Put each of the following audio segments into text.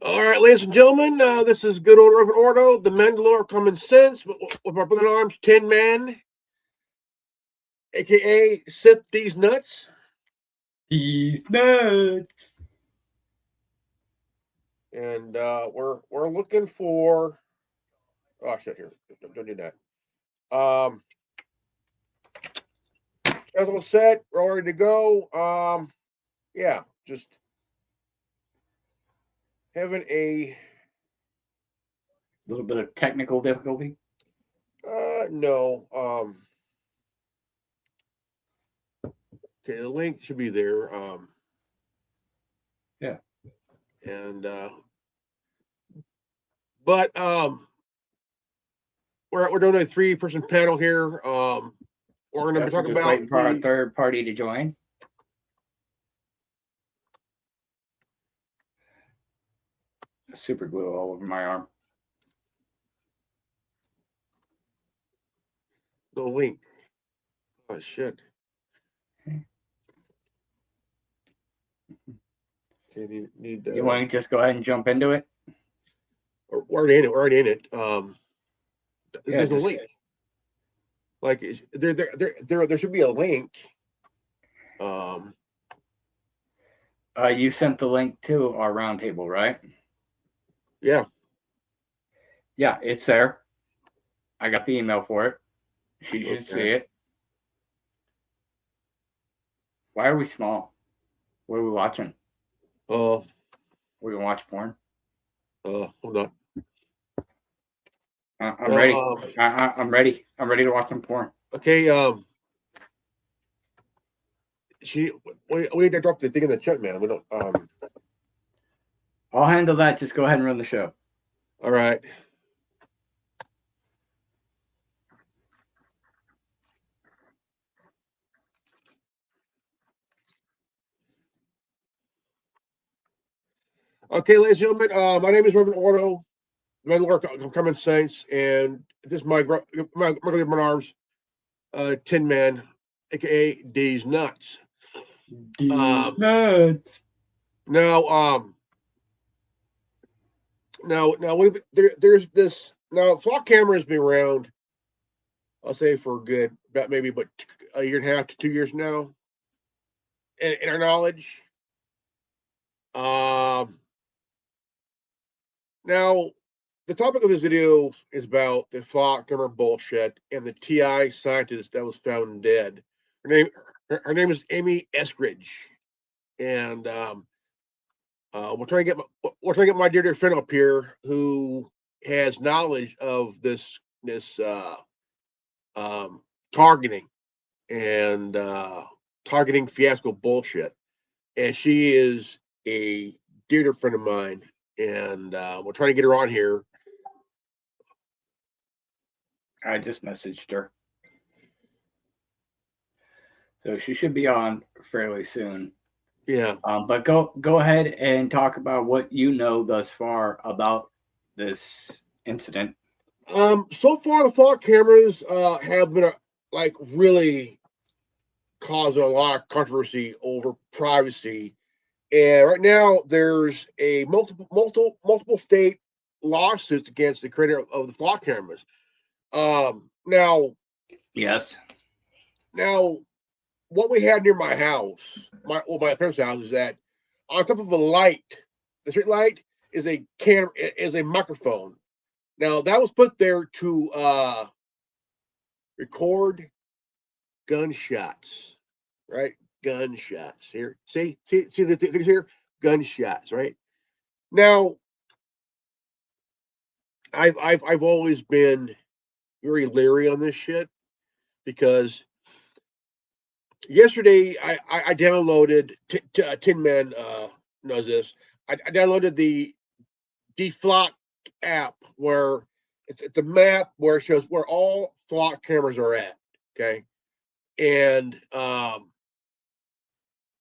All right, ladies and gentlemen, this is Good Order of Ordo, the Mandalore Common Sense, with my brother in arms, Tin Man, aka Sith These Nuts. He's nuts. And we're looking for shit here. Don't do that. Schedule set, we're all ready to go. Yeah, just having a little bit of technical difficulty. no. Okay, the link should be there. Yeah. And but we're doing a 3-person panel here. We're going to talk about waiting for our third party to join. Super glue all over my arm. the link. Oh shit. Okay, need you want to just go ahead and jump into it? We're already in it. There's no link. Like there should be a link. You sent the link to our roundtable, right? Yeah. Yeah, it's there. I got the email for it. You should see it. Why are we small? What are we watching? We can watch porn. Hold on. I'm ready. I'm ready. I'm ready to watch some porn. Okay. We need to drop the thing in the chat, man. We don't. I'll handle that. Just go ahead and run the show. All right. Okay, ladies and gentlemen, my name is Reverend Ordo, Mandalore Common Sense, and this is my brother arms, Tin Man, aka D's Nuts. D's Nuts. Now, there's this now. Flock camera has been around. I'll say for good about maybe but a year and a half to 2 years now. In our knowledge, now the topic of this video is about the flock camera bullshit and the TI scientist that was found dead. Her name is Amy Eskridge, and we're trying to get my dear friend up here who has knowledge of this targeting and targeting fiasco bullshit. And she is a dear friend of mine, and we're trying to get her on here. I just messaged her. So she should be on fairly soon. Yeah. But go ahead and talk about what you know thus far about this incident. So far, the flock cameras have been really causing a lot of controversy over privacy. And right now, there's a multiple state lawsuits against the creator of the flock cameras. Now, yes. Now, what we had near my house, my parents' house, is that on top of a light, the street light is a microphone. Now that was put there to record gunshots, right? Gunshots here. See the things here, gunshots, right? Now, I've always been very leery on this shit because yesterday I downloaded Tin Man knows this. I downloaded the Deflock app where it's a map where it shows where all flock cameras are at. Okay, and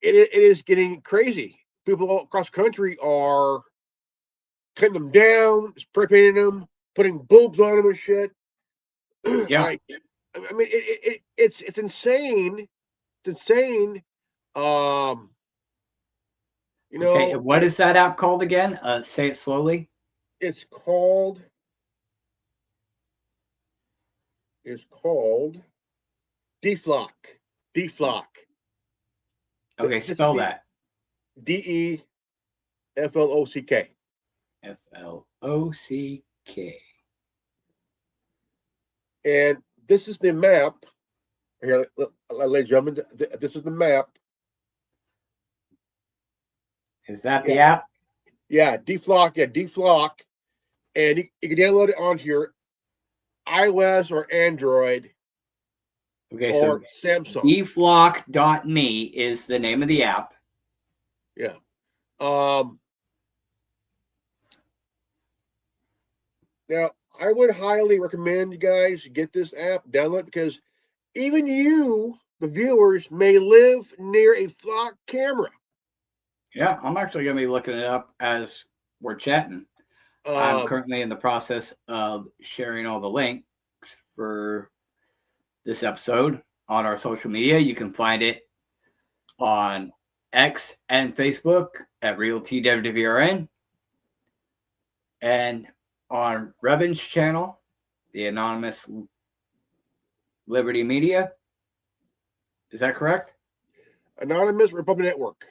it is getting crazy. People all across the country are cutting them down, spray painting them, putting boobs on them and shit. Yeah. I mean, it's insane. It's insane. You Okay, know, and what is that app called again? Say it slowly. it's called DFlock. DFlock. Okay, This is spell that. DEFLOCK. FLOCK. And this is the map. Here, ladies and gentlemen, this is the map. Is that the app? Yeah, DFlock. Yeah, DFlock. And you can download it onto your iOS or Android Okay, or so Samsung. dflock.me is the name of the app. Yeah. Now, I would highly recommend you guys get this app, download it, because even you, the viewers, may live near a flock camera. Yeah, I'm actually going to be looking it up as we're chatting. I'm currently in the process of sharing all the links for this episode on our social media. You can find it on X and Facebook at RealTWWRN, and on Revan's channel, the Anonymous Liberty Media. Is that correct? Anonymous Republic Network.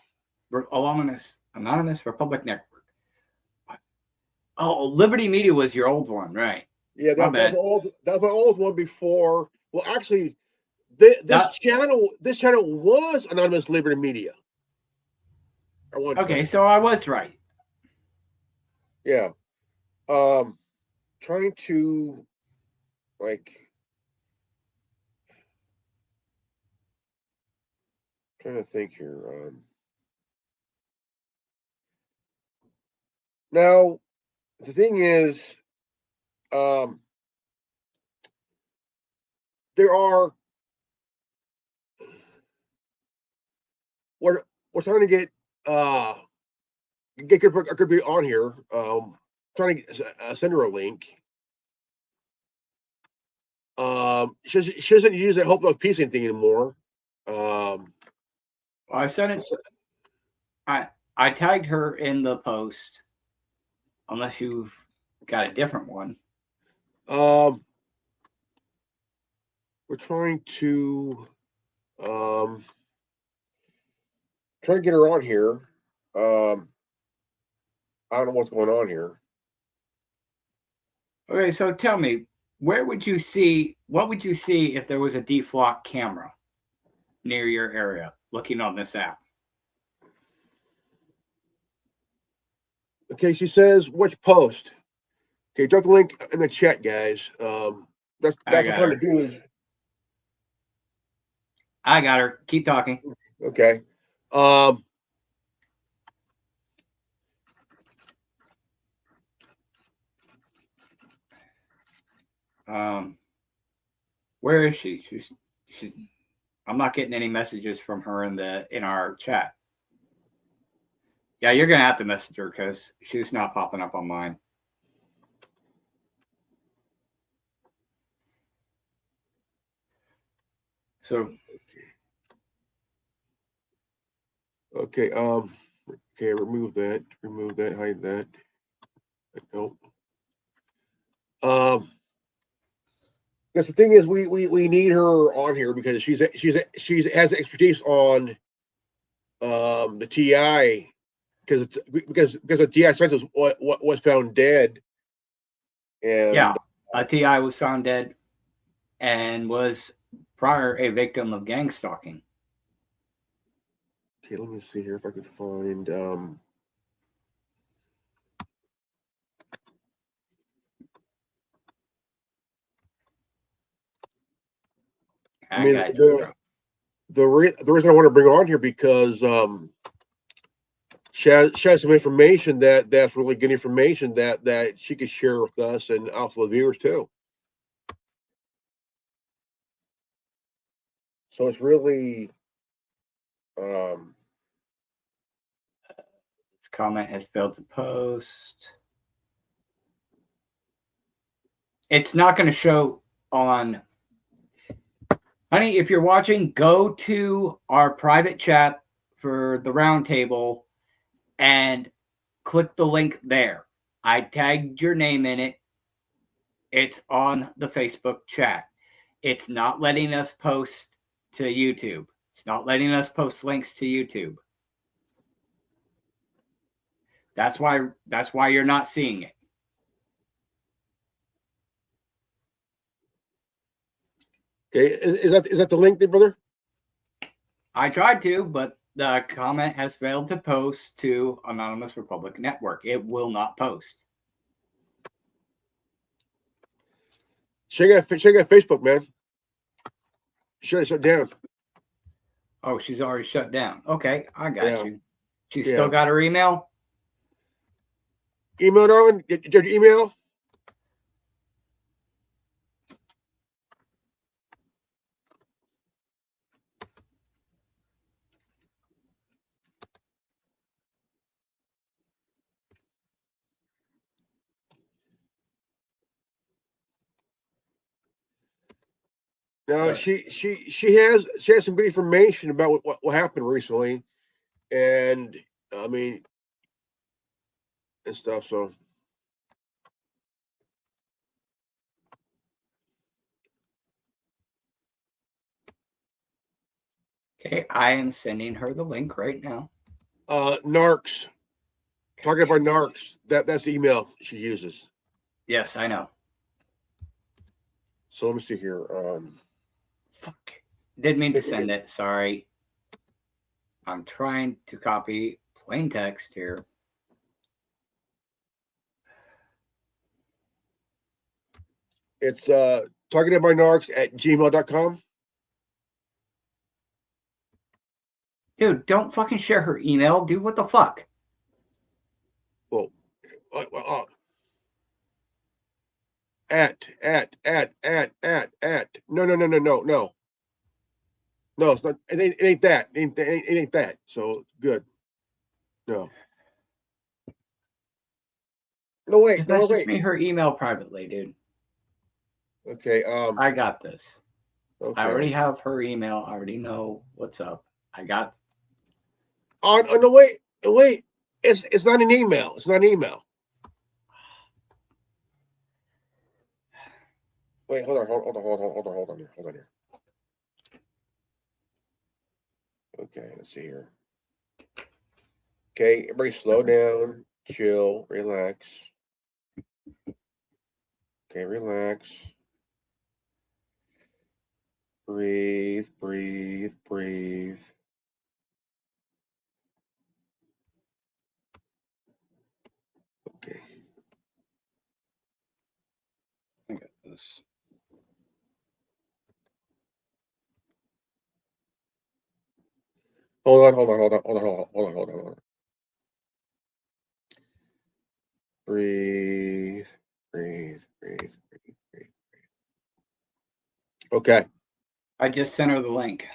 Anonymous Republic Network. Oh, Liberty Media was your old one, right? Yeah, that was my old one before. Well, actually, this channel was Anonymous Liberty Media. Okay, so I was right. Yeah. Trying to trying to think here. Now, the thing is, there are we're trying to get could be on here. Trying to send her a link. She doesn't use that Hope Love Peace thing anymore. I sent it. I tagged her in the post, unless you've got a different one. We're trying to get her on here. I don't know what's going on here. Okay, so tell me, what would you see if there was a DFlock camera near your area looking on this app? Okay, she says, which post? Okay, drop the link in the chat, guys. That's what I'm trying to do is. I got her. Keep talking. Okay. Where is she? She's I'm not getting any messages from her in our chat. Yeah, you're gonna have to message her because she's not popping up on mine. So okay, remove that, hide that. Nope. Because the thing is, we need her on here because she's has expertise on the TI, because the TI census what was found dead. And yeah, a TI was found dead and was prior a victim of gang stalking. Okay, let me see here if I could find the reason I want to bring her on here because she has some information that's really good information that she could share with us and also the viewers too. So it's really this comment has failed to post. It's not going to show on. Honey, if you're watching, go to our private chat for the roundtable and click the link there. I tagged your name in it. It's on the Facebook chat. It's not letting us post to YouTube. It's not letting us post links to YouTube. That's why you're not seeing it. Okay, is that the link there, brother? I tried to, but the comment has failed to post to Anonymous Republic Network. It will not post. She got Facebook, man. Shut down. Oh, she's already shut down. Okay, I got you. She's Yeah. still got her email? Email, darling? Did you email? No, she has some good information about what happened recently, and I mean, and stuff. So okay, I am sending her the link right now. Narcs. Talking about Narcs. That's the email she uses. Yes, I know. So let me see here. Fuck. Didn't mean to send it. Sorry. I'm trying to copy plain text here. It's targetedbynarcs@gmail.com. Dude, don't fucking share her email. Dude, what the fuck? Well, at. No. No, it's not. It ain't that. It ain't that. So good. No. No, wait. Just No, message wait. me her email privately, dude. Okay. I got this. Okay. I already have her email. I already know what's up. I got. Oh no, wait. Wait. It's not an email. It's not an email. Wait. Hold on here. Okay. Let's see here. Okay. Everybody, slow down. Chill. Relax. Okay. Relax. Breathe. Okay. I got this. Hold on. Breathe. Okay. I just sent her the link.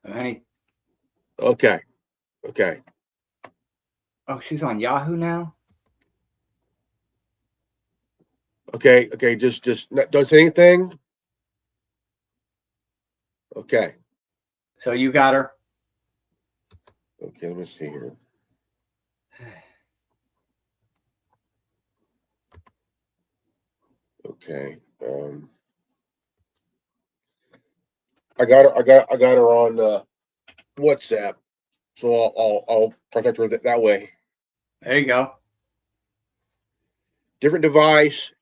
Honey. Okay. Oh, she's on Yahoo now? Okay. Just don't say anything. Okay. So you got her? Okay, let me see here. Okay. I got her on WhatsApp, so I'll contact her that way. There you go. Different device.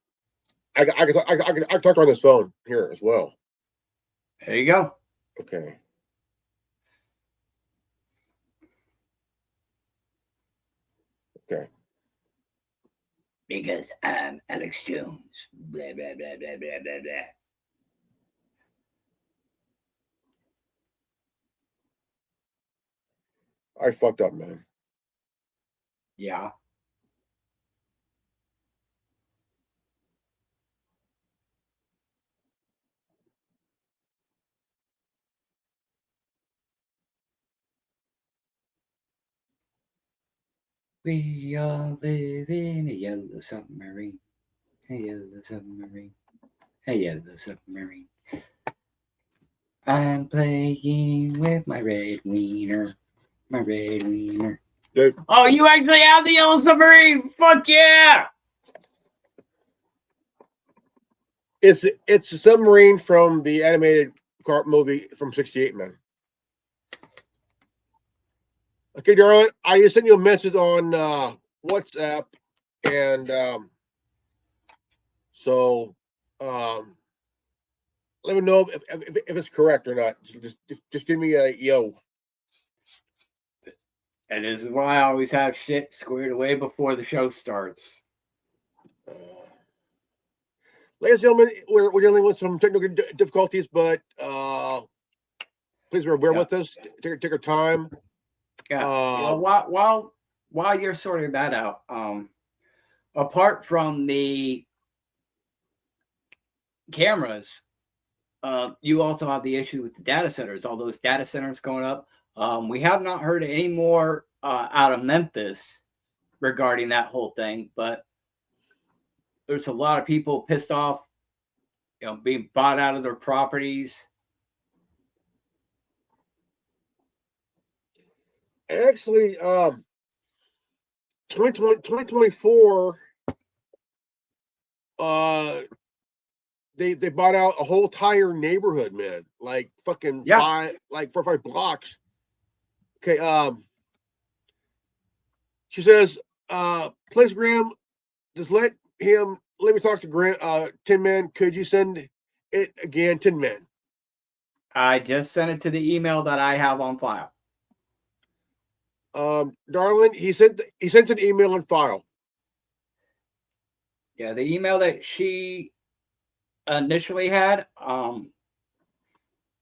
I can talk to her on this phone here as well. There you go. Okay. Because I'm Alex Jones. Blah, blah, blah, blah, blah, blah, blah. I fucked up, man. Yeah. We all live in a yellow submarine. A yellow submarine. A yellow submarine. I'm playing with my red wiener. My red wiener. Dude. Oh, you actually have the yellow submarine! Fuck yeah! It's a submarine from the animated movie from '68, man. Okay, darling, I just sent you a message on WhatsApp, and so let me know if it's correct or not. Just give me a yo. And this is why I always have shit squared away before the show starts. Ladies and gentlemen, we're dealing with some technical difficulties, but please bear with us. Take our time. Yeah. Well, while you're sorting that out, apart from the cameras, you also have the issue with the data centers. All those data centers going up. We have not heard any more out of Memphis regarding that whole thing, but there's a lot of people pissed off, being bought out of their properties. Actually, 2024, they bought out a whole entire neighborhood, man. Like fucking 4 or 5 blocks. Okay, she says, please, Graham, just let me talk to Tin Man. Could you send it again, Tin Man? I just sent it to the email that I have on file. Darling, he sent an email on file. Yeah, the email that she initially had, the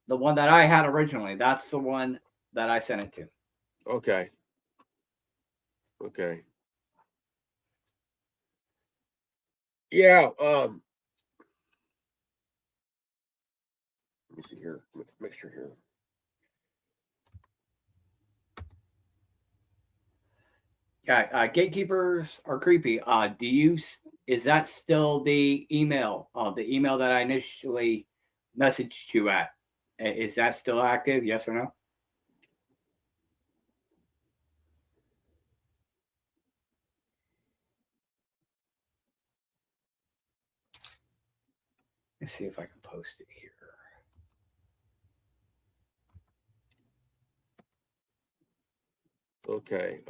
one that I had originally, that's the one that I sent it to. Okay. Yeah. Let me see here. Make sure here. Yeah, gatekeepers are creepy. Is that still the email? The email that I initially messaged you at. Is that still active? Yes or no? Let's see if I can post it here. Okay.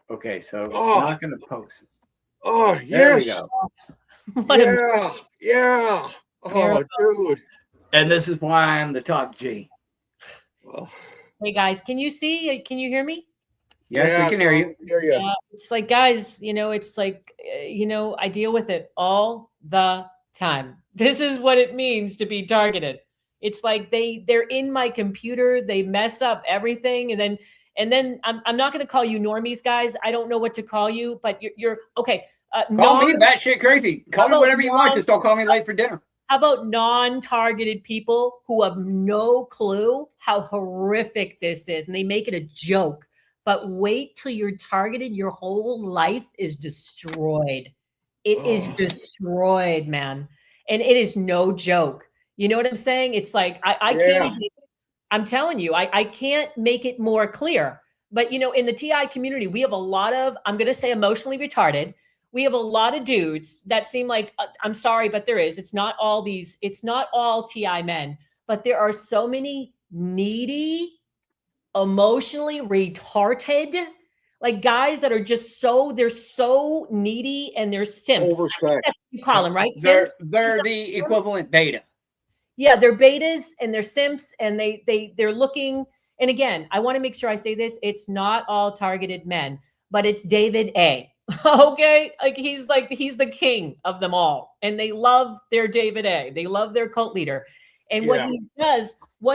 Okay, so it's not going to post. Oh, there yes. We go. Yeah. Oh, dude. And this is why I'm the top G. Oh. Hey, guys, can you see? Can you hear me? Yes, we can hear you. Yeah, it's like, guys, it's like, I deal with it all the time. This is what it means to be targeted. It's like they're in my computer, they mess up everything, and then I'm not going to call you normies, guys. I don't know what to call you, but you're okay. Call me batshit crazy. Call me whatever you want. Just don't call me late for dinner. How about non-targeted people who have no clue how horrific this is, and they make it a joke? But wait till you're targeted. Your whole life is destroyed. It is destroyed, man. And it is no joke. You know what I'm saying? It's like, I can't, I'm telling you, I can't make it more clear. But, in the TI community, we have a lot of, I'm going to say emotionally retarded. We have a lot of dudes that seem like, I'm sorry, but there is, it's not all TI men, but there are so many needy, emotionally retarded, like guys that are just they're so needy and they're simps. That's what you call them, right? They're the equivalent beta. Yeah, they're betas and they're simps, and they're looking. And again, I want to make sure I say this. It's not all targeted men, but it's David A. Okay. He's the king of them all. And they love their David A. They love their cult leader. And what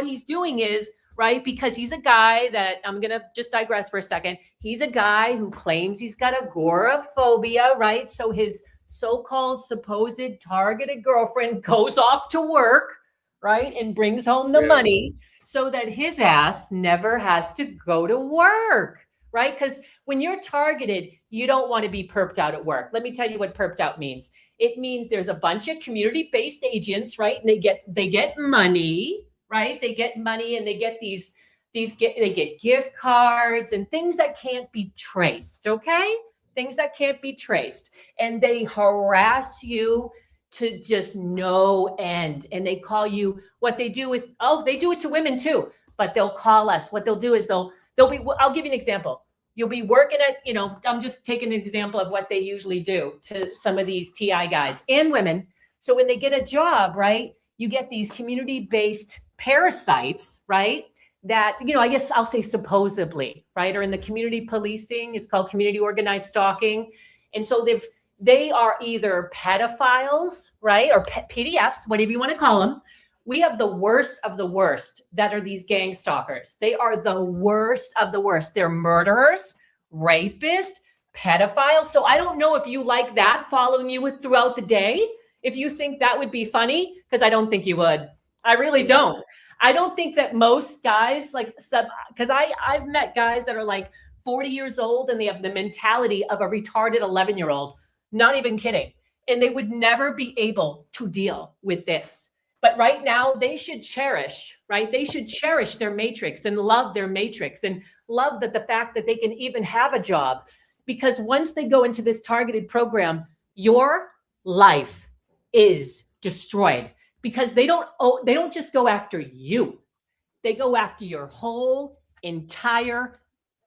he's doing is, right, because he's a guy that, I'm going to just digress for a second. He's a guy who claims he's got agoraphobia, right? So his so-called supposed targeted girlfriend goes off to work, right, and brings home the money so that his ass never has to go to work, right? Because when you're targeted, you don't want to be perped out at work. Let me tell you what perped out means. It means there's a bunch of community-based agents, right? And they get money, right? They get money and they get they get gift cards and things that can't be traced, okay? Things that can't be traced. And they harass you to just no end. And they call you, what they do with, they do it to women too, but they'll call us. What they'll do is they'll be, I'll give you an example. You'll be working at, I'm just taking an example of what they usually do to some of these TI guys and women. So when they get a job, right, you get these community-based parasites, right, that, I guess I'll say supposedly, right, or in the community policing, it's called community organized stalking. And so they are either pedophiles, right, or PDFs, whatever you want to call them. We have the worst of the worst that are these gang stalkers. They are the worst of the worst. They're murderers, rapists, pedophiles. So I don't know if you like that following you throughout the day, if you think that would be funny, because I don't think you would. I really don't. I don't think that most guys because I've met guys that are like 40 years old and they have the mentality of a retarded 11-year-old, not even kidding. And they would never be able to deal with this. But right now they should cherish, right? They should cherish their matrix and love their matrix and love that the fact that they can even have a job, because once they go into this targeted program, your life is destroyed, because they don't just go after you. They go after your whole entire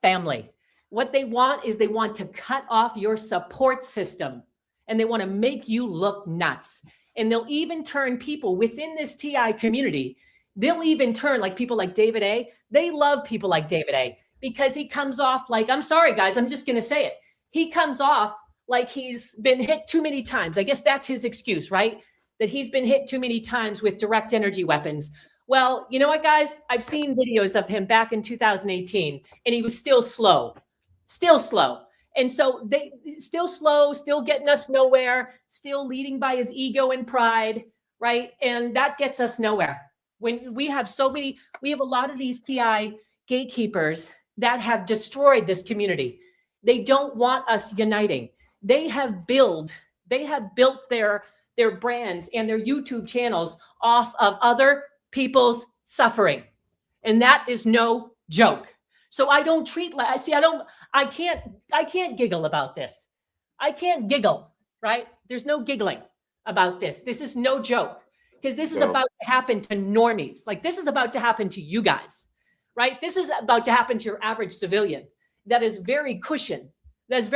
family. What they want is they want to cut off your support system and they want to make you look nuts. And they'll even turn people within this TI community. They'll even turn like people like David A. They love people like David A. because he comes off like, I'm sorry, guys, I'm just going to say it. He comes off like he's been hit too many times. I guess that's his excuse, right? That he's been hit too many times with direct energy weapons. Well, you know what, guys? I've seen videos of him back in 2018, and he was still slow. And so they still slow, still getting us nowhere, still leading by his ego and pride, right? And that gets us nowhere. When we have we have a lot of these TI gatekeepers that have destroyed this community. They don't want us uniting. They have built their brands and their YouTube channels off of other people's suffering. And that is no joke. So I don't I can't giggle about this. I can't giggle, right? There's no giggling about this. This is no joke, because this is about to happen to normies. Like, this is about to happen to you guys, right? This is about to happen to your average civilian that is very cushy, has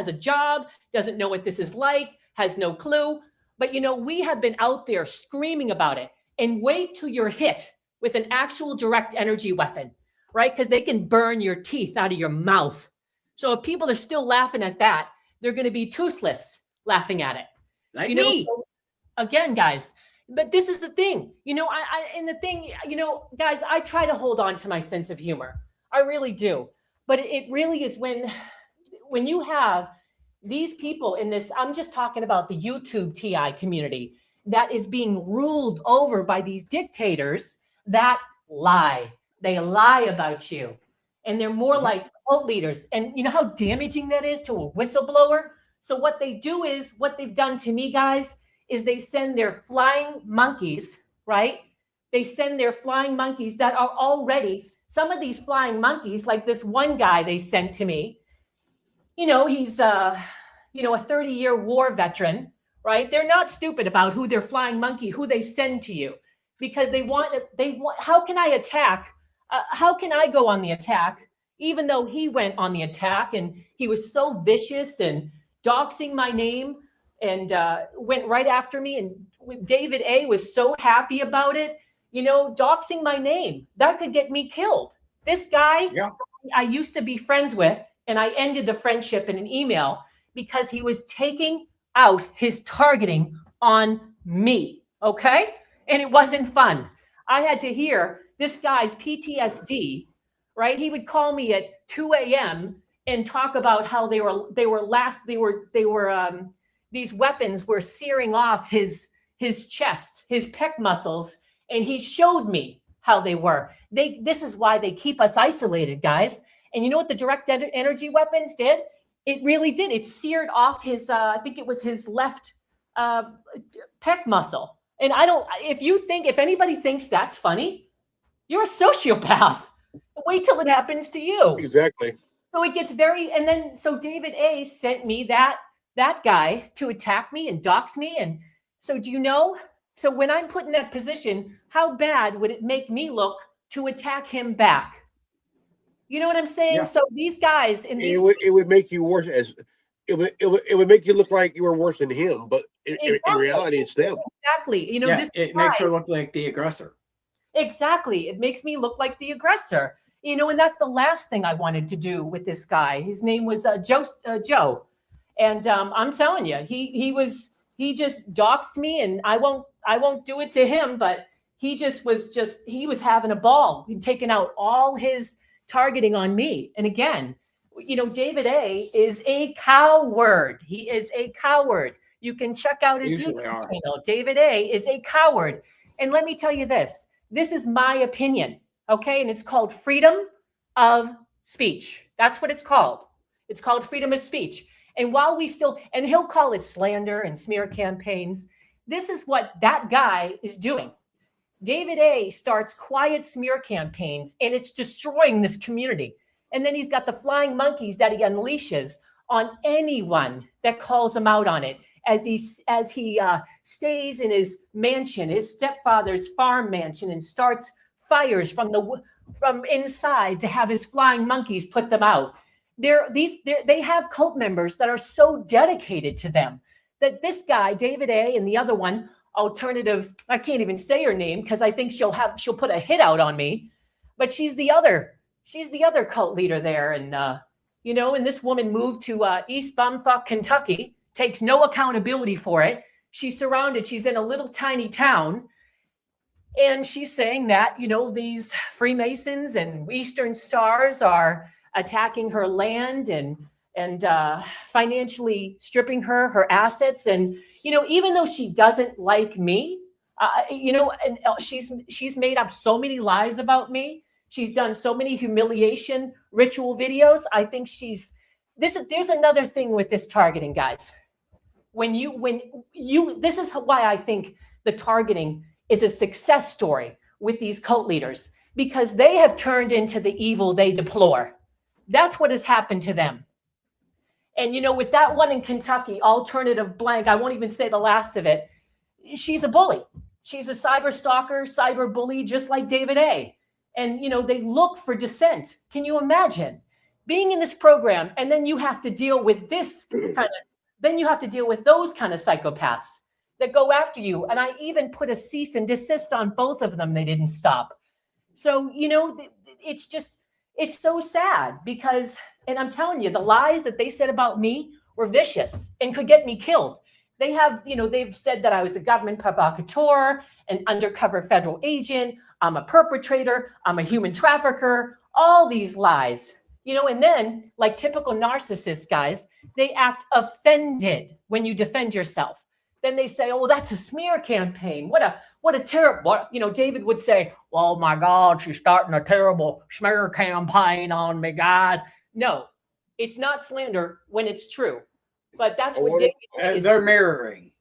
a job, doesn't know what this is like, has no clue. But, we have been out there screaming about it. And wait till you're hit with an actual direct energy weapon, right? Because they can burn your teeth out of your mouth. So if people are still laughing at that, they're going to be toothless laughing at it. Like me. So, again, guys, but this is the thing, guys, I try to hold on to my sense of humor. I really do. But it really is when you have these people in this, I'm just talking about the YouTube TI community that is being ruled over by these dictators that lie. They lie about you. And they're more like cult leaders. And you know how damaging that is to a whistleblower? So what they do is, what they've done to me, guys, is they send their flying monkeys, right? They send their flying monkeys that are already, some of these flying monkeys, like this one guy they sent to me, he's a 30-year war veteran, right? They're not stupid about who their flying monkey, who they send to you, because they want, how can I attack? How can I go on the attack, even though he went on the attack and he was so vicious and doxing my name and went right after me, and David A was so happy about it, doxing my name, that could get me killed. This guy, I used to be friends with, and I ended the friendship in an email because he was taking out his targeting on me, okay? And it wasn't fun. I had to hear this guy's PTSD, right? He would call me at 2 a.m. and talk about how these weapons were searing off his chest, his pec muscles, and he showed me how they were. This is why they keep us isolated, guys. And you know what the direct energy weapons did? It really did. It seared off his, I think it was his left pec muscle. And if anybody thinks that's funny, you're a sociopath. Wait till it happens to you. Exactly. So it gets so David A sent me that guy to attack me and dox me. And so do you know? So when I'm put in that position, how bad would it make me look to attack him back? You know what I'm saying? Yeah. So these guys it would make you worse it would make you look like you were worse than him, but in reality, it's them. Exactly. You know, it makes her look like the aggressor. Exactly. It makes me look like the aggressor. You know, and that's the last thing I wanted to do with this guy. His name was Joe, and I'm telling you, he just doxed me, and I won't do it to him, but he was having a ball. He'd taken out all his targeting on me. And again, you know, David A is a coward. He is a coward. You can check out his YouTube channel. David A is a coward. And let me tell you this. This is my opinion, okay? And it's called freedom of speech. That's what it's called. It's called freedom of speech. And while and he'll call it slander and smear campaigns, this is what that guy is doing. David A starts quiet smear campaigns, and it's destroying this community. And then he's got the flying monkeys that he unleashes on anyone that calls him out on it. As he stays in his mansion, his stepfather's farm mansion, and starts fires from inside to have his flying monkeys put them out. They have cult members that are so dedicated to them that this guy, David A, and the other one, alternative, I can't even say her name because I think she'll put a hit out on me, but she's the other cult leader there. And you know, and this woman moved to East Bumfuck, Kentucky. Takes no accountability for it. She's in a little tiny town. And she's saying that, you know, these Freemasons and Eastern Stars are attacking her land and financially stripping her assets. And, you know, even though she doesn't like me, you know, and she's made up so many lies about me. She's done so many humiliation ritual videos. I think there's another thing with this targeting, guys. This is why I think the targeting is a success story with these cult leaders, because they have turned into the evil they deplore. That's what has happened to them. And, you know, with that one in Kentucky, alternative blank, I won't even say the last of it. She's a bully. She's a cyber stalker, cyber bully, just like David A. And, you know, they look for dissent. Can you imagine being in this program and then you have to deal with those kind of psychopaths that go after you? And I even put a cease and desist on both of them. They didn't stop. So, you know, it's so sad because, and I'm telling you, the lies that they said about me were vicious and could get me killed. They've said that I was a government provocateur, an undercover federal agent. I'm a perpetrator. I'm a human trafficker, all these lies, you know, and then like typical narcissist guys, they act offended when you defend yourself. Then they say, oh, that's a smear campaign. What a terrible, you know, David would say, well, my God, she's starting a terrible smear campaign on me, guys. No, it's not slander when it's true. But that's what David is. They're mirroring.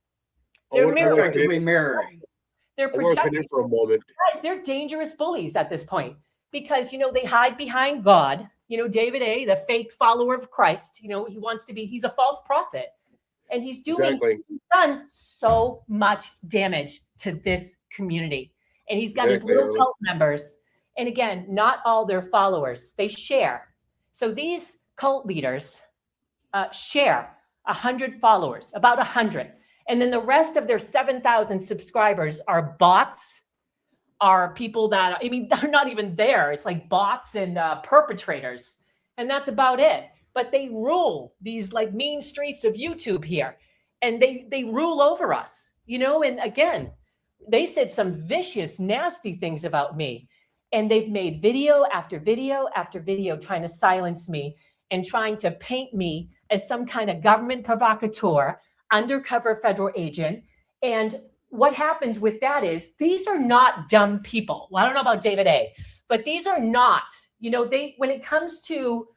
They're effectively mirroring. They're protecting for a moment. Guys, they're dangerous bullies at this point because, you know, they hide behind God. You know, David A, the fake follower of Christ, you know, he's a false prophet. And he's done so much damage to this community. And he's got his little cult members. And again, not all their followers. They share. So these cult leaders share 100 followers, about 100. And then the rest of their 7,000 subscribers are bots, are people that, I mean, they're not even there. It's like bots and perpetrators. And that's about it. But they rule these like mean streets of YouTube here. And they rule over us, you know? And again, they said some vicious, nasty things about me. And they've made video after video after video trying to silence me and trying to paint me as some kind of government provocateur, undercover federal agent. And what happens with that is these are not dumb people. Well, I don't know about David A, but these are not, you know, when it comes to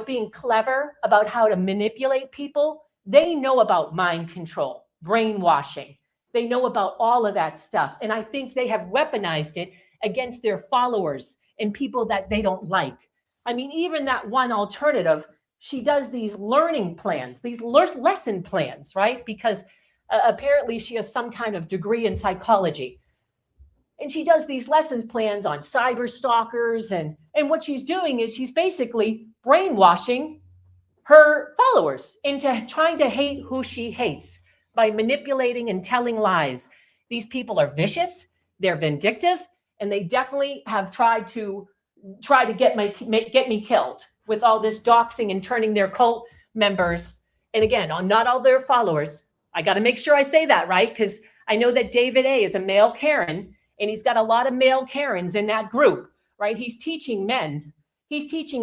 being clever about how to manipulate people. They know about mind control, brainwashing. They know about all of that stuff. And I think they have weaponized it against their followers and people that they don't like. I mean, even that one alternative, she does these learning plans, these lesson plans, right? Because apparently she has some kind of degree in psychology. And she does these lessons plans on cyber stalkers. And what she's doing is she's basically brainwashing her followers into trying to hate who she hates by manipulating and telling lies. These people are vicious, they're vindictive, and they definitely have tried to get me killed with all this doxing and turning their cult members, and again, on not all their followers. I got to make sure I say that right, because I know that David A is a male Karen, and he's got a lot of male Karens in that group, right? He's teaching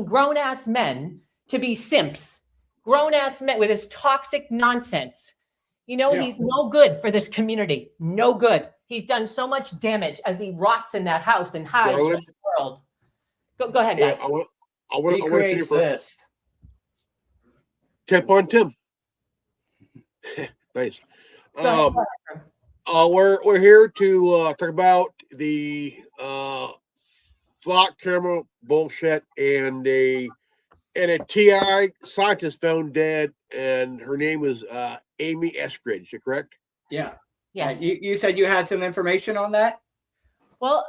grown-ass men to be simps, grown-ass men with his toxic nonsense. He's no good for this community. No good. He's done so much damage as he rots in that house and hides from the world. Go ahead, guys. I want He creates this. Tip on Tim. Nice. We're here to talk about the flock camera bullshit and a TI scientist found dead, and her name is Amy Eskridge. Is that correct? Yeah. Yes. You said you had some information on that? Well,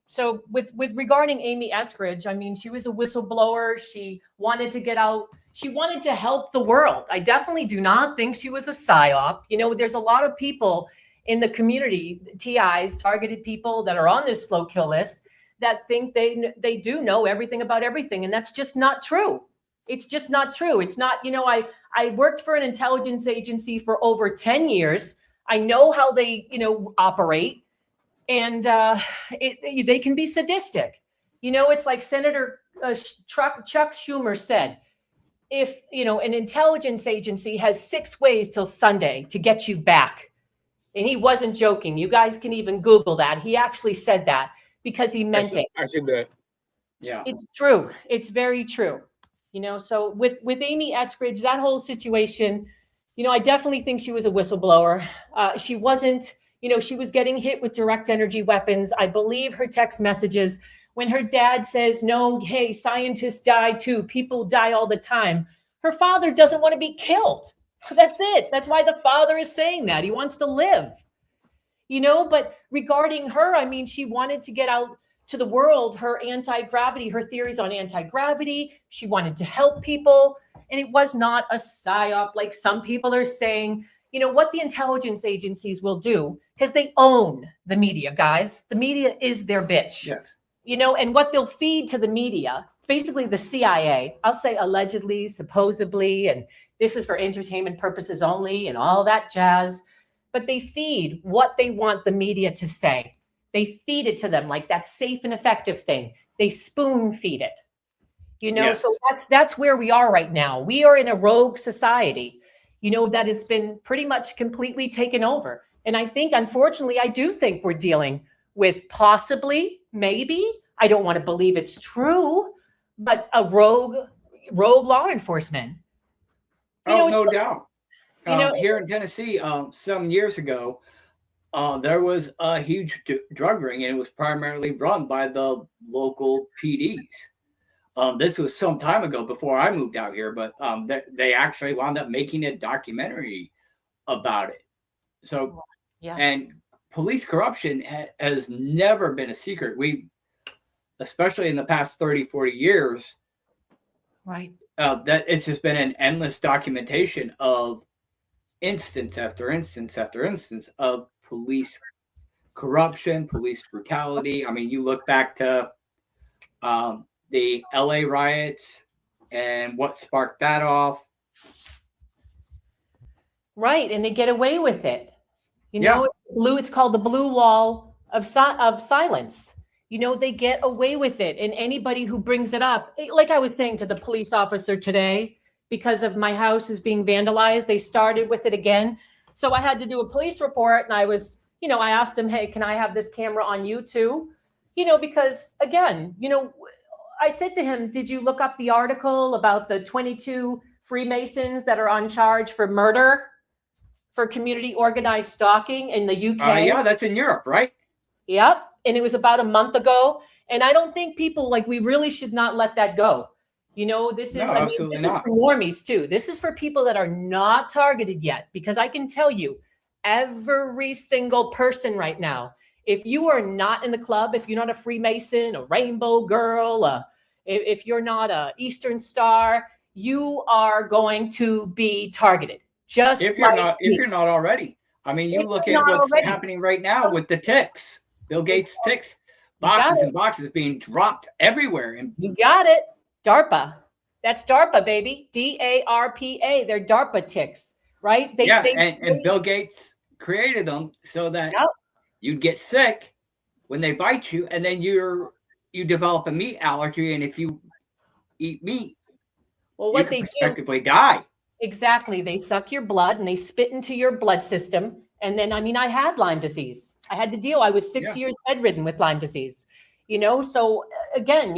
so with regarding Amy Eskridge, I mean, she was a whistleblower. She wanted to get out. She wanted to help the world. I definitely do not think she was a psyop. There's a lot of people in the community, TIs, targeted people that are on this slow kill list, that think they do know everything about everything. And that's just not true. It's just not true. It's not, I worked for an intelligence agency for over 10 years. I know how they, operate, and they can be sadistic. It's like Senator Chuck Schumer said, if, an intelligence agency has 6 ways till Sunday to get you back. And he wasn't joking. You guys can even Google that. He actually said that because he meant it. I seen that. Yeah. It's true. It's very true. So with Amy Eskridge, that whole situation, I definitely think she was a whistleblower. She wasn't, she was getting hit with direct energy weapons. I believe her text messages when her dad says, no, hey, scientists die too. People die all the time. Her father doesn't want to be killed. That's it. That's why the father is saying that. He wants to live, but regarding her, I mean, she wanted to get out to the world, her anti-gravity, her theories on anti-gravity. She wanted to help people. And it was not a psyop like some people are saying. What the intelligence agencies will do, because they own the media, guys. The media is their bitch. Yes. And what they'll feed to the media, basically the CIA, I'll say allegedly, supposedly, and this is for entertainment purposes only and all that jazz. But they feed what they want the media to say. They feed it to them like that safe and effective thing. They spoon feed it. Yes. So that's where we are right now. We are in a rogue society, that has been pretty much completely taken over. And I think, unfortunately, I do think we're dealing with possibly, maybe, I don't want to believe it's true, but a rogue law enforcement. No doubt. Here in Tennessee, some years ago, there was a huge drug ring, and it was primarily run by the local PDs. This was some time ago before I moved out here, but they actually wound up making a documentary about it. So, yeah. And police corruption has never been a secret. Especially in the past 30, 40 years, right? That it's just been an endless documentation of instance after instance after instance of police corruption, police brutality. I mean, you look back to the LA riots and what sparked that off. Right, and they get away with it. It's called the blue wall of silence. They get away with it. And anybody who brings it up, like I was saying to the police officer today, because of my house is being vandalized, they started with it again. So I had to do a police report, and I was, I asked him, hey, can I have this camera on you too? Because again, I said to him, did you look up the article about the 22 Freemasons that are on charge for murder for community organized stalking in the UK? Yeah, that's in Europe, right? Yep. And it was about a month ago. And I don't think people we really should not let that go. This is, absolutely this not. is for normies too. This is for people that are not targeted yet, because I can tell you, every single person right now, if you are not in the club, if you're not a Freemason, a Rainbow Girl, if you're not a Eastern Star, you are going to be targeted. Just if you're not already. I mean, you look at what's happening right now with the ticks, Bill Gates ticks, boxes and boxes being dropped everywhere. And you got it. DARPA. That's DARPA, baby. DARPA. They're DARPA ticks, right? And Bill Gates created them so that you'd get sick when they bite you, and then you develop a meat allergy, and if you eat meat, what they effectively die. Exactly. They suck your blood and they spit into your blood system. And then, I had Lyme disease. I had to deal. I was 6 years bedridden with Lyme disease. So again,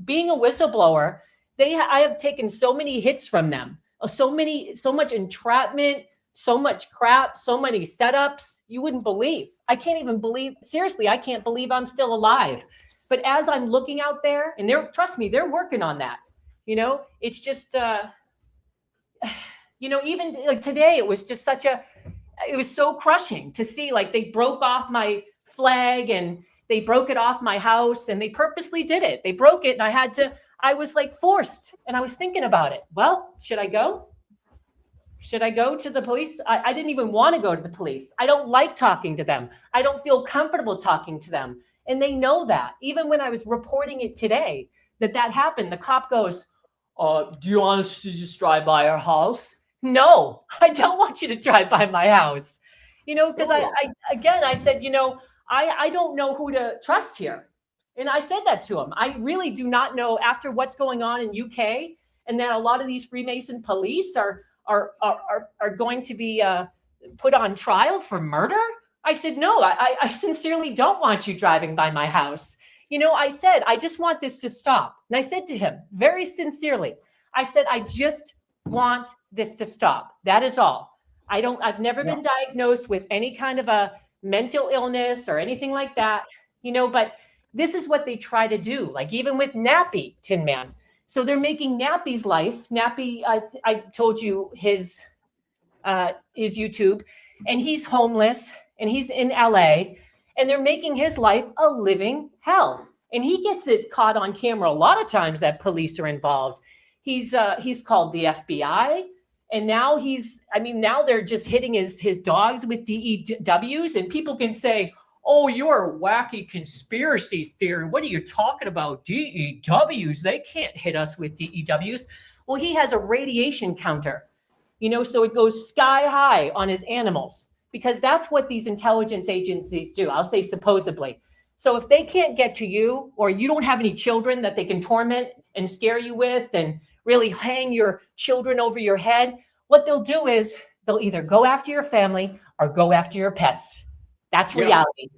being a whistleblower, I have taken so many hits from them, so much entrapment, so much crap, so many setups. You wouldn't believe. I can't even believe, seriously, I can't believe I'm still alive. But as I'm looking out there, and trust me, they're working on that. It's just, even like today, it was just it was so crushing to see, they broke off my flag and they broke it off my house, and they purposely did it. They broke it, and I was forced, and I was thinking about it. Well, should I go? Should I go to the police? I didn't even want to go to the police. I don't like talking to them. I don't feel comfortable talking to them. And they know that. Even when I was reporting it today, that happened, the cop goes, do you want us to just drive by our house? No, I don't want you to drive by my house. Because I said, I don't know who to trust here. And I said that to him. I really do not know, after what's going on in UK, and that a lot of these Freemason police are going to be put on trial for murder. I said, no, I sincerely don't want you driving by my house. I said, I just want this to stop. And I said to him very sincerely, I said, I just want this to stop. That is all. I've never been diagnosed with any kind of a mental illness or anything like that, but this is what they try to do. Even with Nappy, Tin Man. So they're making Nappy's life. Nappy, I told you his YouTube, and he's homeless and he's in LA, and they're making his life a living hell. And he gets it caught on camera a lot of times that police are involved. He's called the FBI, and now now they're just hitting his dogs with DEWs, and people can say, oh, you're a wacky conspiracy theory. What are you talking about? DEWs, they can't hit us with DEWs. Well, he has a radiation counter, so it goes sky high on his animals, because that's what these intelligence agencies do. I'll say supposedly. So if they can't get to you, or you don't have any children that they can torment and scare you with and really hang your children over your head, what they'll do is they'll either go after your family or go after your pets. That's reality.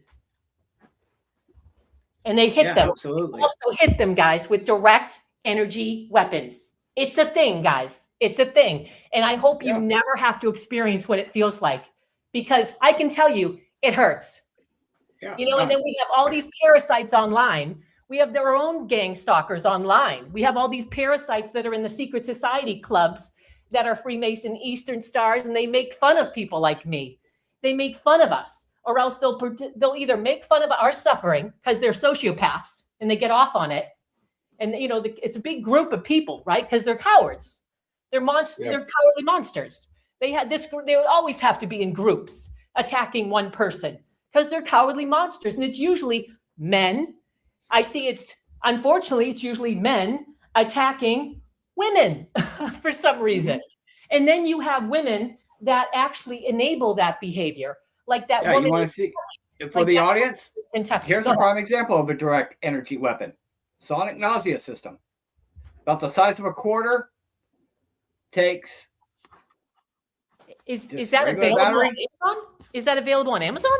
And they hit them. Absolutely. Also hit them, guys, with direct energy weapons. It's a thing, guys. It's a thing. And I hope you never have to experience what it feels like, because I can tell you it hurts. And then we have all these parasites online. We have their own gang stalkers online. We have all these parasites that are in the secret society clubs that are Freemason Eastern Stars, and they make fun of people like me. They make fun of us, or else they'll either make fun of our suffering because they're sociopaths and they get off on it. And it's a big group of people, right? Because they're cowards. They're monsters. They're cowardly monsters. They always have to be in groups attacking one person, because they're cowardly monsters. And it's usually men. I see unfortunately, it's usually men attacking women for some reason. And then you have women that actually enable that behavior. Like that woman. You want to see, for the audience, here's a prime example of a direct energy weapon. Sonic nausea system. About the size of a quarter. Takes. Is that available on Amazon? Is that available on Amazon?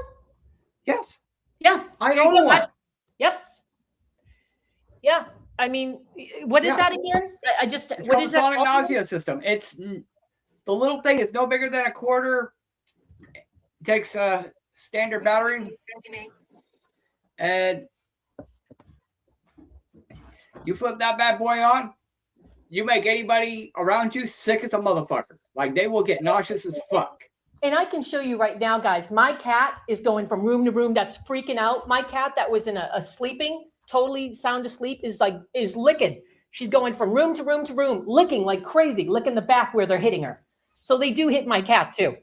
Yes. Yeah. I own one. Yep. Yeah. I mean, what is that again? I just it's what called is the that? sonic nausea system. It's the little thing is no bigger than a quarter. It takes a standard battery, and you flip that bad boy on. You make anybody around you sick as a motherfucker. Like they will get nauseous as fuck. And I can show you right now, guys. My cat is going from room to room. That's freaking out. My cat that was in a sleeping, totally sound asleep, is licking. She's going from room to room to room, licking like crazy, licking the back where they're hitting her. So they do hit my cat too.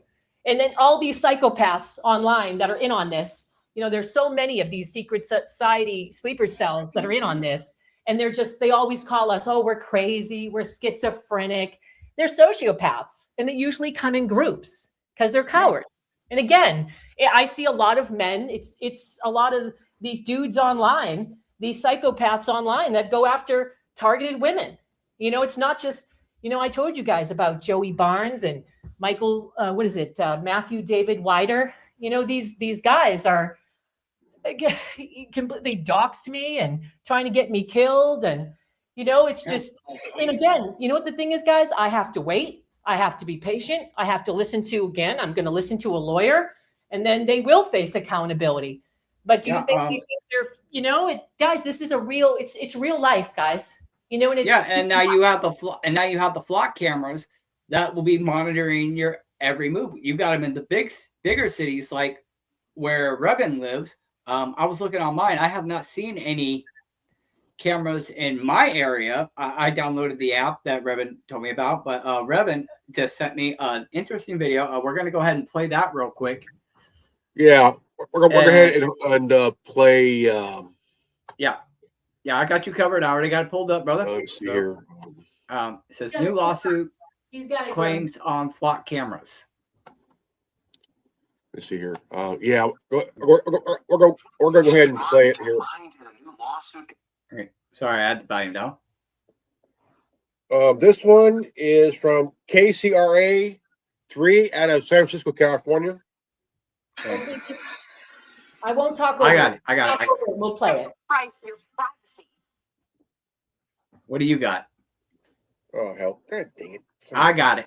And then all these psychopaths online that are in on this, there's so many of these secret society sleeper cells that are in on this. And they always call us, oh, we're crazy, we're schizophrenic. They're sociopaths. And they usually come in groups because they're cowards. And again, I see a lot of men, it's a lot of these dudes online, these psychopaths online that go after targeted women. It's not just, I told you guys about Joey Barnes and Michael, Matthew David Wider. These guys are completely doxed me and trying to get me killed. And, it's just, and again, what the thing is, guys, I have to wait. I have to be patient. I have to I'm going to listen to a lawyer, and then they will face accountability. But do you think they're, guys, this is it's real life, guys. And it's, and now you have the flock cameras that will be monitoring your every move. You got them in the bigger cities like where Revan lives. I was looking online. I have not seen any cameras in my area. I downloaded the app that Revan told me about, but Revan just sent me an interesting video. We're going to go ahead and play that real quick. Yeah, we're going to go ahead and play. Yeah, I got you covered. I already got it pulled up, brother. Let's see here. It says new lawsuit claims on flock cameras. Let's see here. Yeah, we're going to go ahead and play it here. Okay. Sorry, I had the volume down. This one is from KCRA 3 out of San Francisco, California. Okay. I won't talk over it. I got it. We'll play it. What do you got? Oh, hell. God dang it. Sorry. I got it.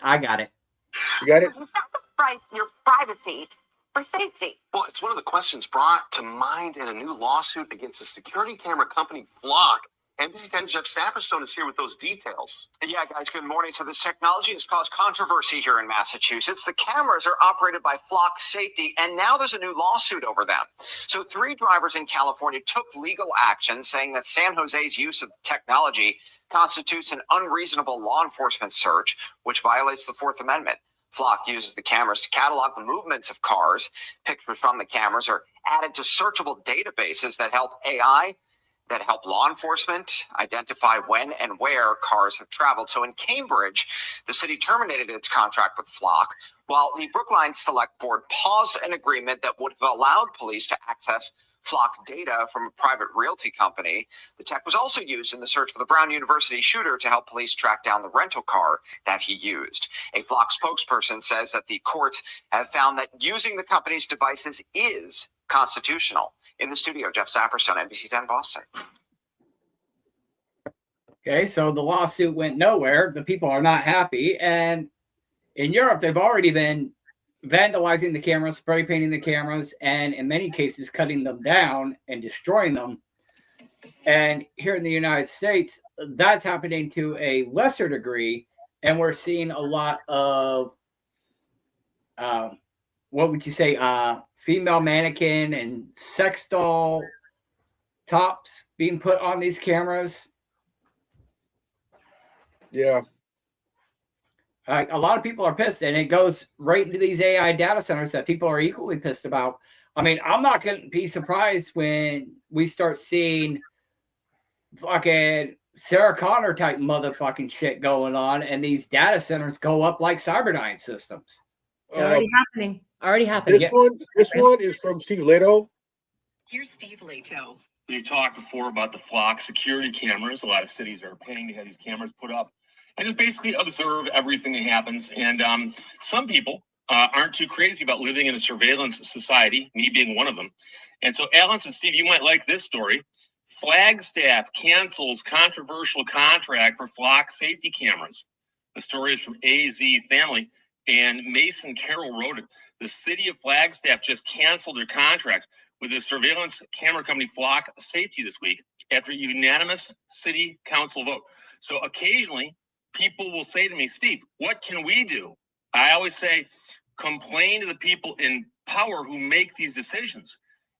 You got it? Sacrifice your privacy for safety. Well, it's one of the questions brought to mind in a new lawsuit against the security camera company Flock. NBC 10's Jeff Saperstone is here with those details. Yeah, guys, good morning. So this technology has caused controversy here in Massachusetts. The cameras are operated by Flock Safety, and now there's a new lawsuit over them. So 3 drivers in California took legal action saying that San Jose's use of technology constitutes an unreasonable law enforcement search, which violates the Fourth Amendment. Flock uses the cameras to catalog the movements of cars. Pictures from the cameras are added to searchable databases that help law enforcement identify when and where cars have traveled. So in Cambridge, the city terminated its contract with Flock, while the Brookline Select Board paused an agreement that would have allowed police to access Flock data from a private realty company. The tech was also used in the search for the Brown University shooter to help police track down the rental car that he used. A Flock spokesperson says that the courts have found that using the company's devices is constitutional. In the studio, Jeff Saperstone, NBC 10 Boston. Okay, so the lawsuit went nowhere. The people are not happy. And in Europe, they've already been vandalizing the cameras, spray painting the cameras, and in many cases, cutting them down and destroying them. And here in the United States, that's happening to a lesser degree. And we're seeing a lot of, what would you say, female mannequin and sex doll tops being put on these cameras. Yeah. A lot of people are pissed, and it goes right into these AI data centers that people are equally pissed about. I mean, I'm not going to be surprised when we start seeing fucking Sarah Connor type motherfucking shit going on, and these data centers go up like Cyberdyne systems. It's already happening. Already happening. This one is from Steve Leto. Here's Steve Leto. We've talked before about the Flock security cameras. A lot of cities are paying to have these cameras put up and just basically observe everything that happens. And some people aren't too crazy about living in a surveillance society, me being one of them. And so, Alice and Steve, you might like this story. Flagstaff cancels controversial contract for flock safety cameras. The story is from AZ Family, and Mason Carroll wrote it. The city of Flagstaff just canceled their contract with the surveillance camera company Flock Safety this week after a unanimous city council vote. So occasionally people will say to me, Steve, what can we do? I always say, complain to the people in power who make these decisions.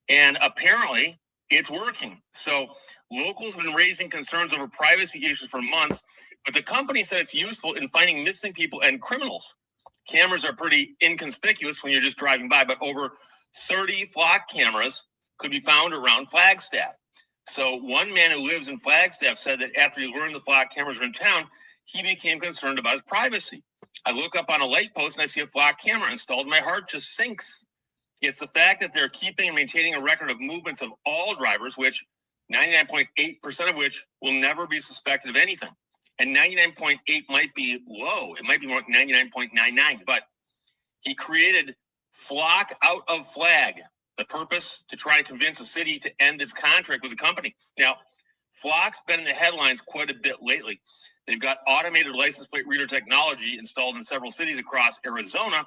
And apparently it's working. So locals have been raising concerns over privacy issues for months, but the company said it's useful in finding missing people and criminals. Cameras are pretty inconspicuous when you're just driving by, but over 30 flock cameras could be found around Flagstaff. So one man who lives in Flagstaff said that after he learned the flock cameras were in town, he became concerned about his privacy. I look up on a light post and I see a flock camera installed. My heart just sinks. It's the fact that they're keeping and maintaining a record of movements of all drivers, which 99.8% of which will never be suspected of anything. And 99.8 might be low. It might be more like 99.99. But he created Flock out of flag. The purpose to try and convince a city to end its contract with the company. Now, Flock's been in the headlines quite a bit lately. They've got automated license plate reader technology installed in several cities across Arizona,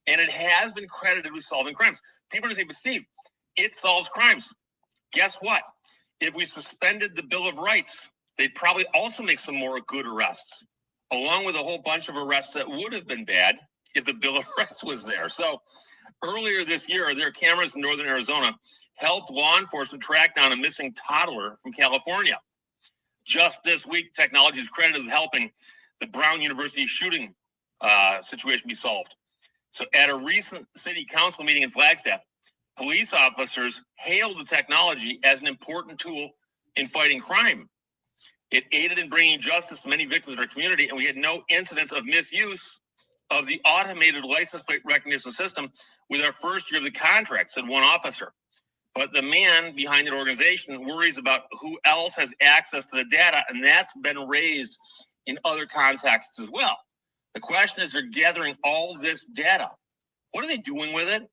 and it has been credited with solving crimes. People are going to say, but Steve, it solves crimes. Guess what? If we suspended the Bill of Rights, they'd probably also make some more good arrests, along with a whole bunch of arrests that would have been bad if the Bill of Rights was there. So earlier this year, their cameras in northern Arizona helped law enforcement track down a missing toddler from California. Just this week, technology is credited with helping the Brown University shooting situation be solved. So at a recent city council meeting in Flagstaff, police officers hailed the technology as an important tool in fighting crime. It aided in bringing justice to many victims in our community, and we had no incidents of misuse of the automated license plate recognition system with our first year of the contract, said one officer. But the man behind the organization worries about who else has access to the data, and that's been raised in other contexts as well. The question is, they're gathering all this data. What are they doing with it?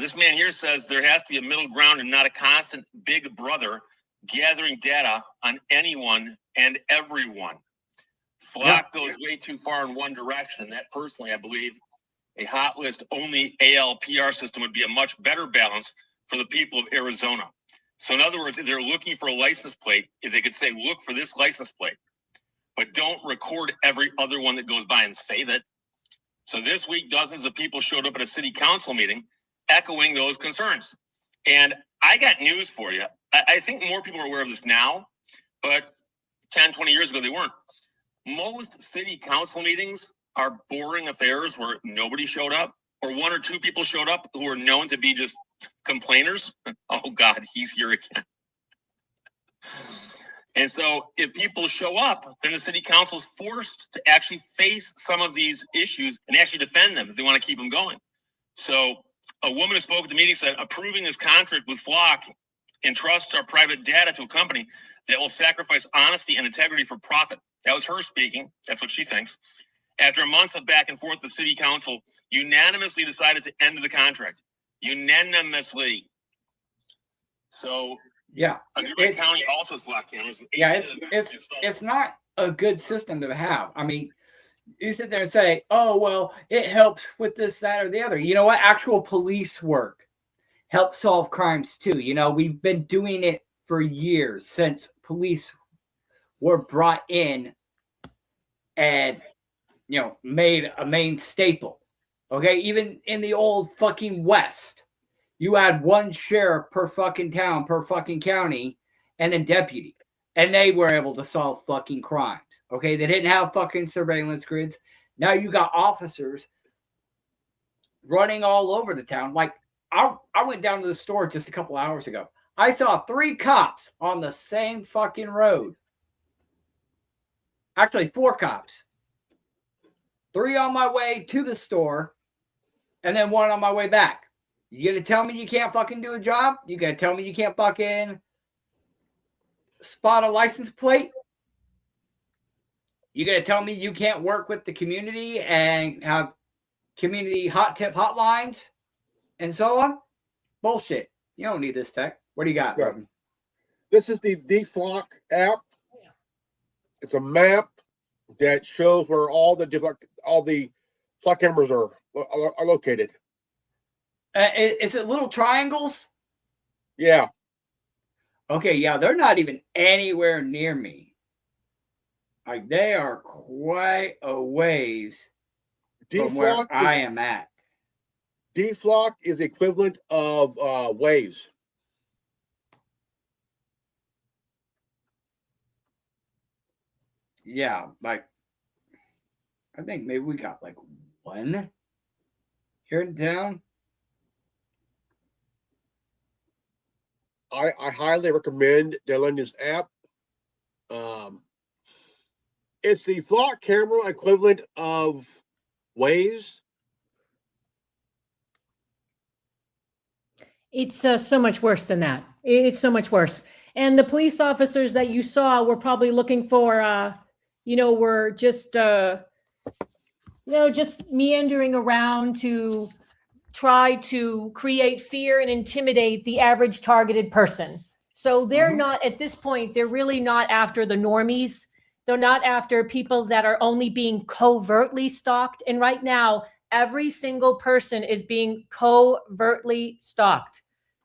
This man here says there has to be a middle ground and not a constant big brother gathering data on anyone and everyone. Flock goes way too far in one direction. That personally, I believe a hot list only ALPR system would be a much better balance for the people of Arizona. So in other words, if they're looking for a license plate, if they could say, look for this license plate, but don't record every other one that goes by and save it. So this week, dozens of people showed up at a city council meeting echoing those concerns. And I got news for you. I think more people are aware of this now, but 10, 20 years ago, they weren't. Most city council meetings are boring affairs where nobody showed up, or one or two people showed up who are known to be just complainers. Oh God, he's here again. And so if people show up, then the city council is forced to actually face some of these issues and actually defend them if they want to keep them going. So a woman who spoke at the meeting said, approving this contract with Flock entrusts our private data to a company that will sacrifice honesty and integrity for profit. That was her speaking. That's what she thinks. After a month of back and forth, the city council unanimously decided to end the contract. Unanimously. So yeah, Underwood County also has Flock cameras. Yeah, it's not a good system to have. I mean, you sit there and say, oh, well, it helps with this, that, or the other. You know what? Actual police work helps solve crimes too. You know, we've been doing it for years since police were brought in and, you know, made a main staple. Okay, even in the old fucking West, you had one sheriff per fucking town, per fucking county, and a deputy. And they were able to solve fucking crimes. Okay, they didn't have fucking surveillance grids. Now you got officers running all over the town. Like, I went down to the store just a couple hours ago. I saw 3 cops on the same fucking road. Actually, 4 cops. 3 on my way to the store, and then 1 on my way back. You gonna tell me you can't fucking do a job? You gonna tell me you can't fucking spot a license plate? You gonna tell me you can't work with the community and have community hot tip hotlines and so on? Bullshit. You don't need this tech. What do you got, Robin? This is the DFlock app. It's a map that shows where all the flock cameras are located. Is it little triangles? Yeah. Okay, yeah, they're not even anywhere near me. Like they are quite a ways from where I am at. DFlock is the equivalent of Waze. Yeah, like I think maybe we got like one here in town. I highly recommend downloading this app. It's the flock camera equivalent of Waze. It's so much worse than that. It's so much worse. And the police officers that you saw were probably looking for, were just, just meandering around to try to create fear and intimidate the average targeted person. So they're not, at this point, they're really not after the normies. They're not after people that are only being covertly stalked. And right now, every single person is being covertly stalked.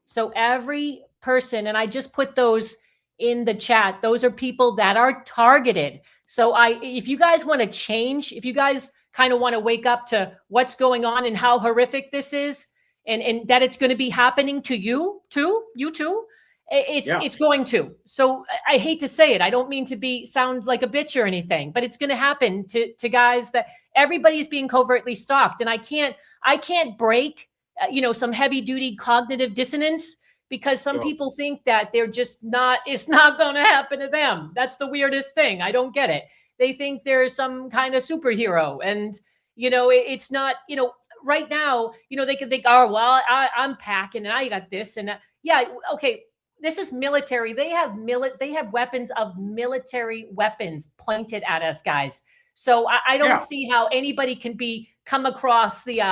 So every person, and I just put those in the chat, those are people that are targeted. So if you guys want to change, if you guys kind of want to wake up to what's going on and how horrific this is, and that it's going to be happening to you too, it's going to. So I hate to say it. I don't mean to sound like a bitch or anything, but it's going to happen to guys that everybody's being covertly stalked. And I can't break, some heavy duty cognitive dissonance because some people think that they're just not, it's not going to happen to them. That's the weirdest thing. I don't get it. They think they're some kind of superhero and, it's not, right now, they can think, oh, well, I'm packing and I got this and that. Yeah. Okay. This is military. They have weapons of military weapons pointed at us, guys. So I don't see how anybody can come across the,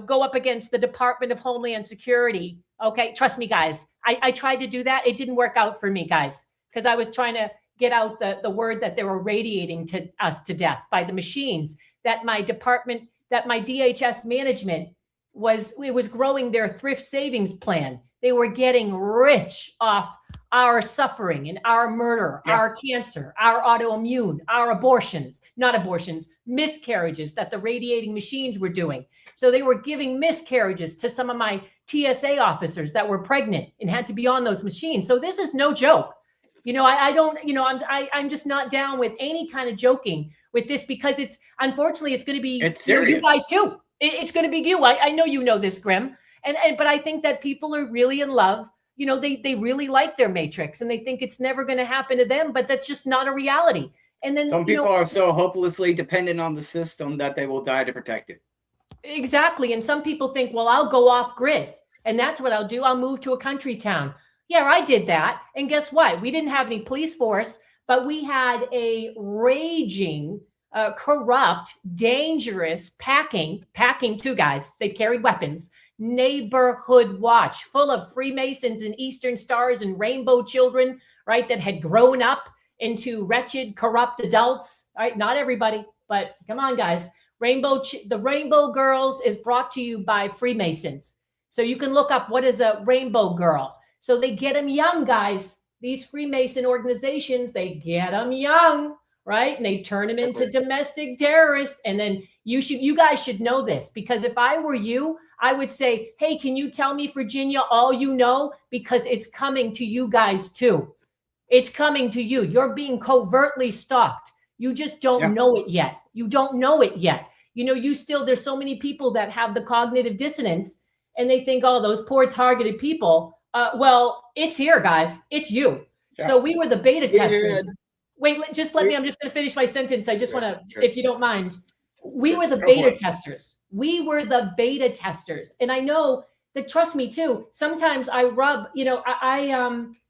go up against the Department of Homeland Security. Okay. Trust me, guys. I tried to do that. It didn't work out for me, guys, because I was trying to get out the word that they were radiating to us to death by the machines, that my DHS management was growing their thrift savings plan. They were getting rich off our suffering and our murder, our cancer, our autoimmune, our miscarriages that the radiating machines were doing. So they were giving miscarriages to some of my TSA officers that were pregnant and had to be on those machines. So this is no joke. I'm just not down with any kind of joking with this because unfortunately it's going to be you guys too. It's going to be you. I know you know this, Grim. But I think that people are really in love. They really like their Matrix and they think it's never going to happen to them, but that's just not a reality. And then some people are so hopelessly dependent on the system that they will die to protect it. Exactly. And some people think, well, I'll go off grid and that's what I'll do. I'll move to a country town. Yeah, I did that. And guess what? We didn't have any police force, but we had a raging, corrupt, dangerous packing too, guys. They carried weapons. Neighborhood watch full of Freemasons and Eastern Stars and rainbow children, right? That had grown up into wretched, corrupt adults. All right, not everybody, but come on, guys. The Rainbow Girls is brought to you by Freemasons. So you can look up what is a Rainbow Girl. So they get them young, guys. These Freemason organizations, they get them young, right? And they turn them into domestic terrorists. And then you guys should know this, because if I were you, I would say, hey, can you tell me, Virginia, all you know? Because it's coming to you guys too. It's coming to you. You're being covertly stalked. You just don't know it yet. You don't know it yet. There's so many people that have the cognitive dissonance and they think, oh, those poor targeted people. Well, it's here, guys. It's you. Yeah. So we were the beta testers. Wait, just let me, I'm just going to finish my sentence. I just want to, if you don't mind. We were the beta testers. We were the beta testers. And I know that, trust me too, sometimes I rub,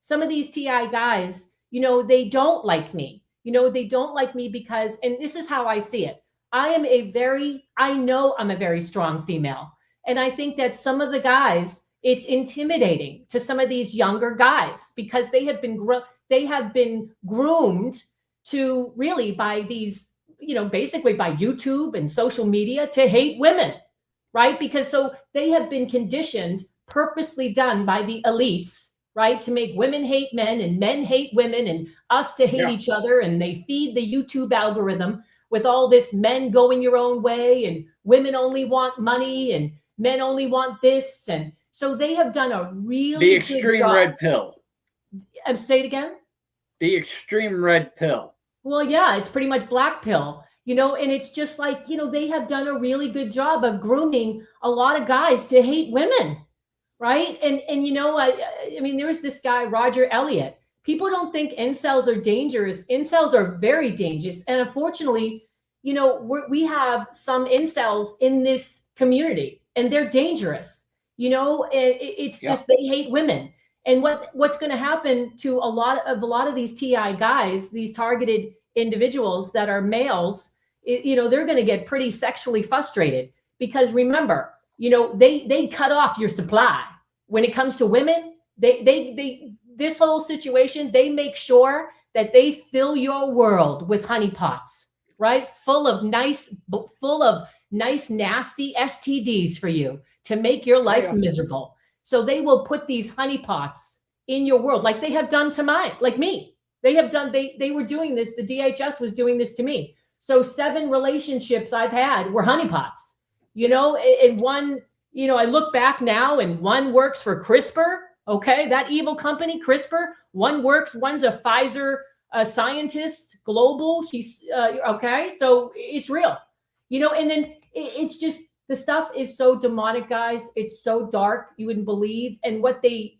some of these TI guys, they don't like me. They don't like me because, and this is how I see it. I know I'm a very strong female. And I think that some of the guys, it's intimidating to some of these younger guys because they have been groomed to really by these, basically by YouTube and social media to hate women, right? Because so they have been conditioned, purposely done by the elites, right, to make women hate men and men hate women and us to hate each other. And they feed the YouTube algorithm with all this men going your own way and women only want money and men only want this. And so they have done a really the extreme red pill. Say it again. The extreme red pill. Well, yeah, it's pretty much black pill, and it's just like, they have done a really good job of grooming a lot of guys to hate women. Right. And I mean, there was this guy, Roger Elliott. People don't think incels are dangerous. Incels are very dangerous. And unfortunately, we have some incels in this community and they're dangerous. It's just they hate women. And what's going to happen to a lot of these TI guys, these targeted individuals that are males, they're going to get pretty sexually frustrated because remember, they cut off your supply. When it comes to women, they this whole situation, they make sure that they fill your world with honeypots, right? Full of nice, nasty STDs for you to make your life miserable. So they will put these honeypots in your world, like they have done to me. They have done, they were doing this. The DHS was doing this to me. So 7 relationships I've had were honeypots, and one, I look back now and one works for CRISPR. Okay. That evil company, CRISPR, one's a Pfizer scientist, global. She's okay. So it's real, and then it's just, the stuff is so demonic, guys. It's so dark. You wouldn't believe. And what they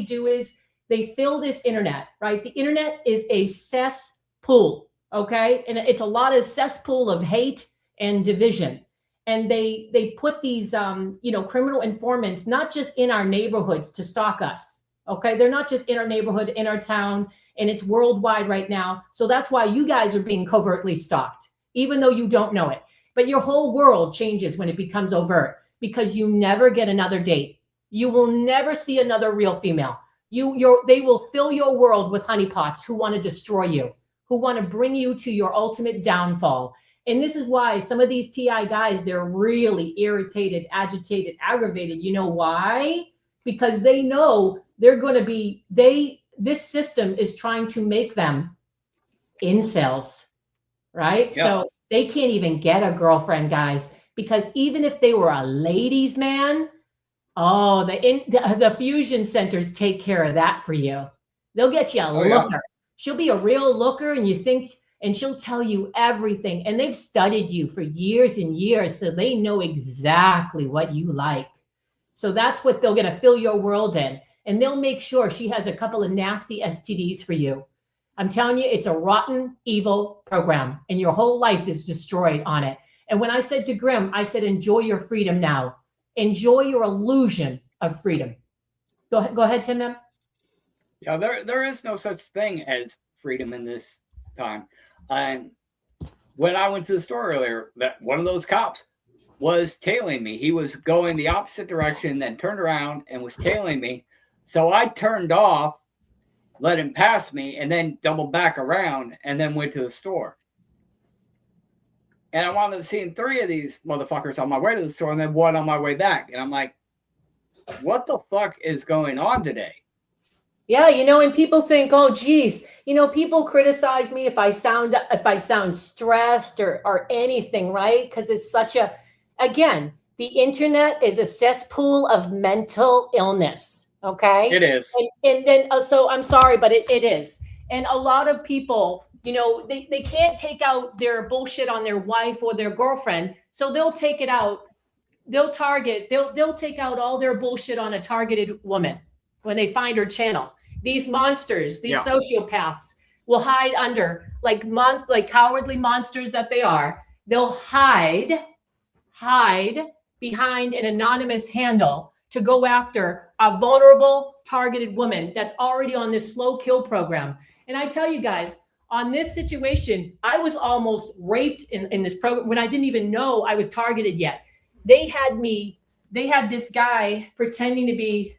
do is they fill this internet, right? The internet is a cesspool. Okay. And it's a lot of cesspool of hate and division. And they put these, criminal informants, not just in our neighborhoods to stalk us. Okay. They're not just in our neighborhood, in our town, and it's worldwide right now. So that's why you guys are being covertly stalked, even though you don't know it. But your whole world changes when it becomes overt because you never get another date. You will never see another real female. They will fill your world with honeypots who want to destroy you, who want to bring you to your ultimate downfall. And this is why some of these TI guys, they're really irritated, agitated, aggravated. You know why? Because they know they're going to be, this system is trying to make them incels, right? Yep. So they can't even get a girlfriend, guys, because even if they were a ladies' man, the fusion centers take care of that for you. They'll get you a looker. Yeah. She'll be a real looker, and she'll tell you everything. And they've studied you for years and years, so they know exactly what you like. So that's what they're going to fill your world in. And they'll make sure she has a couple of nasty STDs for you. I'm telling you, it's a rotten, evil program, and your whole life is destroyed on it. And when I said to Grim, I said, enjoy your freedom now. Enjoy your illusion of freedom. Go ahead, Tim. Yeah, there is no such thing as freedom in this time. And when I went to the store earlier, that one of those cops was tailing me. He was going the opposite direction, then turned around and was tailing me. So I turned off, let him pass me, and then doubled back around and then went to the store. And I wound up seeing 3 of these motherfuckers on my way to the store and then 1 on my way back. And I'm like, what the fuck is going on today? Yeah, and people think, oh, geez, people criticize me if I sound stressed or anything, right? Because it's again, the internet is a cesspool of mental illness. Okay, it is. And then so I'm sorry, but it is. And a lot of people, they can't take out their bullshit on their wife or their girlfriend, so they'll take it out. They'll take out all their bullshit on a targeted woman when they find her channel. These monsters, these sociopaths will hide under like cowardly monsters that they are. They'll hide behind an anonymous handle to go after a vulnerable targeted woman that's already on this slow kill program. And I tell you guys, on this situation, I was almost raped in this program when I didn't even know I was targeted yet. They had me they had this guy pretending to be,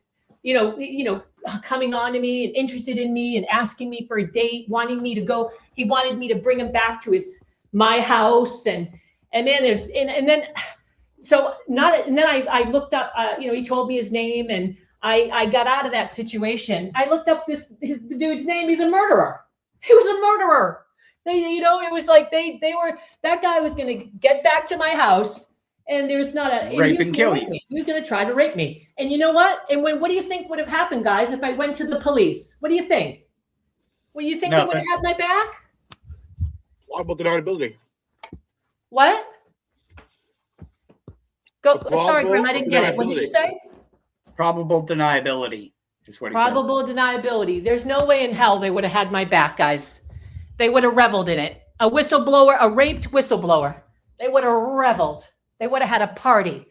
coming on to me and interested in me and asking me for a date, wanting me to go. He wanted me to bring him back to my house. And then I looked up, he told me his name, and I got out of that situation. I looked up the dude's name. He's a murderer. He was a murderer. It was like that guy was going to get back to my house, and there's not a rape and kill you. He was going to try to rape me. And you know what? And what do you think would have happened, guys, if I went to the police? What do you think? What do you think they would have had my back? Liable deniability. What? Go. Sorry, Grim, I didn't get it. What did you say? Probable deniability is what he said. Probable deniability. There's no way in hell they would have had my back, guys. They would have reveled in it. A whistleblower, a raped whistleblower. They would have reveled. They would have had a party.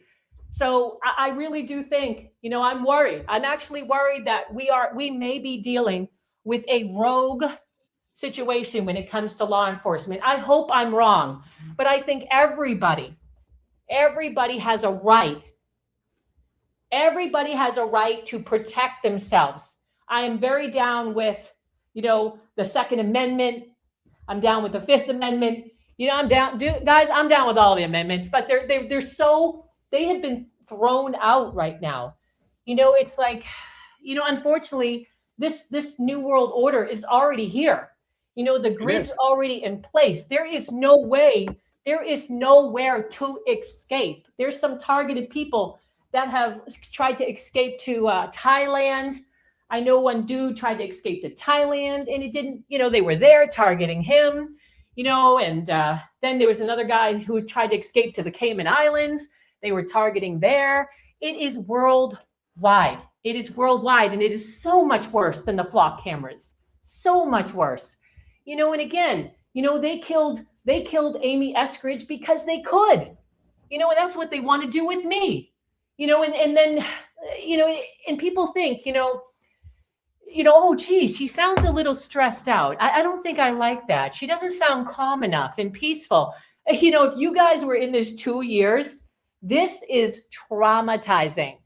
So I really do think, I'm worried. I'm actually worried that we may be dealing with a rogue situation when it comes to law enforcement. I hope I'm wrong, but I think everybody has a right. Everybody has a right to protect themselves. I am very down with, the Second Amendment. I'm down with the Fifth Amendment. I'm down, guys. I'm down with all the amendments, but they have been thrown out right now. It's like, unfortunately, this new world order is already here. The grid's already in place. There is no way. There is nowhere to escape. There's some targeted people that have tried to escape to Thailand. I know one dude tried to escape to Thailand, and it didn't, they were there targeting him, and then there was another guy who tried to escape to the Cayman Islands. They were targeting there. It is worldwide. It is worldwide, and it is so much worse than the flock cameras. So much worse. And again, they killed Amy Eskridge because they could, and that's what they want to do with me, and then, and people think, oh, geez, she sounds a little stressed out. I don't think I like that. She doesn't sound calm enough and peaceful. If you guys were in this 2 years, this is traumatizing.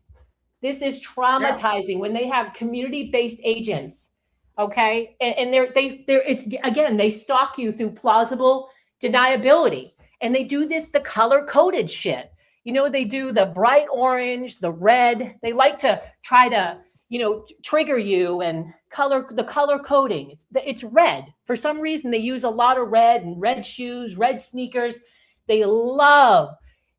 This is traumatizing when they have community-based agents, okay? And they stalk you through plausible deniability. And they do the color-coded shit. They do the bright orange, the red. They like to try to trigger you and the color coding. It's red. For some reason, they use a lot of red and red shoes, red sneakers. They love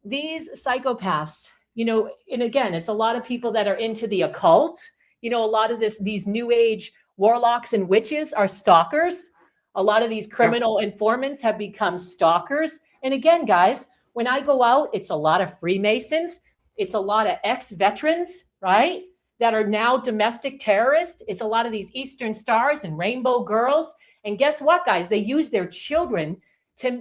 these psychopaths, and again, it's a lot of people that are into the occult. A lot of these new age warlocks and witches are stalkers. A lot of these criminal informants have become stalkers. And again, guys, when I go out, it's a lot of Freemasons. It's a lot of ex-veterans, right? That are now domestic terrorists. It's a lot of these Eastern Stars and Rainbow Girls. And guess what, guys? They use their children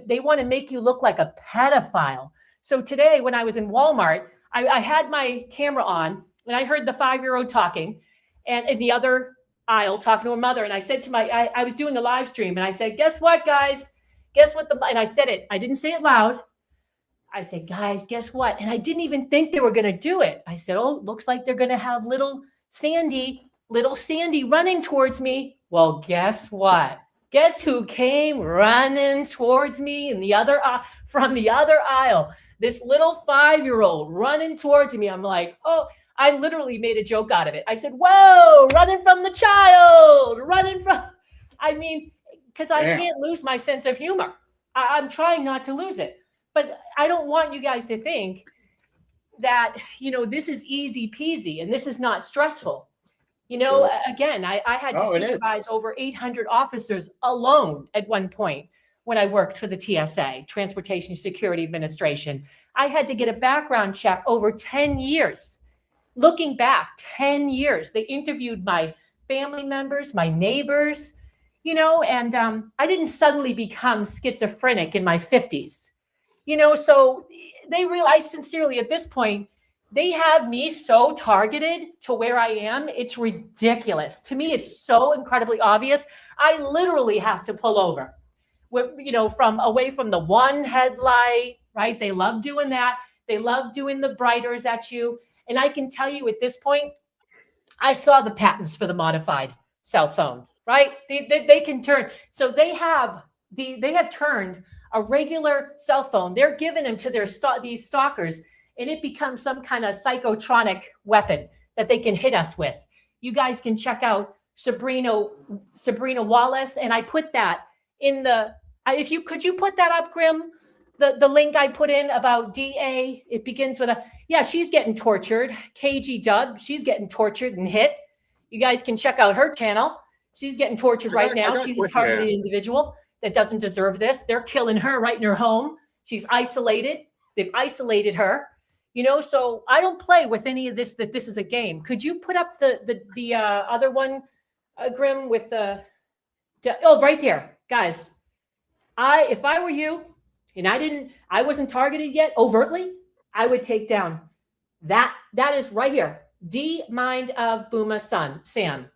they want to make you look like a pedophile. So today, when I was in Walmart, I had my camera on, and I heard the 5-year-old talking, and in the other aisle talking to her mother. And I said to I was doing a live stream, and I said, guess what, guys? Guess what? And I said it. I didn't say it loud. I said, guys, guess what? And I didn't even think they were going to do it. I said, oh, looks like they're going to have little Sandy running towards me. Well, guess what? Guess who came running towards me from the other aisle? This little 5-year-old running towards me. I'm like, oh, I literally made a joke out of it. I said, whoa, running from the child, because I can't lose my sense of humor. I'm trying not to lose it. But I don't want you guys to think that, this is easy peasy and this is not stressful. Again, I had to supervise over 800 officers alone at one point when I worked for the TSA, Transportation Security Administration. I had to get a background check over 10 years. Looking back, 10 years. They interviewed my family members, my neighbors, and I didn't suddenly become schizophrenic in my 50s. So they realize sincerely at this point, they have me so targeted to where I am. It's ridiculous. To me, it's so incredibly obvious. I literally have to pull over, from away from the one headlight, right? They love doing that. They love doing the brighters at you. And I can tell you at this point, I saw the patents for the modified cell phone, right? They can turn. So they have turned a regular cell phone. They're giving them to these stalkers, and it becomes some kind of psychotronic weapon that they can hit us with. You guys can check out Sabrina Wallace, and I put that in the. Could you put that up, Grim? The link I put in about DA. It begins with a she's getting tortured. KG Dub, she's getting tortured and hit. You guys can check out her channel. She's getting tortured right now. She's a targeted individual that doesn't deserve this. They're killing her right in her home. She's isolated. They've isolated her. So I don't play with any of this, that this is a game. Could you put up the other one, Grim, with right there, guys. If I were you and I wasn't targeted yet overtly, I would take down that is right here. D Mind of Booma Sam.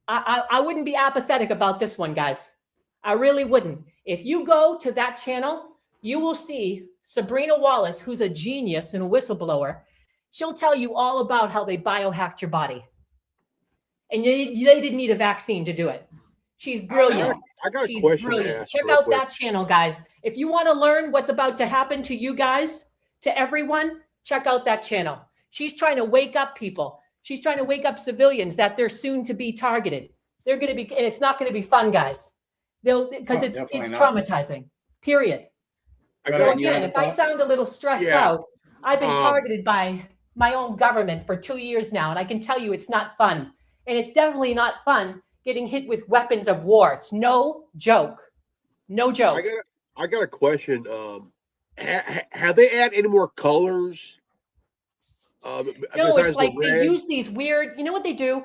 I wouldn't be apathetic about this one, guys. I really wouldn't. If you go to that channel, you will see Sabrina Wallace, who's a genius and a whistleblower. She'll tell you all about how they biohacked your body. And they didn't need a vaccine to do it. She's brilliant. I got She's a question. brilliant. Check out that channel, guys. If you want to learn what's about to happen to you guys, to everyone, check out that channel. She's trying to wake up people. She's trying to wake up civilians that they're soon to be targeted. They're going to be, and it's not going to be fun, guys. Because it's traumatizing. Period. So again, if I sound a little stressed out, I've been targeted by my own government for 2 years now, and I can tell you it's not fun. And it's definitely not fun getting hit with weapons of war. It's no joke. No joke. I got a question. Have they added any more colors? No, it's like they use these weird, you know what they do?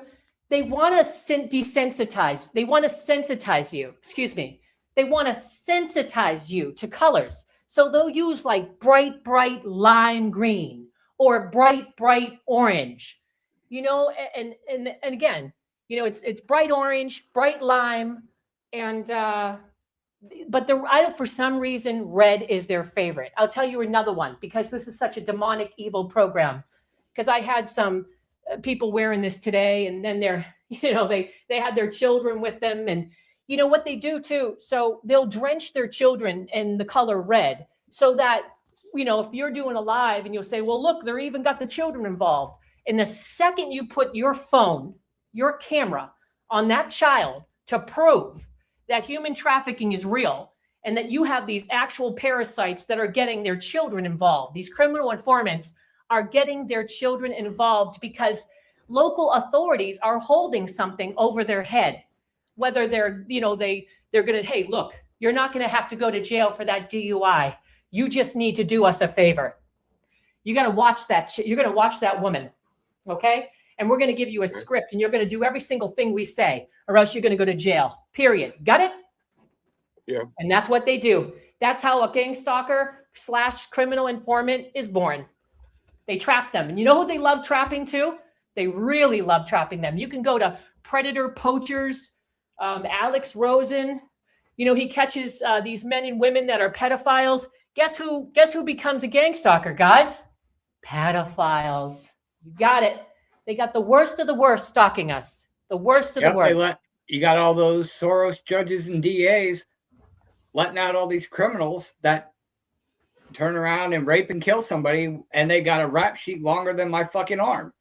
They want to desensitize. They want to sensitize you. Excuse me. They want to sensitize you to colors. So they'll use like bright lime green or bright orange, and again, it's bright orange, bright lime, and but for some reason, red is their favorite. I'll tell you another one because this is such a demonic, evil program. Because I had some people wearing this today, and then they had their children with them, and you know what they do too. So they'll drench their children in the color red, so that if you're doing a live and you'll say, well, look, they're even got the children involved. And the second you put your phone, your camera on that child to prove that human trafficking is real and that you have these actual parasites that are getting their children involved, these criminal informants are getting their children involved because local authorities are holding something over their head, whether they're going to, hey, look, you're not going to have to go to jail for that DUI. You just need to do us a favor. You got to watch that. You're going to watch that woman. Okay. And we're going to give you a script and you're going to do every single thing we say or else you're going to go to jail, period. Got it? Yeah. And that's what they do. That's how a gang stalker / criminal informant is born. They trap them. And you know who they love trapping too? They really love trapping them. You can go to Predator Poachers, Alex Rosen. He catches these men and women that are pedophiles. Guess who becomes a gang stalker, guys? Pedophiles. You got it. They got the worst of the worst stalking us. The worst of the worst. You got all those Soros judges and DAs letting out all these criminals that turn around and rape and kill somebody, and they got a rap sheet longer than my fucking arm.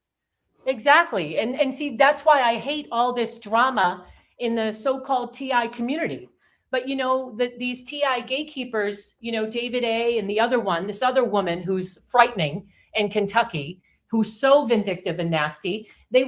Exactly. And see, that's why I hate all this drama in the so-called TI community. But these TI gatekeepers, David A. and this other woman who's frightening in Kentucky, who's so vindictive and nasty, they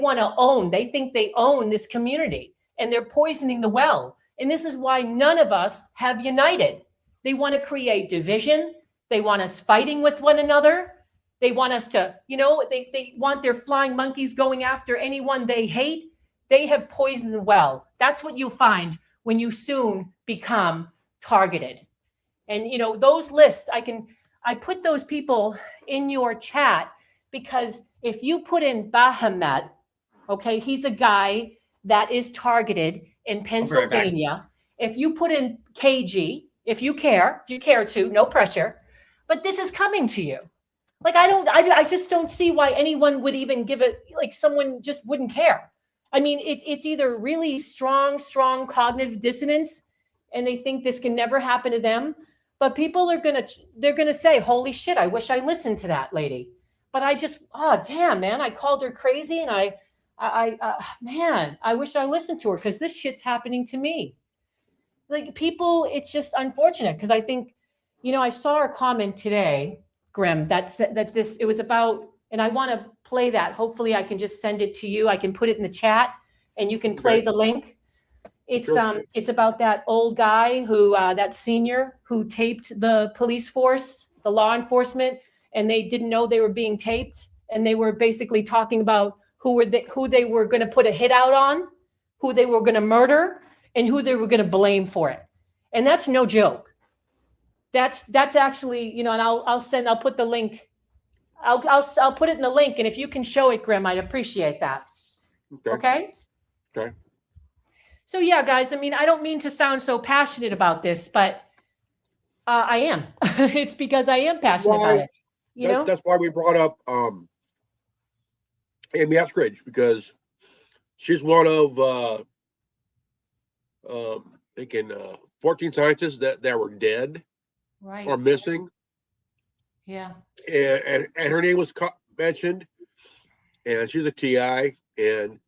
think they own this community, and they're poisoning the well. And this is why none of us have united. They want to create division. They want us fighting with one another. They want us to, they want their flying monkeys going after anyone they hate. They have poisoned the well. That's what you'll find when you soon become targeted. And, those lists, I put those people in your chat because if you put in Bahamut, okay, he's a guy that is targeted in Pennsylvania. If you put in KG, if you care to, no pressure, but this is coming to you. Like, I just don't see why anyone would even give it, like someone just wouldn't care. I mean, it's either really strong cognitive dissonance and they think this can never happen to them, but people are they're gonna say, holy shit, I wish I listened to that lady. But I just, oh damn, man, I called her crazy and man, I wish I listened to her because this shit's happening to me. Like people, it's just unfortunate because I think, I saw a comment today, Grim, that said that it was about, and I want to play that. Hopefully I can just send it to you. I can put it in the chat and you can play Okay. the link. It's Sure. it's about that old guy who that senior who taped the police force, the law enforcement, and they didn't know they were being taped, and they were basically talking about who they were going to put a hit out on, who they were going to murder, and who they were going to blame for it. And that's no joke. That's actually, and I'll put the link. I'll put it in the link, and if you can show it, Grim, I'd appreciate that. Okay. Okay. So yeah, guys, I mean, I don't mean to sound so passionate about this, but I am. It's because I am passionate about it. That's why we brought up Amy Eskridge, because she's one of 14 scientists that were dead, right, or missing. Yeah. And her name was mentioned, and she's a TI, and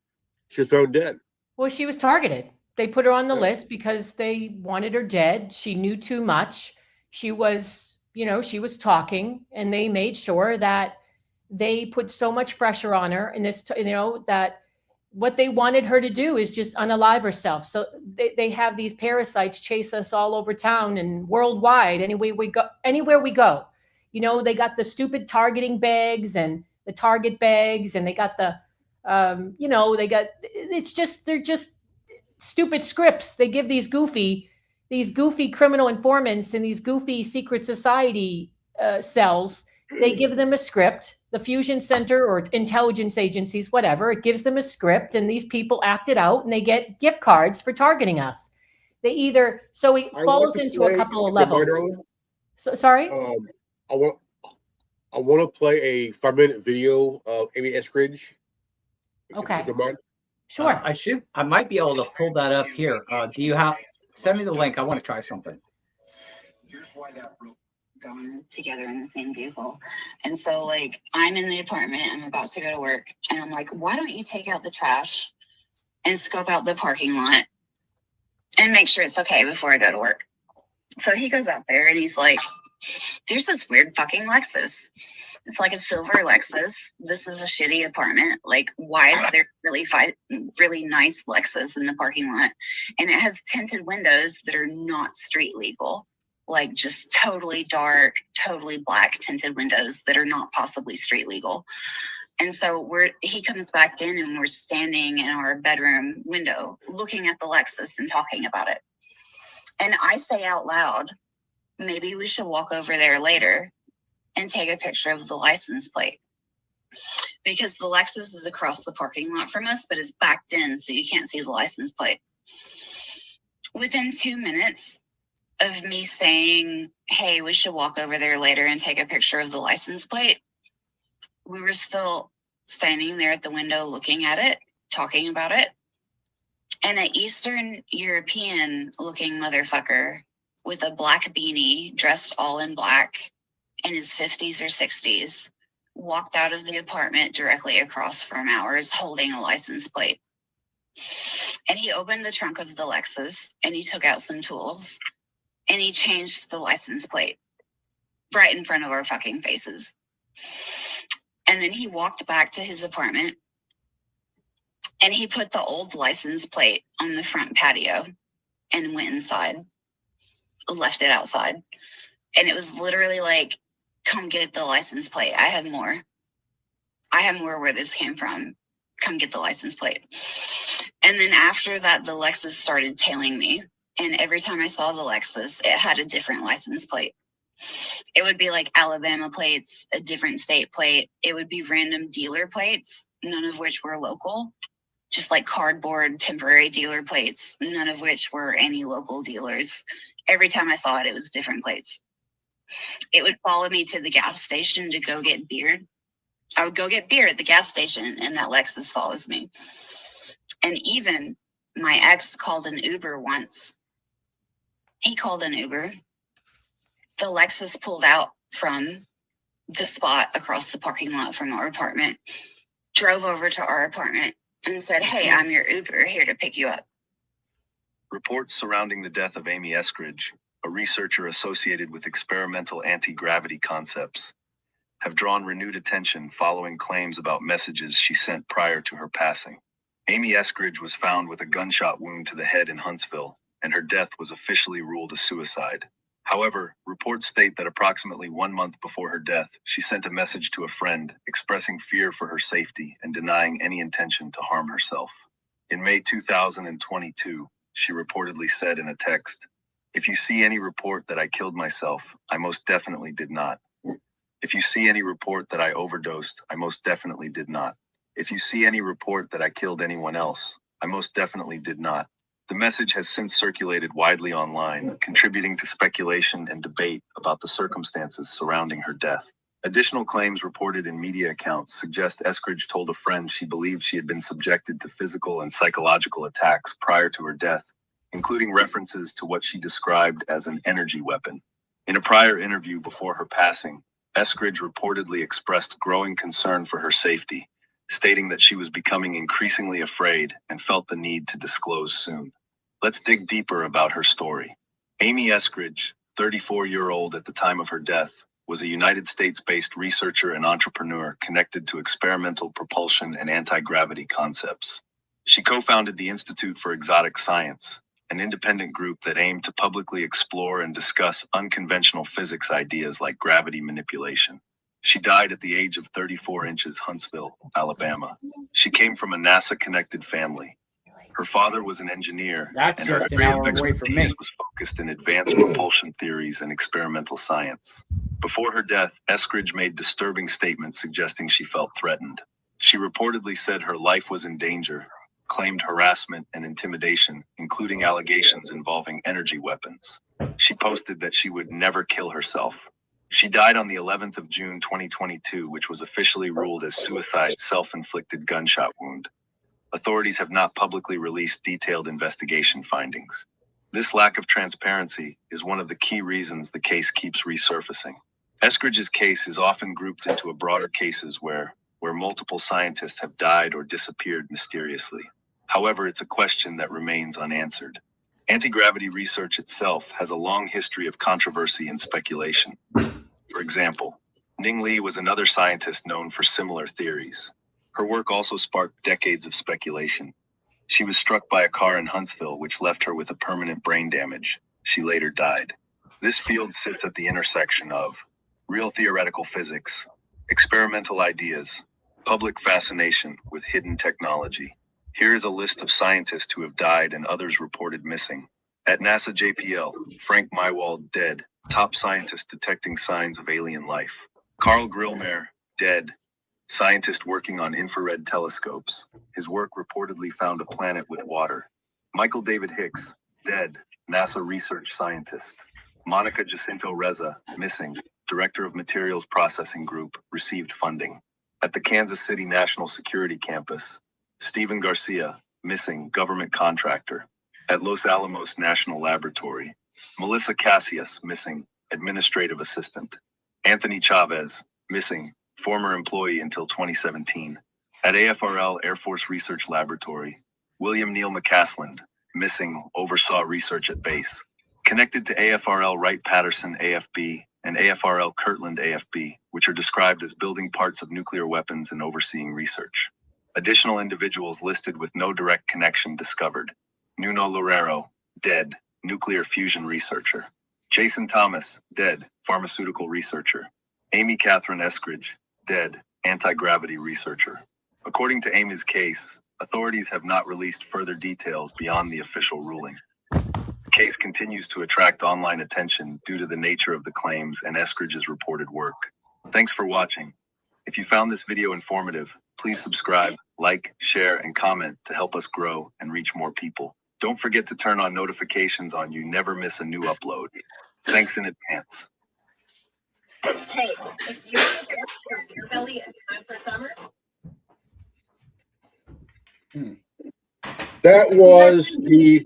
she was found dead. Well, she was targeted. They put her on the list because they wanted her dead. She knew too much. She was, she was talking, and they made sure that they put so much pressure on her, and this, that what they wanted her to do is just unalive herself. So they have these parasites chase us all over town and worldwide. Anywhere we go, they got the stupid targeting bags and the target bags, and they got the, they're just stupid scripts. They give these goofy criminal informants and these goofy secret society cells. They give them a script, the Fusion Center or intelligence agencies, whatever. It gives them a script, and these people act it out, and they get gift cards for targeting us. It falls into a couple of levels. So sorry. I want to play a 5-minute video of Amy Eskridge. Okay. Sure. I might be able to pull that up here. Send me the link. I want to try something. Here's why that broke. Gone together in the same vehicle. And so I'm in the apartment, I'm about to go to work, and I'm like, why don't you take out the trash and scope out the parking lot and make sure it's okay before I go to work? So he goes out there and he's like, there's this weird fucking Lexus. It's like a silver Lexus. This is a shitty apartment. Why is there really nice Lexus in the parking lot? And it has tinted windows that are not street legal. Just totally dark, totally black tinted windows that are not possibly street legal. And so he comes back in, and we're standing in our bedroom window looking at the Lexus and talking about it. And I say out loud, maybe we should walk over there later and take a picture of the license plate, because the Lexus is across the parking lot from us, but it's backed in, so you can't see the license plate. Within 2 minutes of me saying, hey, we should walk over there later and take a picture of the license plate, we were still standing there at the window looking at it, talking about it. And an Eastern European looking motherfucker with a black beanie, dressed all in black, in his 50s or 60s, walked out of the apartment directly across from ours holding a license plate. And he opened the trunk of the Lexus, and he took out some tools, and he changed the license plate right in front of our fucking faces. And then he walked back to his apartment, and he put the old license plate on the front patio and went inside, left it outside. And it was literally like, come get the license plate. I have more. Where this came from. Come get the license plate. And then after that, the Lexus started tailing me. And every time I saw the Lexus, it had a different license plate. It would be like Alabama plates, a different state plate. It would be random dealer plates, none of which were local. Just like cardboard temporary dealer plates, none of which were any local dealers. Every time I saw it, it was different plates. It would follow me to the gas station to go get beer. I would go get beer at the gas station, and that Lexus follows me. And even my ex called an Uber once. He called an Uber. The Lexus pulled out from the spot across the parking lot from our apartment, drove over to our apartment, and said, "Hey, I'm your Uber here to pick you up." Reports surrounding the death of Amy Eskridge, a researcher associated with experimental anti-gravity concepts, have drawn renewed attention following claims about messages she sent prior to her passing. Amy Eskridge was found with a gunshot wound to the head in Huntsville, and her death was officially ruled a suicide. However, reports state that approximately 1 month before her death, she sent a message to a friend expressing fear for her safety and denying any intention to harm herself. In May 2022, she reportedly said in a text, "If you see any report that I killed myself, I most definitely did not. If you see any report that I overdosed, I most definitely did not. If you see any report that I killed anyone else, I most definitely did not." The message has since circulated widely online, contributing to speculation and debate about the circumstances surrounding her death. Additional claims reported in media accounts suggest Eskridge told a friend she believed she had been subjected to physical and psychological attacks prior to her death, including references to what she described as an energy weapon. In a prior interview before her passing, Eskridge reportedly expressed growing concern for her safety, stating that she was becoming increasingly afraid and felt the need to disclose soon. Let's dig deeper about her story. Amy Eskridge, 34-year-old at the time of her death, was a United States-based researcher and entrepreneur connected to experimental propulsion and anti-gravity concepts. She co-founded the Institute for Exotic Science, an independent group that aimed to publicly explore and discuss unconventional physics ideas like gravity manipulation. She died at the age of 34 in Huntsville, Alabama. She came from a NASA-connected family. Her father was an engineer, That's and her just an area hour of away from expertise me. was focused in advanced propulsion theories and experimental science. Before her death, Eskridge made disturbing statements suggesting she felt threatened. She reportedly said her life was in danger, claimed harassment and intimidation, including allegations involving energy weapons. She posted that she would never kill herself. She died on the 11th of June 2022, which was officially ruled as suicide self-inflicted gunshot wound. Authorities have not publicly released detailed investigation findings. This lack of transparency is one of the key reasons the case keeps resurfacing. Eskridge's case is often grouped into a broader cases where multiple scientists have died or disappeared mysteriously. However, it's a question that remains unanswered. Anti-gravity research itself has a long history of controversy and speculation. For example, Ning Li was another scientist known for similar theories. Her work also sparked decades of speculation. She was struck by a car in Huntsville, which left her with a permanent brain damage. She later died. This field sits at the intersection of real theoretical physics, experimental ideas, public fascination with hidden technology. Here is a list of scientists who have died and others reported missing. At NASA JPL, Frank Mywald, dead. Top scientist detecting signs of alien life. Carl Grillmeyer, dead. Scientist working on infrared telescopes. His work reportedly found a planet with water. Michael David Hicks, dead. NASA research scientist. Monica Jacinto Reza, missing. Director of Materials Processing Group, received funding. At the Kansas City National Security Campus, Stephen Garcia, missing, government contractor. At Los Alamos National Laboratory, Melissa Cassius, missing, administrative assistant. Anthony Chavez, missing, former employee until 2017. At AFRL Air Force Research Laboratory, William Neal McCasland, missing, oversaw research at base. Connected to AFRL Wright-Patterson AFB and AFRL Kirtland AFB, which are described as building parts of nuclear weapons and overseeing research. Additional individuals listed with no direct connection discovered. Nuno Loureiro, dead, nuclear fusion researcher. Jason Thomas, dead, pharmaceutical researcher. Amy Catherine Eskridge, dead, anti-gravity researcher. According to Amy's case, authorities have not released further details beyond the official ruling. The case continues to attract online attention due to the nature of the claims and Eskridge's reported work. Thanks for watching. If you found this video informative, please subscribe, like, share, and comment to help us grow and reach more people. Don't forget to turn on notifications on you never miss a new upload. Thanks in advance. Hey, if you want to rest your beer belly in time for summer. That was the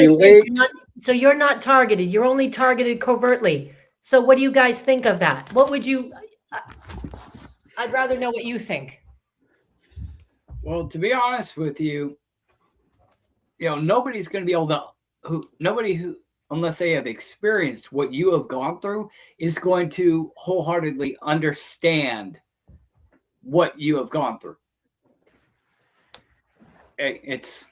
link. So you're not targeted. You're only targeted covertly. So what do you guys think of that? What would you? I'd rather know what you think. Well, to be honest with you, nobody's going to be able to who unless they have experienced what you have gone through is going to wholeheartedly understand what you have gone through. It's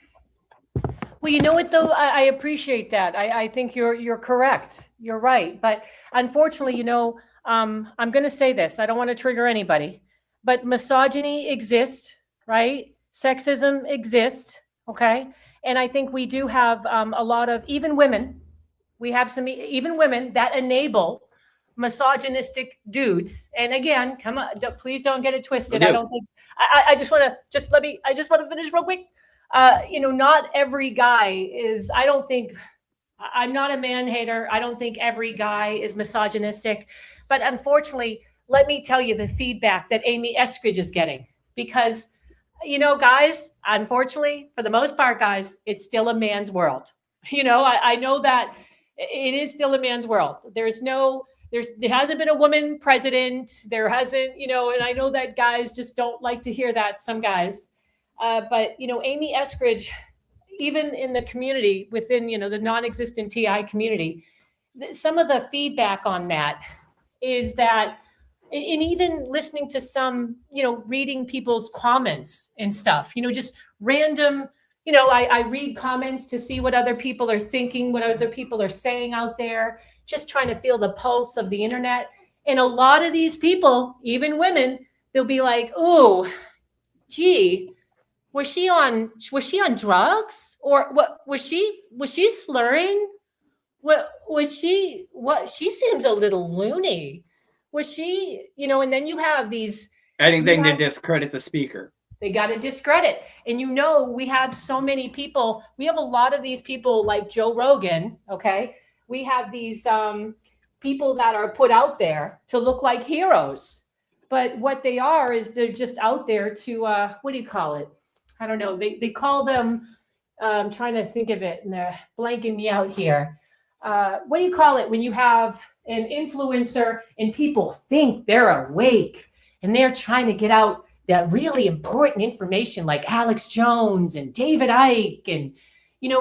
well, you know what though, I appreciate that. I think you're correct. You're right. But unfortunately, I'm going to say this. I don't want to trigger anybody, but misogyny exists, right? Sexism exists. Okay. And I think we do have a lot of even women. We have some even women that enable misogynistic dudes. And again, come on, please don't get it twisted. I don't think I just want to finish real quick. Not every guy is, I'm not a man hater. I don't think every guy is misogynistic, but unfortunately, let me tell you the feedback that Amy Eskridge is getting, because, guys, unfortunately, for the most part, guys, it's still a man's world. I know that it is still a man's world. There hasn't been a woman president. There hasn't, and I know that guys just don't like to hear that, some guys. But Amy Eskridge, even in the community within, the non-existent TI community, some of the feedback on that is that, and even listening to some, reading people's comments and stuff, just random, I read comments to see what other people are thinking, what other people are saying out there, just trying to feel the pulse of the internet. And a lot of these people, even women, they'll be like, oh, gee, was she on drugs, or what was she slurring? She seems a little loony. Was she, and then you have these anything to discredit the speaker. They got to discredit. And we have so many people. We have a lot of these people like Joe Rogan, okay? We have these people that are put out there to look like heroes. But what they are is they're just out there to, what do you call it? I don't know. They call them, I'm trying to think of it, and they're blanking me out here. What do you call it when you have an influencer and people think they're awake and they're trying to get out that really important information, like Alex Jones and David Icke, and,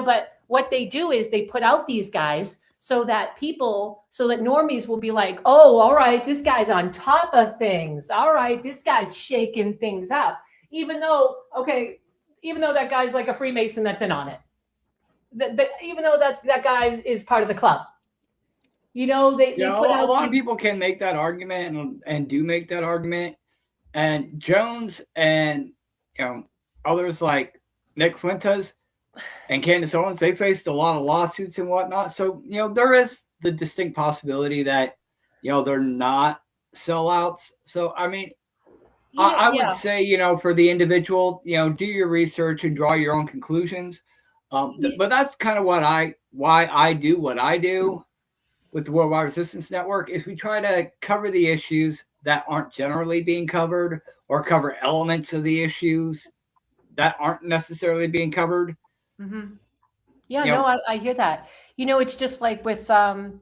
but what they do is they put out these guys so that normies will be like, oh, all right, this guy's on top of things. All right, this guy's shaking things up. Even though that guy's like a Freemason that's in on it. Even though that guy is part of the club. They put out a lot of people can make that argument and do make that argument. And Jones and others like Nick Fuentes and Candace Owens, they faced a lot of lawsuits and whatnot. So, there is the distinct possibility that, they're not sellouts. So, I mean, I would say, for the individual, do your research and draw your own conclusions. But that's kind of why I do what I do with the Worldwide Resistance Network, is we try to cover the issues that aren't generally being covered, or cover elements of the issues that aren't necessarily being covered. Mm-hmm. Yeah, I hear that. It's just like with, and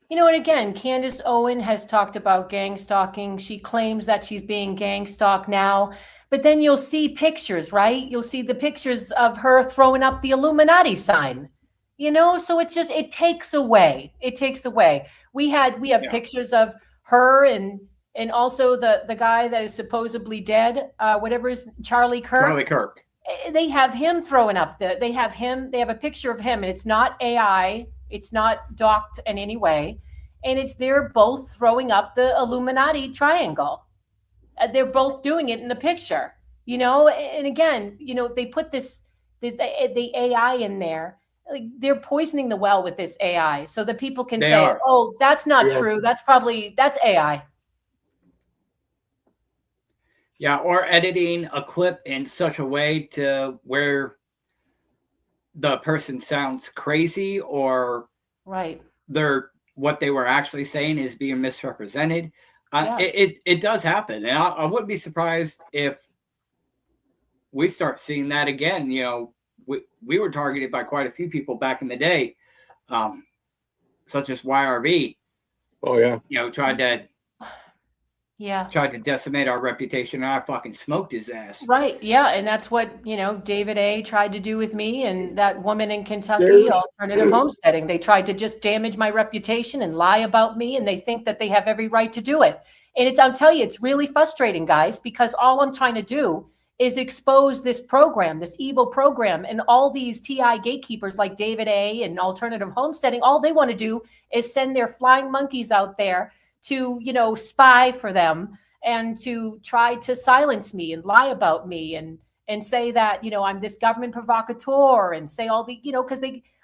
again, Candace Owen has talked about gang stalking. She claims that she's being gang stalked now, but then you'll see pictures, right? You'll see the pictures of her throwing up the Illuminati sign, so it's just, it takes away. We have pictures of her and also the guy that is supposedly dead, whatever is Charlie Kirk. They have him throwing up they have a picture of him, and it's not AI. It's not docked in any way. And they're both throwing up the Illuminati triangle. They're both doing it in the picture, and again, they put the AI in there. Like, they're poisoning the well with this AI so that people can say, oh, that's not true. That's AI. Yeah, or editing a clip in such a way to where the person sounds crazy, or right, they're what they were actually saying is being misrepresented. It does happen, and I wouldn't be surprised if we start seeing that again. You know, we were targeted by quite a few people back in the day, such as YRV. Oh yeah. You know, tried to decimate our reputation, and I fucking smoked his ass. Right. Yeah. And that's what, you know, David A. tried to do with me and that woman in Kentucky, alternative homesteading. They tried to just damage my reputation and lie about me, and they think that they have every right to do it. And I'll tell you, it's really frustrating, guys, because all I'm trying to do is expose this program, this evil program, and all these TI gatekeepers like David A. and alternative homesteading. All they want to do is send their flying monkeys out there to, you know, spy for them and to try to silence me and lie about me and say that, you know, I'm this government provocateur and say all the, you know, because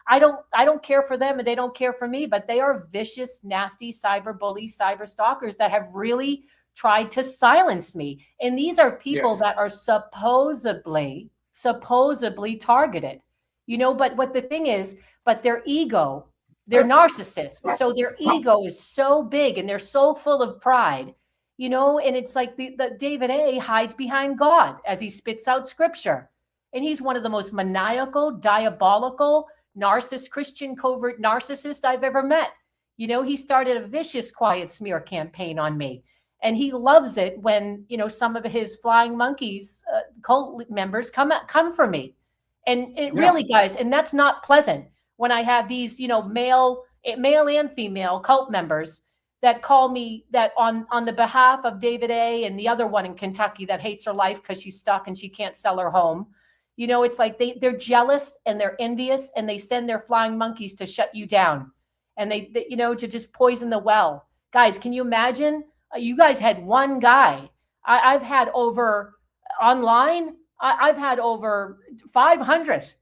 I don't care for them and they don't care for me, but they are vicious, nasty cyber bullies, cyber stalkers that have really tried to silence me. And these are people that are supposedly targeted, you know, but what the thing is, but their ego, they're narcissists. So their ego is so big and they're so full of pride, you know, and it's like the David A. hides behind God as he spits out scripture. And he's one of the most maniacal, diabolical, narcissist, Christian covert narcissist I've ever met. You know, he started a vicious quiet smear campaign on me. And he loves it when, you know, some of his flying monkeys, cult members come for me. And it really, guys, and that's not pleasant when I have these, you know, male and female cult members that call me that on the behalf of David A. and the other one in Kentucky that hates her life because she's stuck and she can't sell her home. You know, it's like they're jealous and they're envious and they send their flying monkeys to shut you down and they you know, to just poison the well. Guys, can you imagine? You guys had one guy. I've had over online. I've had over 500.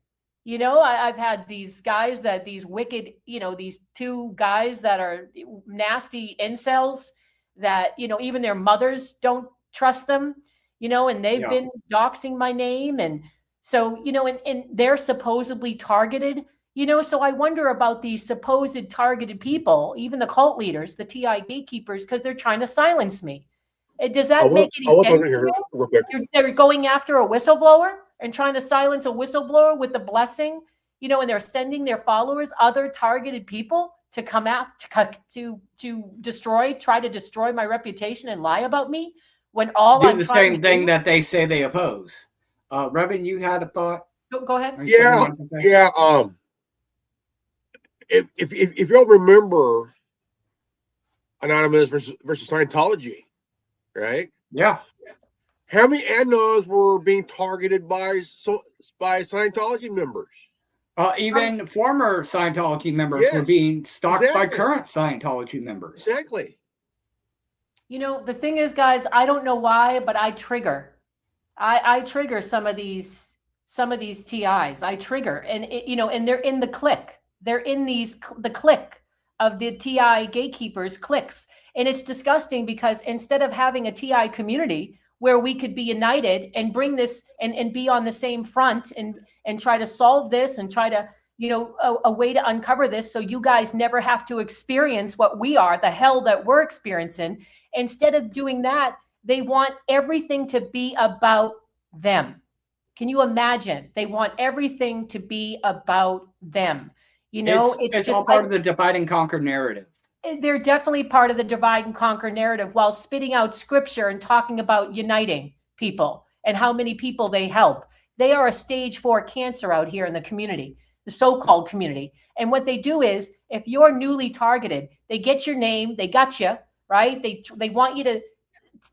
You know, I've had these guys these wicked, you know, these two guys that are nasty incels that, you know, even their mothers don't trust them, you know, and they've been doxing my name. And so, you know, and they're supposedly targeted, you know, so I wonder about these supposed targeted people, even the cult leaders, the TI gatekeepers, because they're trying to silence me. Does that make any sense? They're going after a whistleblower and trying to silence a whistleblower with the blessing, you know, and they're sending their followers, other targeted people to come after, try to destroy my reputation and lie about me when all do the same thing that they say they oppose. Reverend, you had a thought? Go ahead. Yeah. If y'all remember Anonymous versus Scientology, right? Yeah. How many anons were being targeted by Scientology members? Even former Scientology members were being stalked by current Scientology members. Exactly. You know, the thing is, guys, I don't know why, but I trigger some of these TIs. I trigger, and you know, and they're in the clique. They're in the clique of the TI gatekeepers cliques. And it's disgusting because instead of having a TI community where we could be united and bring this and be on the same front and try to solve this and try to, you know, a way to uncover this so you guys never have to experience what we are, the hell that we're experiencing. Instead of doing that, they want everything to be about them. Can you imagine? They want everything to be about them. You know, it's just all part of the divide and conquer narrative. They're definitely part of the divide and conquer narrative while spitting out scripture and talking about uniting people and how many people they help. They are a stage 4 cancer out here in the community, the so-called community. And what they do is, if you're newly targeted, they get your name, they got you, right? They want you to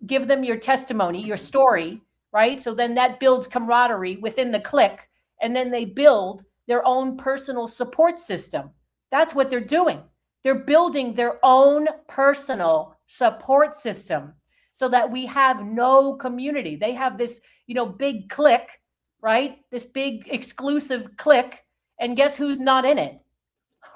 give them your testimony, your story, right? So then that builds camaraderie within the clique, and then they build their own personal support system. That's what they're doing. They're building their own personal support system so that we have no community. They have this, you know, big clique, right? This big exclusive clique. And guess who's not in it,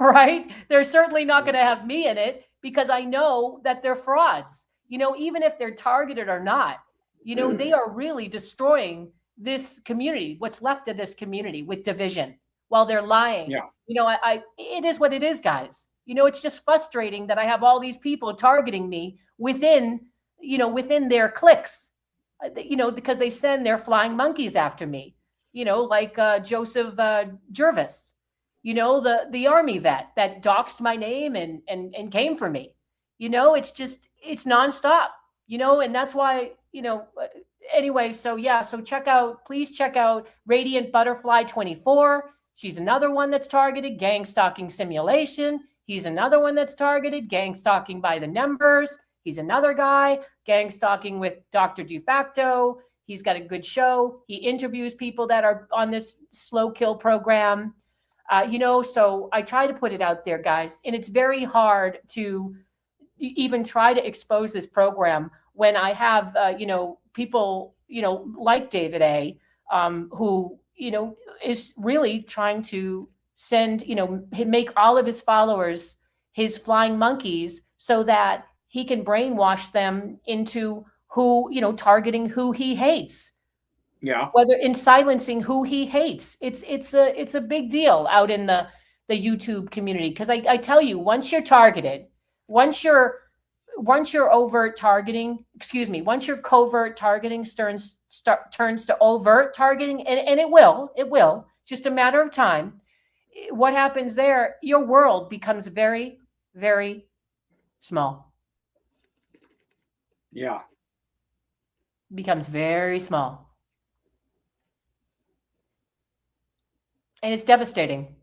right? They're certainly not going to have me in it because I know that they're frauds. You know, even if they're targeted or not, you know, they are really destroying this community, what's left of this community with division while they're lying. Yeah. You know, it is what it is, guys. It's just frustrating that I have all these people targeting me within their cliques, because they send their flying monkeys after me, like Joseph Jervis, the army vet that doxed my name and came for me. It's nonstop, and that's why, anyway, so yeah, so please check out Radiant Butterfly 24. She's another one that's targeted, gang stalking simulation. He's another one that's targeted, gang stalking by the numbers. He's another guy, gang stalking with Dr. De Facto. He's got a good show. He interviews people that are on this slow kill program. So I try to put it out there, guys. And it's very hard to even try to expose this program when I have, people, like David A., who, is really trying to send, make all of his followers his flying monkeys so that he can brainwash them into targeting who he hates. Yeah. Whether in silencing who he hates. It's a big deal out in the YouTube community. Because I tell you, once you're targeted, once your overt targeting, once your covert targeting turns to overt targeting, and it will, just a matter of time. What happens there? Your world becomes very, very small. Yeah. Becomes very small. And it's devastating,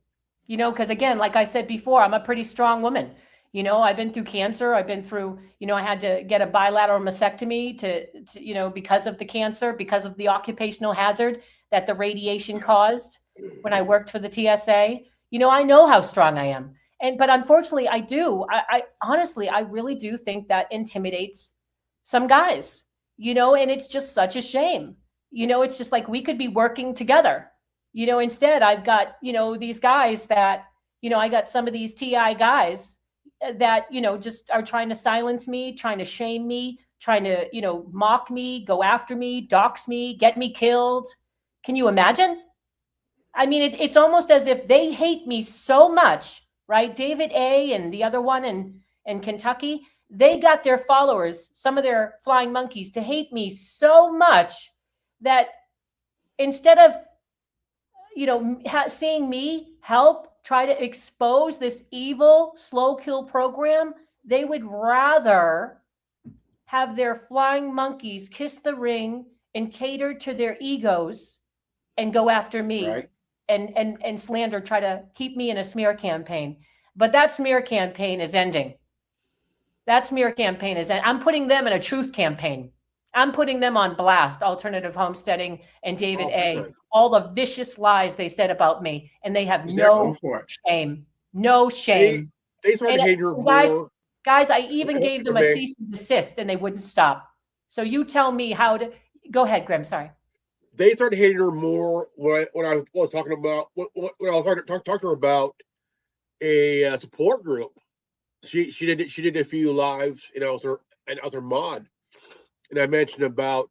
because again, like I said before, I'm a pretty strong woman. I've been through cancer. I've been through, I had to get a bilateral mastectomy to because of the cancer, because of the occupational hazard that the radiation caused when I worked for the TSA. I know how strong I am. But unfortunately I do. I honestly, I really do think that intimidates some guys, and it's just such a shame. It's just like we could be working together. Instead I've got, these guys that, I got some of these TI guys that, just are trying to silence me, trying to shame me, trying to, mock me, go after me, dox me, get me killed. Can you imagine? I mean, it's almost as if they hate me so much, right? David A. and the other one in Kentucky, they got their followers, some of their flying monkeys, to hate me so much that instead of, seeing me help try to expose this evil slow kill program, they would rather have their flying monkeys kiss the ring and cater to their egos and go after me, right, and slander, try to keep me in a smear campaign. But that smear campaign is ending. That smear campaign is ending. I'm putting them in a truth campaign. I'm putting them on blast, Alternative Homesteading and David A. All the vicious lies they said about me, and they have no shame. No shame. They started hating her more. Guys, I even gave them a cease and desist, and they wouldn't stop. So you tell me how to. Go ahead, Grim. Sorry. They started hating her more when I was talking about when I was talking to her about a support group. She did a few lives, with her mod. And I mentioned about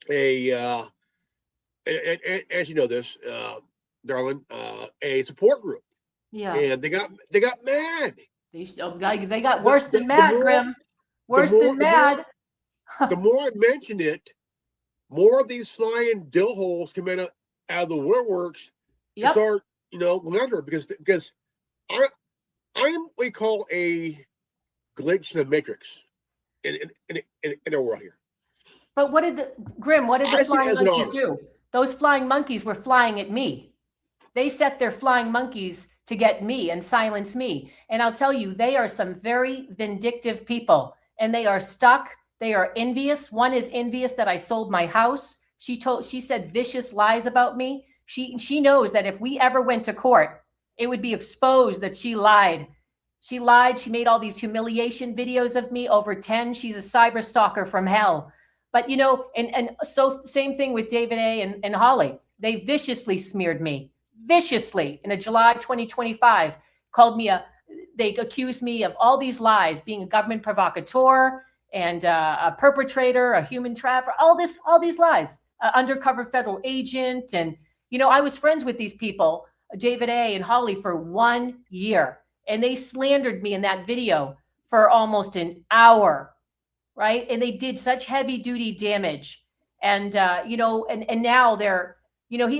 and as you know this, darling, a support group. Yeah. And they got mad. They got worse than mad, Grim. Worse than mad. The more I mentioned it, more of these flying dill holes come out of the woodworks. Yep. Start, going after her because I am what we call a glitch in the matrix. In our world here. But what did the flying monkeys do? Those flying monkeys were flying at me. They set their flying monkeys to get me and silence me. And I'll tell you, they are some very vindictive people, and they are stuck. They are envious. One is envious that I sold my house. She said vicious lies about me. She knows that if we ever went to court, it would be exposed that she lied. She lied. She made all these humiliation videos of me, over 10. She's a cyber stalker from hell. But, and so same thing with David A. and Holly. They viciously smeared me, viciously, in a July 2025, they accused me of all these lies, being a government provocateur and a perpetrator, a human trafficker, all these lies, undercover federal agent. And, I was friends with these people, David A. and Holly, for 1 year. and they slandered me in that video for almost an hour, right? And they did such heavy duty damage. And, and now they're, and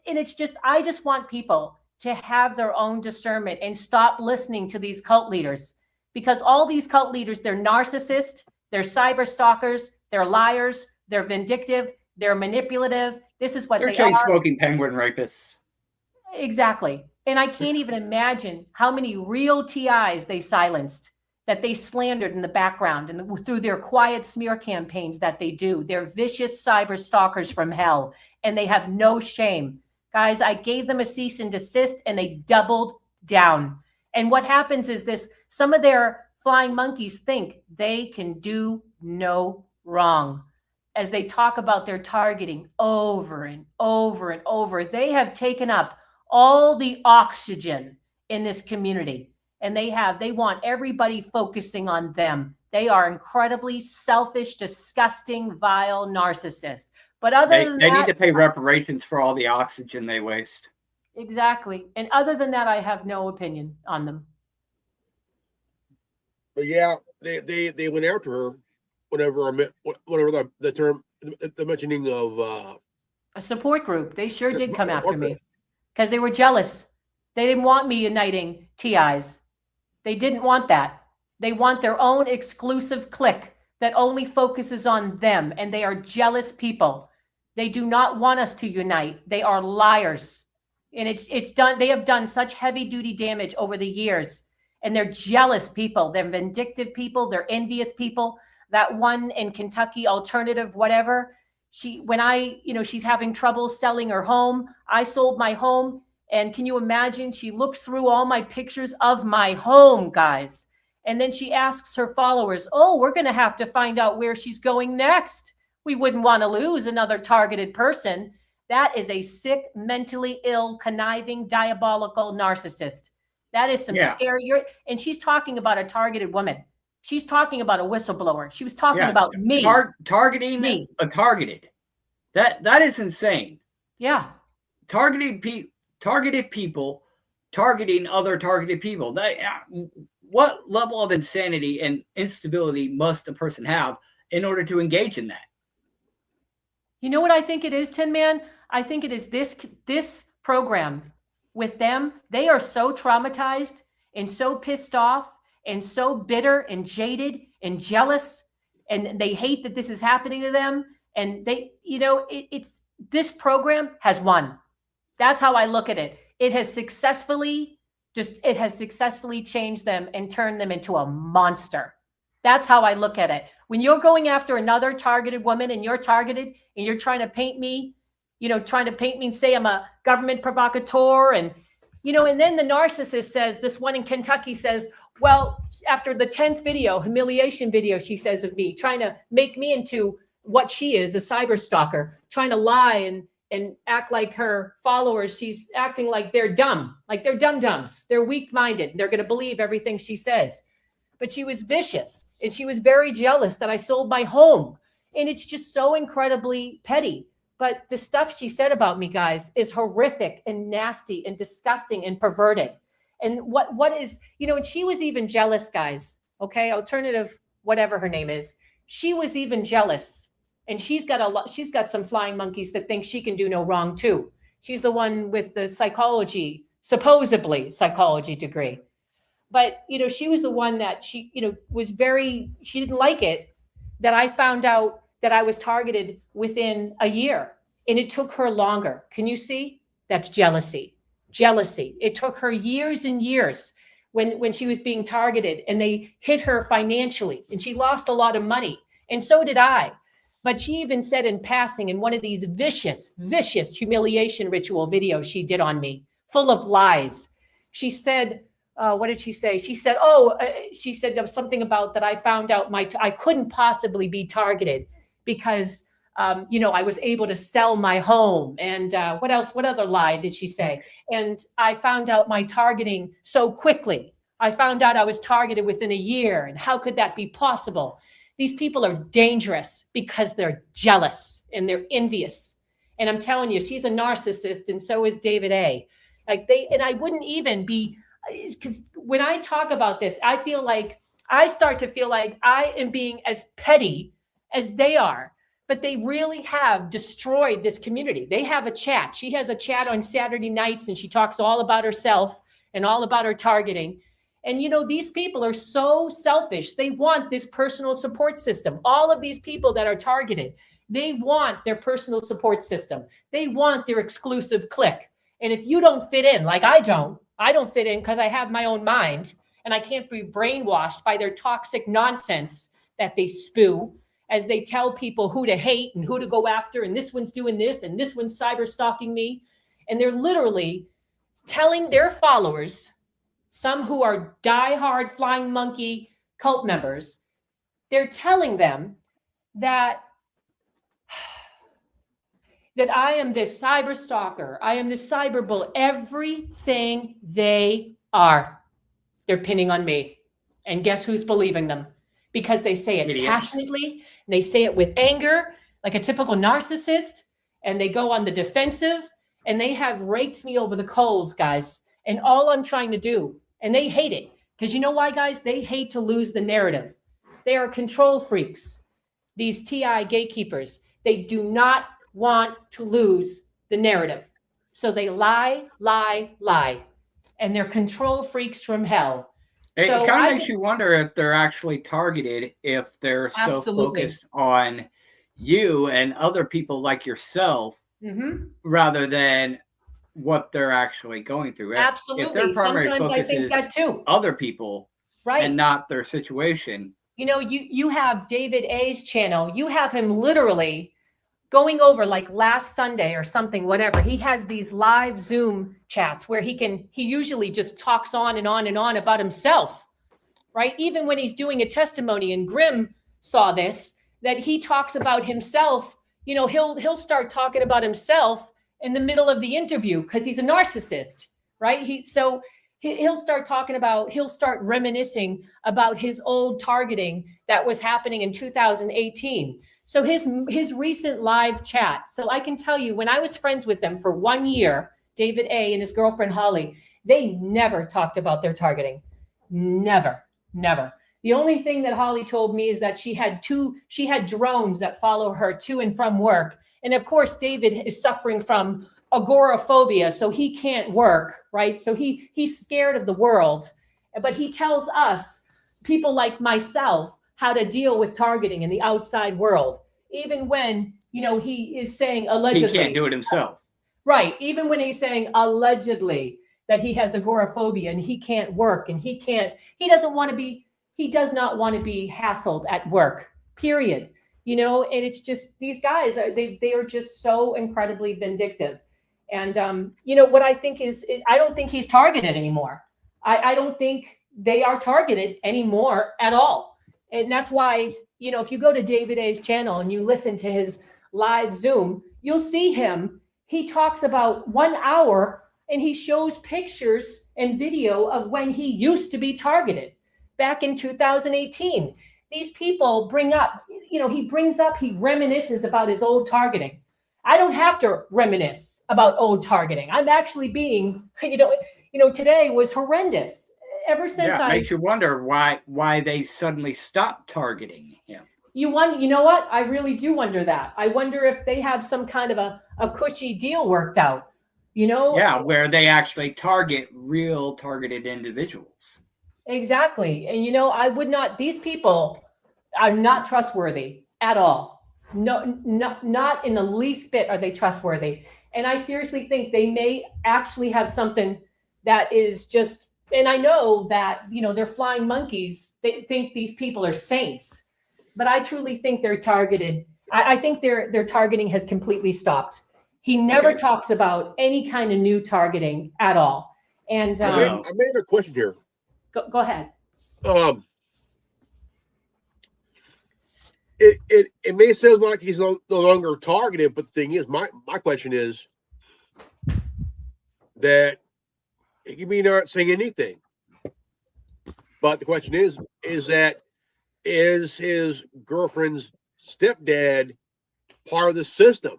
it's just, I just want people to have their own discernment and stop listening to these cult leaders, because all these cult leaders, they're narcissists, they're cyber stalkers, they're liars, they're vindictive, they're manipulative. This is what they're they are. They're chain-smoking penguin rapists. Exactly. And I can't even imagine how many real TIs they silenced, that they slandered in the background and through their quiet smear campaigns that they do. They're vicious cyber stalkers from hell, and they have no shame. Guys, I gave them a cease and desist, and they doubled down. And what happens is this: some of their flying monkeys think they can do no wrong. As they talk about their targeting over and over and over, they have taken up all the oxygen in this community. And they want everybody focusing on them. They are incredibly selfish, disgusting, vile narcissists. But other than that, they need to pay reparations for all the oxygen they waste. Exactly. And other than that, I have no opinion on them. But yeah, they went after her whenever the term, the mentioning of a support group. They sure did come after me because they were jealous. They didn't want me uniting TIs. They didn't want that. They want their own exclusive clique that only focuses on them, and they are jealous people. They do not want us to unite. They are liars. And it's done. They have done such heavy duty damage over the years, and they're jealous people. They're vindictive people. They're envious people. That one in Kentucky, alternative, whatever, she's having trouble selling her home. I sold my home. And can you imagine? She looks through all my pictures of my home, guys. And then she asks her followers, oh, we're going to have to find out where she's going next. We wouldn't want to lose another targeted person. That is a sick, mentally ill, conniving, diabolical narcissist. That is some scary. And she's talking about a targeted woman. She's talking about a whistleblower. She was talking about me. Targeting me. A targeted. That is insane. Yeah. Targeted people targeting other targeted people. What level of insanity and instability must a person have in order to engage in that? You know what I think it is, Tin Man? I think it is this program with them. They are so traumatized and so pissed off and so bitter and jaded and jealous, and they hate that this is happening to them. And they, it's this program has won. That's how I look at it. It has successfully changed them and turned them into a monster. That's how I look at it. When you're going after another targeted woman and you're targeted and you're trying to paint me, and say I'm a government provocateur, and then the narcissist says, this one in Kentucky says, well, after the 10th video, humiliation video, she says of me, trying to make me into what she is, a cyber stalker, trying to lie and act like her followers. She's acting like they're dumb, like they're dum-dums. They're weak-minded. They're going to believe everything she says. But she was vicious, and she was very jealous that I sold my home. And it's just so incredibly petty. But the stuff she said about me, guys, is horrific and nasty and disgusting and perverted. And what is, and she was even jealous, guys. Okay, alternative, whatever her name is. She was even jealous. And she's got some flying monkeys that think she can do no wrong too. She's the one with the supposedly psychology degree. But, she was the one that she didn't like it that I found out that I was targeted within a year, and it took her longer. Can you see? That's jealousy. It took her years and years when she was being targeted, and they hit her financially, and she lost a lot of money. And so did I. But she even said in passing in one of these vicious humiliation ritual videos she did on me, full of lies. She said, what did she say? She said, there was something about that I found out I couldn't possibly be targeted because, I was able to sell my home. And what else? What other lie did she say? And I found out my targeting so quickly. I found out I was targeted within a year. And how could that be possible? These people are dangerous because they're jealous and they're envious. And I'm telling you, she's a narcissist, and so is David A. And I wouldn't even be, because when I talk about this, I start to feel like I am being as petty as they are. But they really have destroyed this community. They have a chat. She has a chat on Saturday nights, and she talks all about herself and all about her targeting. And, these people are so selfish. They want this personal support system. All of these people that are targeted, they want their personal support system. They want their exclusive clique. And if you don't fit in, like I don't fit in because I have my own mind, and I can't be brainwashed by their toxic nonsense that they spew as they tell people who to hate and who to go after. And this one's doing this, and this one's cyber stalking me. And they're literally telling their followers, some who are diehard flying monkey cult members, they're telling them that I am this cyber stalker. I am this cyber bull. Everything they are, they're pinning on me. And guess who's believing them? Because they say it passionately, and they say it with anger, like a typical narcissist, and they go on the defensive, and they have raked me over the coals, guys. And all I'm trying to do, and they hate it, because you know why, guys? They hate to lose the narrative. They are control freaks, these TI gatekeepers. They do not want to lose the narrative. So they lie, and they're control freaks from hell. It kind of makes you wonder if they're actually targeted, if they're so focused on you and other people like yourself, rather than what they're actually going through. Absolutely. If their primary focus is other people, right, and not their situation. You have David A's channel. You have him literally going over, like last Sunday or something, whatever. He has these live Zoom chats where he usually just talks on and on and on about himself, right? Even when he's doing a testimony, and Grimm saw this, that he talks about himself, he'll start talking about himself in the middle of the interview because he's a narcissist, right? He'll start reminiscing about his old targeting that was happening in 2018. So his recent live chat. So I can tell you, when I was friends with them for 1 year, David A. and his girlfriend Holly, they never talked about their targeting. Never. The only thing that Holly told me is that she had drones that follow her to and from work. And of course, David is suffering from agoraphobia, so he can't work, right? So he's scared of the world. But he tells us, people like myself, how to deal with targeting in the outside world, even when, he is saying allegedly. He can't do it himself. Right. Even when he's saying allegedly that he has agoraphobia and he can't work and he does not want to be hassled at work, period. And it's just, these guys, they are just so incredibly vindictive. And, what I think is, I don't think he's targeted anymore. I don't think they are targeted anymore at all. And that's why, if you go to David A's channel and you listen to his live Zoom, you'll see him. He talks about 1 hour and he shows pictures and video of when he used to be targeted back in 2018. These people he reminisces about his old targeting. I don't have to reminisce about old targeting. I'm actually being, today was horrendous. Ever since it makes you wonder why they suddenly stopped targeting him. You know what? I really do wonder that. I wonder if they have some kind of a cushy deal worked out, Yeah, where they actually target real targeted individuals. Exactly. And these people are not trustworthy at all. No, not in the least bit are they trustworthy. And I seriously think they may actually have something that is just, and I know that, they're flying monkeys. They think these people are saints, but I truly think they're targeted. I think their targeting has completely stopped. He never talks about any kind of new targeting at all. And I made a question here. Go ahead. It may sound like he's no longer targeted, but the thing is, my question is that he may not saying anything. But the question is his girlfriend's stepdad part of the system?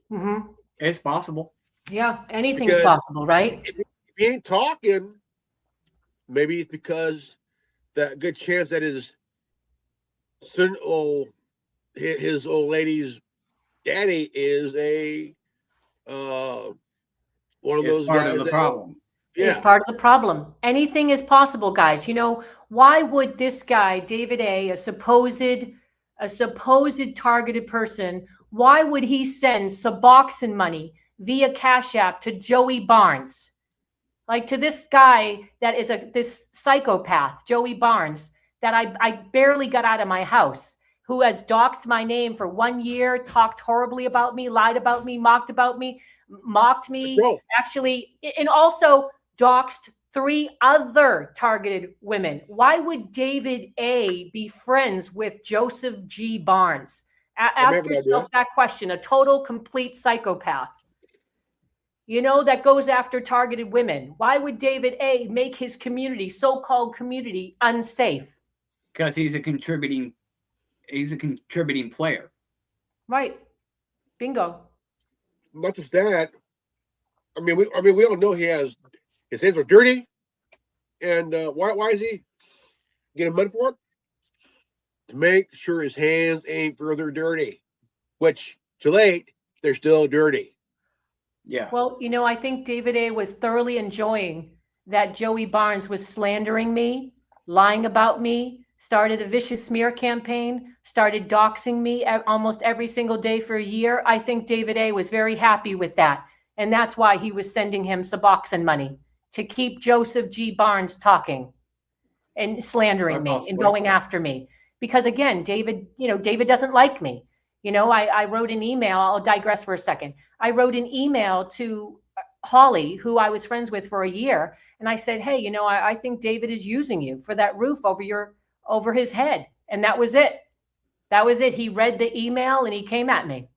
Mm-hmm. It's possible. Yeah, anything's possible, right? If he ain't talking, maybe it's because that good chance that his old lady's daddy is a one of those part guys of the that, problem. Is part of the problem. Anything is possible, guys. You know, why would this guy, David A., a supposed targeted person, why would he send Suboxone money via Cash App to Joey Barnes? Like to this guy that is this psychopath, Joey Barnes, that I barely got out of my house, who has doxed my name for 1 year, talked horribly about me, lied about me, mocked me, Bro. actually, and also doxed 3 other targeted women. Why would David A. be friends with Joseph G. Barnes? Ask yourself that question. A total, complete psychopath. You know, that goes after targeted women. Why would David A. make his community, so-called community, unsafe? Because he's a contributing player. Right. Bingo. Not just that. I mean, we all know he has his hands are dirty, and why is he getting money for it? To make sure his hands ain't further dirty, which too late, they're still dirty. Yeah. Well, you know, I think David A. was thoroughly enjoying that Joey Barnes was slandering me, lying about me, started a vicious smear campaign, started doxing me almost every single day for a year. I think David A. was very happy with that. And that's why he was sending him Suboxone money, to keep Joseph G. Barnes talking and slandering me and going after me. Because again, David doesn't like me. You know, I wrote an email. I'll digress for a second. I wrote an email to Holly, who I was friends with for a year. And I said, hey, you know, I think David is using you for that roof over his head. And that was it. That was it. He read the email and he came at me,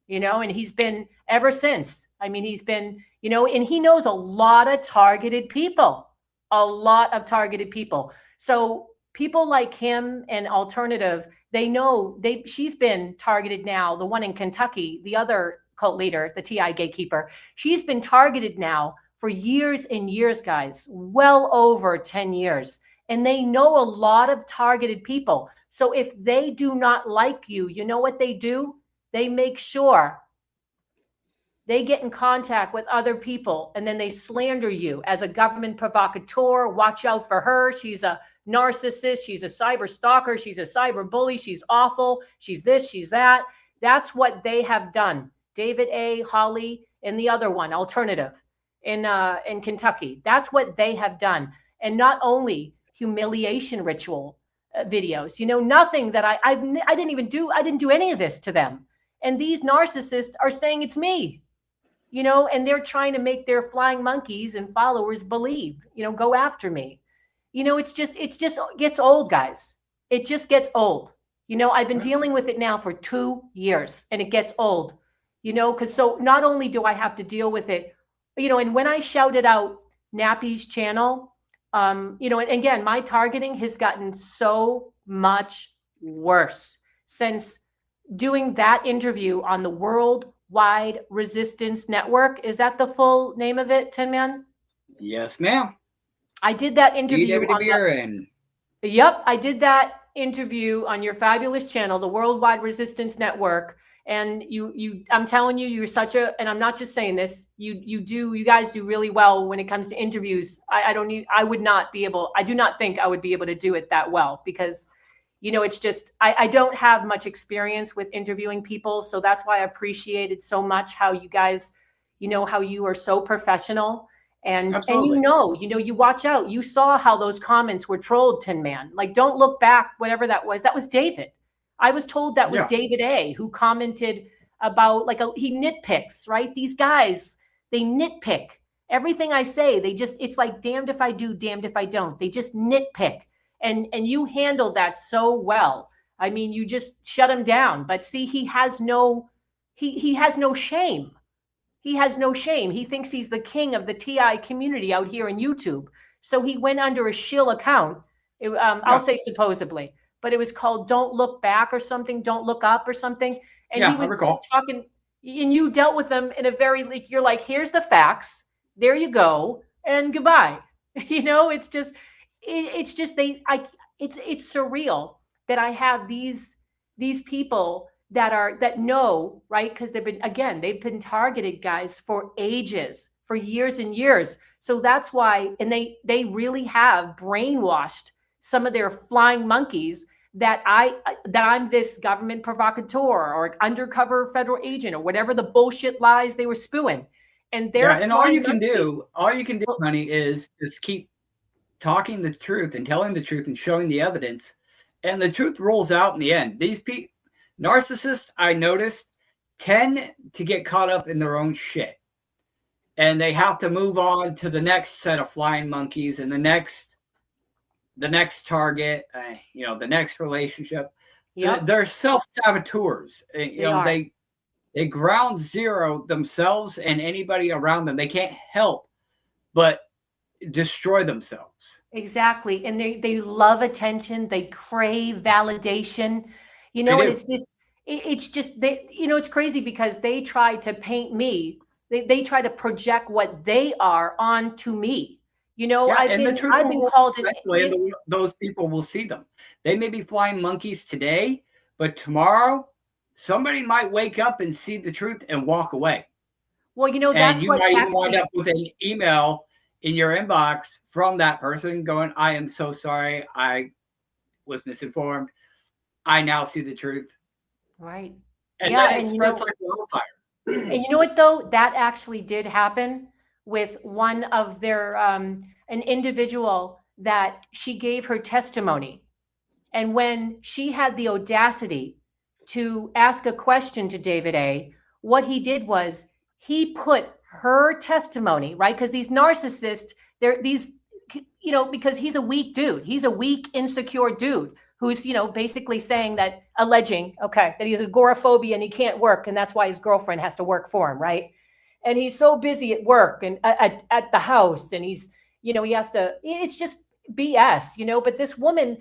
you know, and he's been ever since. I mean, he's been, you know, and he knows a lot of targeted people. So people like him and Alternative, they know she's been targeted now. The one in Kentucky, the other cult leader, the TI gatekeeper, she's been targeted now for years and years, guys, well over 10 years. And they know a lot of targeted people. So if they do not like you, you know what they do? They make sure they get in contact with other people and then they slander you as a government provocateur. Watch out for her. She's a narcissist. She's a cyber stalker. She's a cyber bully. She's awful. She's this, she's that. That's what they have done. David A., Holly, and the other one, Alternative, in Kentucky. That's what they have done. And not only humiliation ritual videos, you know, nothing that I didn't do any of this to them. And these narcissists are saying it's me. You know, and they're trying to make their flying monkeys and followers believe, you know, go after me. You know, it just gets old, guys. It just gets old. You know, I've been dealing with it now for 2 years and it gets old, you know, because so not only do I have to deal with it, you know, and when I shouted out Nappy's channel, you know, and again, my targeting has gotten so much worse since doing that interview on the Worldwide Resistance Network. Is that the full name of it, Tin Man? Yes, ma'am. I did that interview. Yep, I did that interview on your fabulous channel, the Worldwide Resistance Network. And I'm telling you, you're such a, and I'm not just saying this, you guys do really well when it comes to interviews. I do not think I would be able to do it that well because, you know, it's just, I don't have much experience with interviewing people. So that's why I appreciated so much how you guys, you know, how you are so professional and you know, you watch out. You saw how those comments were trolled, Tin Man. Like, don't look back, whatever that was David. I was told that was David A. who commented about he nitpicks, right? These guys, they nitpick everything I say. It's like damned if I do, damned if I don't. They just nitpick. And you handled that so well. I mean, you just shut him down. But see, he has no shame. He has no shame. He thinks he's the king of the TI community out here in YouTube. So he went under a shill account. I'll say supposedly, but it was called "Don't Look Back" or something. "Don't Look Up" or something. And he was talking, and you dealt with him in a very you're like, here's the facts. There you go, and goodbye. You know, it's just. it's just it's surreal that I have these people that know, right? Because they've been targeted, guys, for ages, for years and years. So that's why, and they really have brainwashed some of their flying monkeys that I'm this government provocateur or undercover federal agent or whatever the bullshit lies they were spewing. And and all you can do, honey, is just keep talking the truth and telling the truth and showing the evidence, and the truth rolls out in the end. These people, narcissists, I noticed, tend to get caught up in their own shit, and they have to move on to the next set of flying monkeys and the next target, the next relationship. Yep. They're self-saboteurs. They ground zero themselves and anybody around them. They can't help but destroy themselves. Exactly. And they love attention. They crave validation. It's just it's crazy because they try to paint me. They try to project what they are onto me. I've been called and those people will see them. They may be flying monkeys today, but tomorrow somebody might wake up and see the truth and walk away. Well, that's you might even wind up with an email in your inbox from that person going, I am so sorry. I was misinformed. I now see the truth. Right. And then it spreads like wildfire. And you know what, though? That actually did happen with one of their, an individual that she gave her testimony. And when she had the audacity to ask a question to David A., what he did was he put her testimony, right? Because these narcissists, because he's a weak dude. He's a weak, insecure dude who's, basically saying that, alleging, that he's agoraphobia and he can't work. And that's why his girlfriend has to work for him, right? And he's so busy at work and at the house. And he's, he has to, it's just BS, but this woman,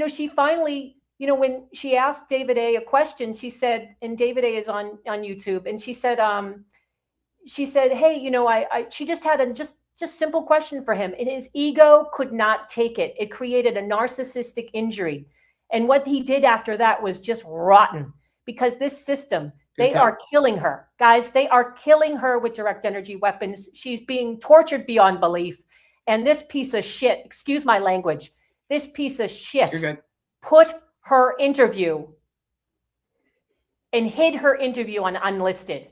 she finally, when she asked David A. a question, she said, and David A. is on YouTube, and she said, hey, she just had a just simple question for him, and his ego could not take it. It created a narcissistic injury. And what he did after that was just rotten, because this system, they are killing her. Guys, they are killing her with direct energy weapons. She's being tortured beyond belief. And this piece of shit, excuse my language, this piece of shit put her interview and hid her interview on unlisted.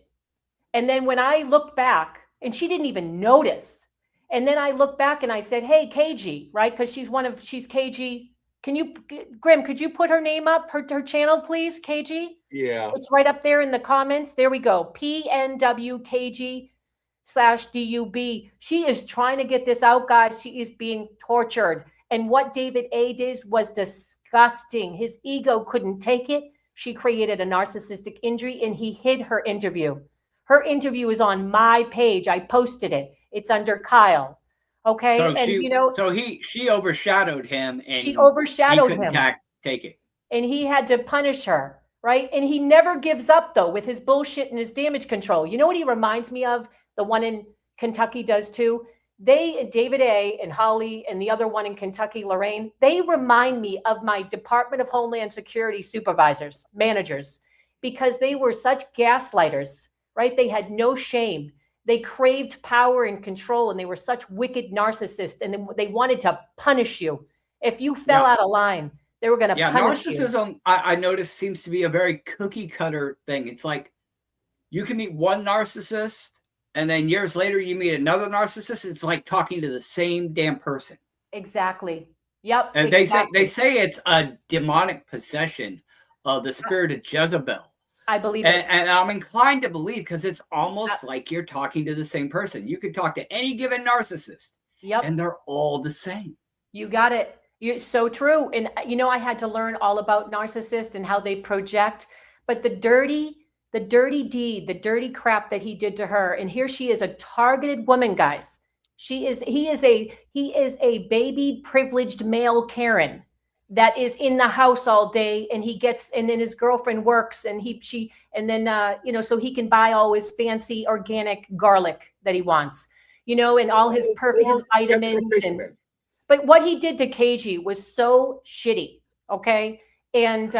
And then when I looked back, and she didn't even notice. And then I looked back and I said, hey, KG, right? Because she's KG. Grim, could you put her name up, her channel, please, KG? Yeah. It's right up there in the comments. There we go. PNWKG/DUB. She is trying to get this out, guys. She is being tortured. And what David A. did was disgusting. His ego couldn't take it. She created a narcissistic injury, and he hid her interview. Her interview is on my page. I posted it. It's under Kyle. Okay. So she overshadowed him, and she overshadowed him. Take it. And he had to punish her, right? And he never gives up, though, with his bullshit and his damage control. You know what he reminds me of? The one in Kentucky does too. David A. and Holly and the other one in Kentucky, Lorraine, they remind me of my Department of Homeland Security supervisors, managers, because they were such gaslighters, right? They had no shame. They craved power and control, and they were such wicked narcissists, and they wanted to punish you. If you fell out of line, they were going to punish you. Narcissism, I noticed, seems to be a very cookie cutter thing. It's like you can meet one narcissist, and then years later you meet another narcissist. It's like talking to the same damn person. Exactly. Yep. And they say it's a demonic possession of the spirit of Jezebel. I believe it. And I'm inclined to believe, because it's almost like you're talking to the same person. You could talk to any given narcissist, and they're all the same. You got it. You're so true. And, I had to learn all about narcissists and how they project. But the dirty deed, the dirty crap that he did to her. And here she is, a targeted woman, guys. He is a baby privileged male Karen that is in the house all day, and then his girlfriend works, and so he can buy all his fancy organic garlic that he wants, and all his perfect vitamins. And But what he did to KG was so shitty. Okay. And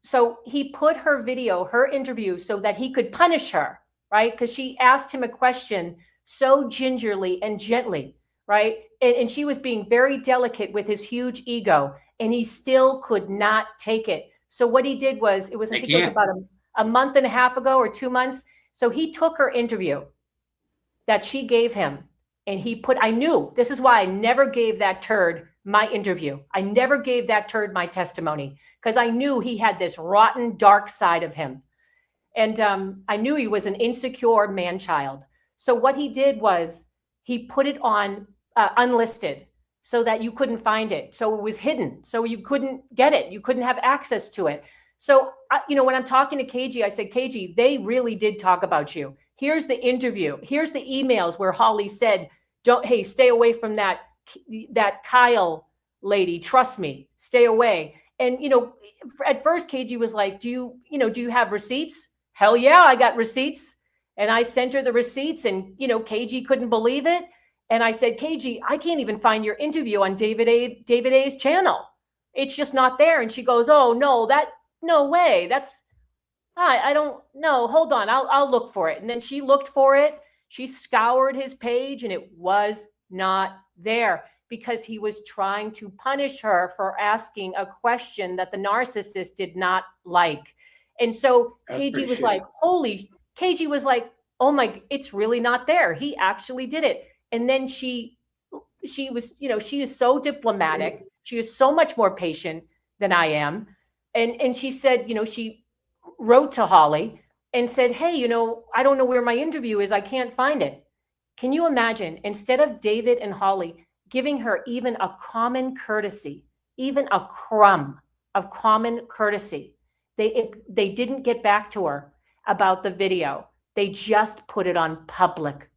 so he put her video, her interview, so that he could punish her, right? Because she asked him a question so gingerly and gently, right? And she was being very delicate with his huge ego, and he still could not take it. So what he did was, I think it was about a month and a half ago or 2 months. So he took her interview that she gave him, and I knew, this is why I never gave that turd my interview. I never gave that turd my testimony, because I knew he had this rotten, dark side of him. And I knew he was an insecure man-child. So what he did was he put it on unlisted so that you couldn't find it. So it was hidden. So you couldn't get it. You couldn't have access to it. So, when I'm talking to KG, I said, KG, they really did talk about you. Here's the interview. Here's the emails where Holly said, hey, stay away from that Kyle lady. Trust me, stay away. And, at first KG was like, do you have receipts? Hell yeah, I got receipts. And I sent her the receipts, and, KG couldn't believe it. And I said, KG, I can't even find your interview on David A's channel. It's just not there. And she goes, oh no way. I don't know. Hold on. I'll look for it. And then she looked for it. She scoured his page, and it was not there, because he was trying to punish her for asking a question that the narcissist did not like. And so KG was like, KG was like, oh my, it's really not there. He actually did it. And then she was, she is so diplomatic. She is so much more patient than I am. And she said, she wrote to Holly and said, hey, I don't know where my interview is. I can't find it. Can you imagine, instead of David and Holly giving her even a common courtesy, even a crumb of common courtesy, they didn't get back to her about the video. They just put it on public.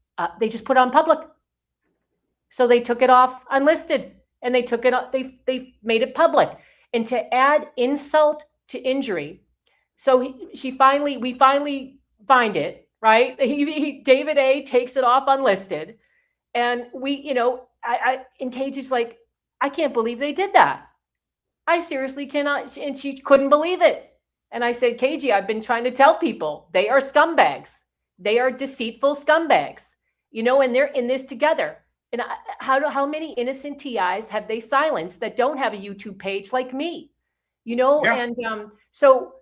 So they took it off unlisted, and they took it up. They made it public. And to add insult to injury, so we finally find it, right? David A takes it off unlisted, and and KG's like, I can't believe they did that. I seriously cannot. And she couldn't believe it. And I said, KG, I've been trying to tell people, they are scumbags. They are deceitful scumbags, and they're in this together. And how many innocent TIs have they silenced that don't have a YouTube page like me? Yeah. And so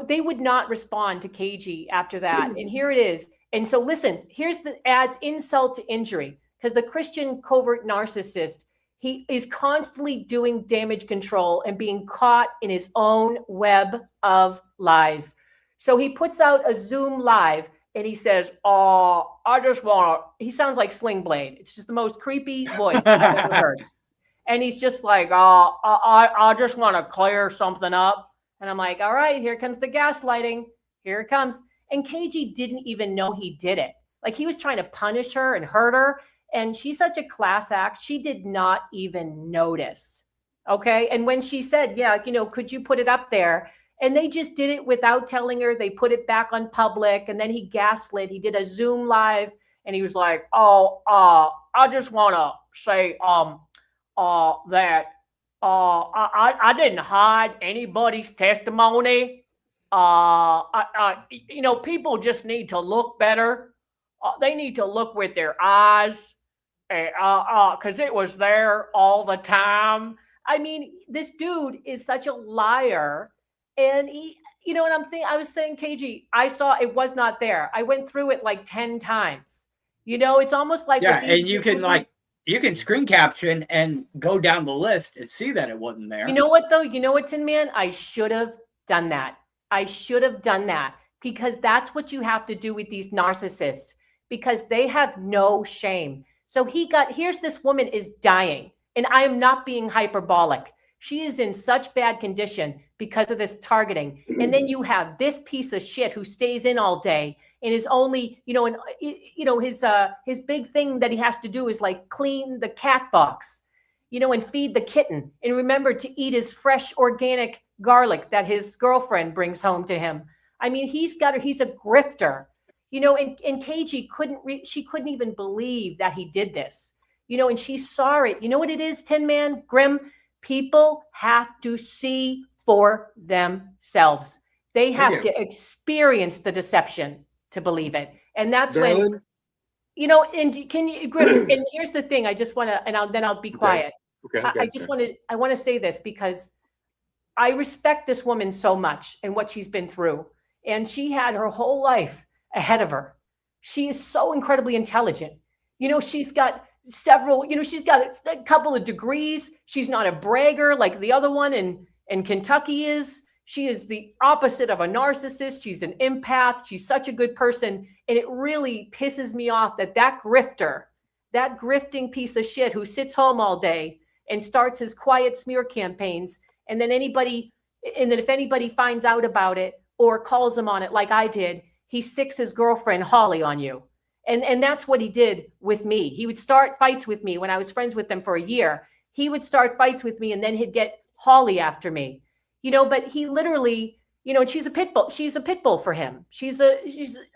they would not respond to KG after that. And here it is. And so listen, here's adds insult to injury, because the Christian covert narcissist, he is constantly doing damage control and being caught in his own web of lies. So he puts out a Zoom live, and he says, he sounds like Sling Blade. It's just the most creepy voice I've ever heard. And he's just like, I just want to clear something up. And I'm like, all right, here comes the gaslighting. Here it comes. And KG didn't even know he did it. Like, he was trying to punish her and hurt her. And she's such a class act. She did not even notice. Okay. And when she said, yeah, could you put it up there? And they just did it without telling her. They put it back on public, and then he gaslit. He did a Zoom live, and he was like, I just want to say that I didn't hide anybody's testimony. People just need to look better. They need to look with their eyes, because it was there all the time. I mean, this dude is such a liar. And he, and I was saying, KG, I saw it was not there. I went through it like 10 times. It's almost like, yeah, and you can screen caption and go down the list and see that it wasn't there. You know what though? You know what's in, man? I should have done that. Because that's what you have to do with these narcissists, because they have no shame. So here's this woman is dying, and I am not being hyperbolic. She is in such bad condition because of this targeting. And then you have this piece of shit who stays in all day and is only, his big thing that he has to do is like clean the cat box, and feed the kitten, and remember to eat his fresh organic garlic that his girlfriend brings home to him. I mean, he's a grifter, and KG couldn't even believe that he did this. and she saw it. You know what it is, Tin Man, Grim? People have to see for themselves. They have to experience the deception to believe it. And that's when, and can you, Grim, and here's the thing, I just want to, and then I'll be quiet. I want to say this because I respect this woman so much and what she's been through. And she had her whole life ahead of her. She is so incredibly intelligent. She's got several, she's got a couple of degrees. She's not a bragger like the other one in Kentucky is. She is the opposite of a narcissist. She's an empath. She's such a good person. And it really pisses me off that grifter, that grifting piece of shit who sits home all day and starts his quiet smear campaigns. And then if anybody finds out about it or calls him on it like I did, he sicks his girlfriend Holly on you. And that's what he did with me. He would start fights with me when I was friends with them for a year. He would start fights with me and then he'd get Holly after me. But he literally, and she's a pit bull. She's a pit bull for him.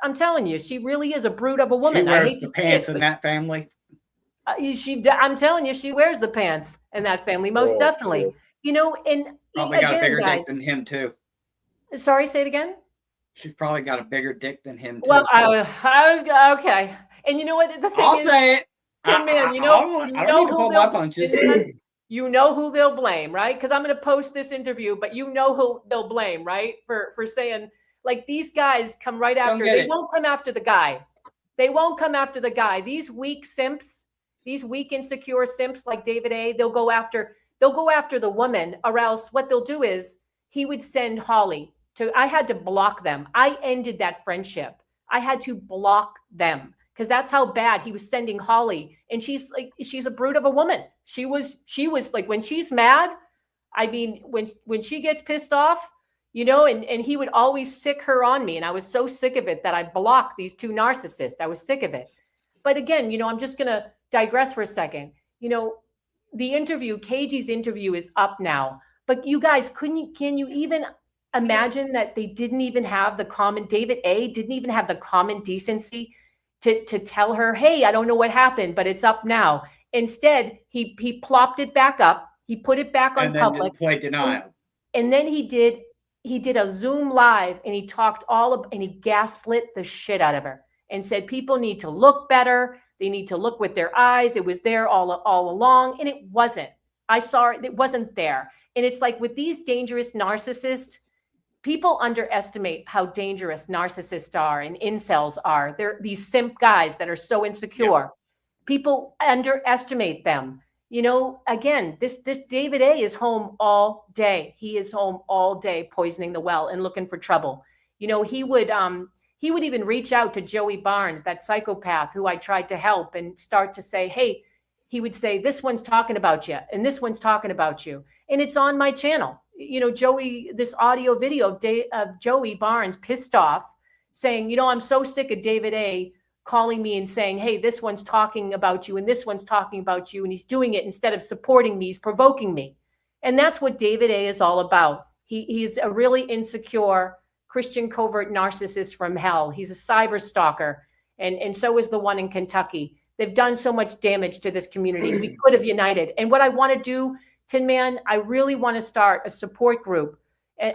I'm telling you, she really is a brute of a woman. She wears the pants in that family. I'm telling you, she wears the pants in that family, most definitely. And probably got a bigger dick than him too. Sorry, say it again. She's probably got a bigger dick than him too. Well, I was okay. And you know what? The thing I'll say it. Man, I don't need to pull my punches. You know who they'll blame, right? Because I'm going to post this interview, but you know who they'll blame, right? For saying, like, these guys come right after. They won't come after the guy. They won't come after the guy. These weak simps, these weak, insecure simps like David A., they'll go after the woman, or else what they'll do is he would send Holly I had to block them. I ended that friendship. I had to block them because that's how bad he was sending Holly. And she's a brute of a woman. She was like, when she's mad, I mean, when she gets pissed off, and he would always sick her on me. And I was so sick of it that I blocked these two narcissists. I was sick of it. But again, I'm just going to digress for a second. The interview, KG's interview is up now, but you guys, can you even imagine that they didn't even have David A. didn't even have the common decency to tell her, hey, I don't know what happened, but it's up now. Instead, he plopped it back up. He put it back on public. And then played denial. And then he did a Zoom live and he talked and he gaslit the shit out of her and said, people need to look better. They need to look with their eyes. It was there all along. And it wasn't. I saw it. It wasn't there. And it's like with these dangerous narcissists, people underestimate how dangerous narcissists are and incels are. They're these simp guys that are so insecure. Yeah. People underestimate them. Again, this David A. is home all day. He is home all day poisoning the well and looking for trouble. He would even reach out to Joey Barnes, that psychopath who I tried to help, and start to say, hey, he would say, this one's talking about you and this one's talking about you. And it's on my channel. Joey, this audio video of Joey Barnes pissed off saying, I'm so sick of David A. calling me and saying, hey, this one's talking about you and this one's talking about you. And he's doing it instead of supporting me, he's provoking me. And that's what David A. is all about. He's a really insecure Christian covert narcissist from hell. He's a cyber stalker. And so is the one in Kentucky. They've done so much damage to this community. We could have united. And what I want to do, Tin Man, I really want to start a support group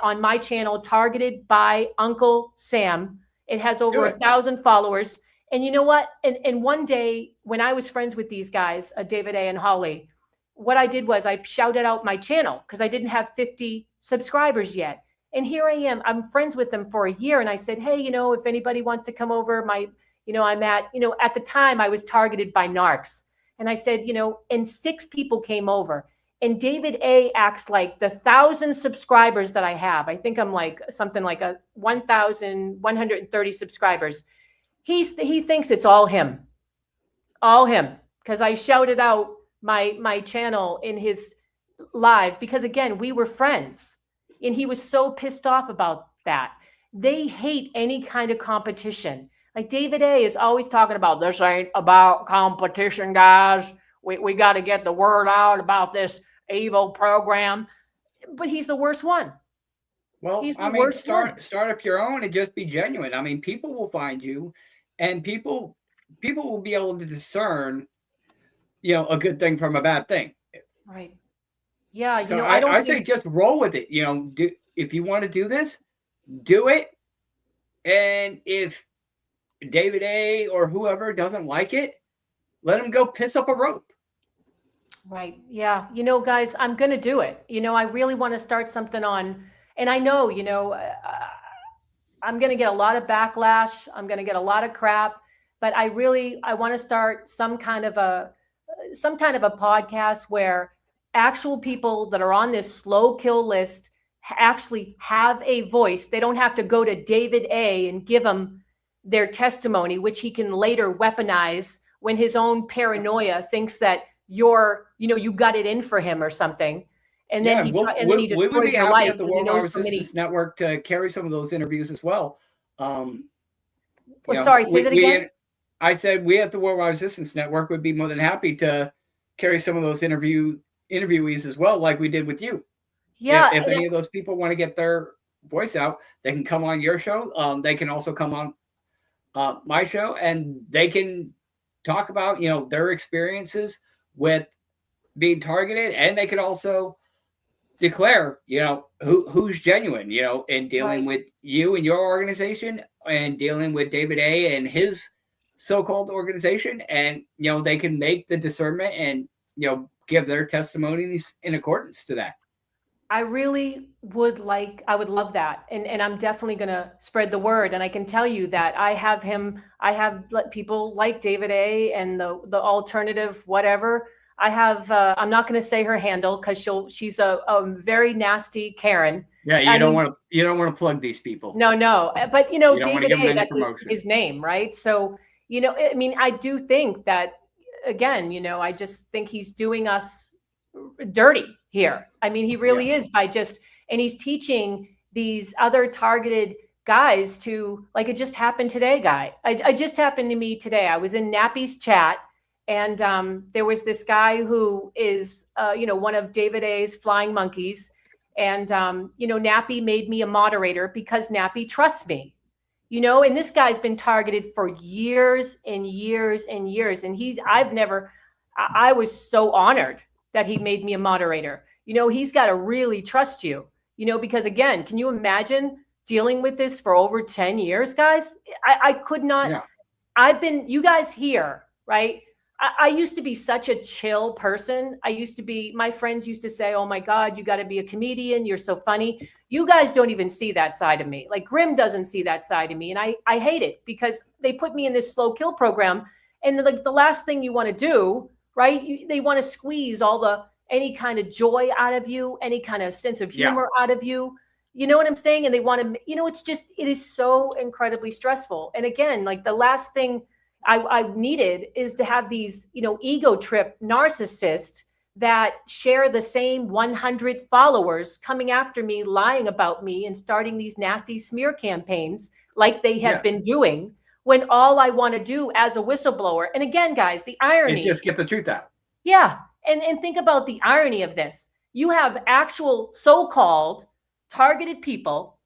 on my channel targeted by Uncle Sam. It has over 1,000 followers. And you know what? And one day when I was friends with these guys, David A. and Holly, what I did was I shouted out my channel because I didn't have 50 subscribers yet. And here I am. I'm friends with them for a year. And I said, hey, if anybody wants to come over, I'm at the time I was targeted by narcs. And I said, and 6 people came over. And David A. acts like the 1,000 subscribers that I have. I think I'm like something like 1,130 subscribers. He thinks it's all him, because I shouted out my channel in his live because, again, we were friends. And he was so pissed off about that. They hate any kind of competition. Like David A. is always talking about, this ain't about competition, guys. We got to get the word out about this evil program. But he's the worst one. Well, start up your own and just be genuine. I mean, people will find you, and people will be able to discern a good thing from a bad thing. Right. Yeah. So I say just roll with it. If you want to do this, do it. And if David A. or whoever doesn't like it, let him go piss up a rope. Right. Yeah. Guys, I'm going to do it. I really want to start something on, and I know, I'm going to get a lot of backlash. I'm going to get a lot of crap, but I want to start some kind of a podcast where actual people that are on this slow kill list actually have a voice. They don't have to go to David A. and give him their testimony, which he can later weaponize when his own paranoia thinks that you got it in for him or something. And then he destroys your life. At the World War Resistance Network to carry some of those interviews as well. Sorry, say that again. I said we at the World War Resistance Network would be more than happy to carry some of those interviewees as well, like we did with you. Yeah. If any of those people want to get their voice out, they can come on your show. They can also come on my show, and they can talk about their experiences with being targeted, and they can also declare who's genuine in dealing with you and your organization, and dealing with David A. and his so-called organization, and they can make the discernment and give their testimonies in accordance to that. I would love that. And I'm definitely going to spread the word. And I can tell you that I have people like David A. and the alternative, whatever. I'm not going to say her handle because she's a very nasty Karen. Yeah. You don't want to plug these people. No. But, David A., that's his name, right? So, I do think that, again, I just think he's doing us dirty here. He really is and he's teaching these other targeted guys to, like, it just happened today, guy. I just happened to me today. I was in Nappy's chat, and there was this guy who is, one of David A.'s flying monkeys. And, Nappy made me a moderator because Nappy trusts me, and this guy's been targeted for years and years and years. And I was so honored that he made me a moderator. He's got to really trust you, because, again, can you imagine dealing with this for over 10 years, guys? I could not. Yeah. You guys here, right? I used to be such a chill person. My friends used to say, oh my God, you got to be a comedian. You're so funny. You guys don't even see that side of me. Like, Grim doesn't see that side of me. And I hate it because they put me in this slow kill program. And like the last thing you want to do, right? They want to squeeze any kind of joy out of you, any kind of sense of humor out of you. You know what I'm saying? And they want to, it is so incredibly stressful. And again, like, the last thing I needed is to have these, ego trip narcissists that share the same 100 followers coming after me, lying about me, and starting these nasty smear campaigns like they have been doing, when all I want to do as a whistleblower. And again, guys, the irony is just get the truth out. Yeah. And think about the irony of this. You have actual so-called targeted people,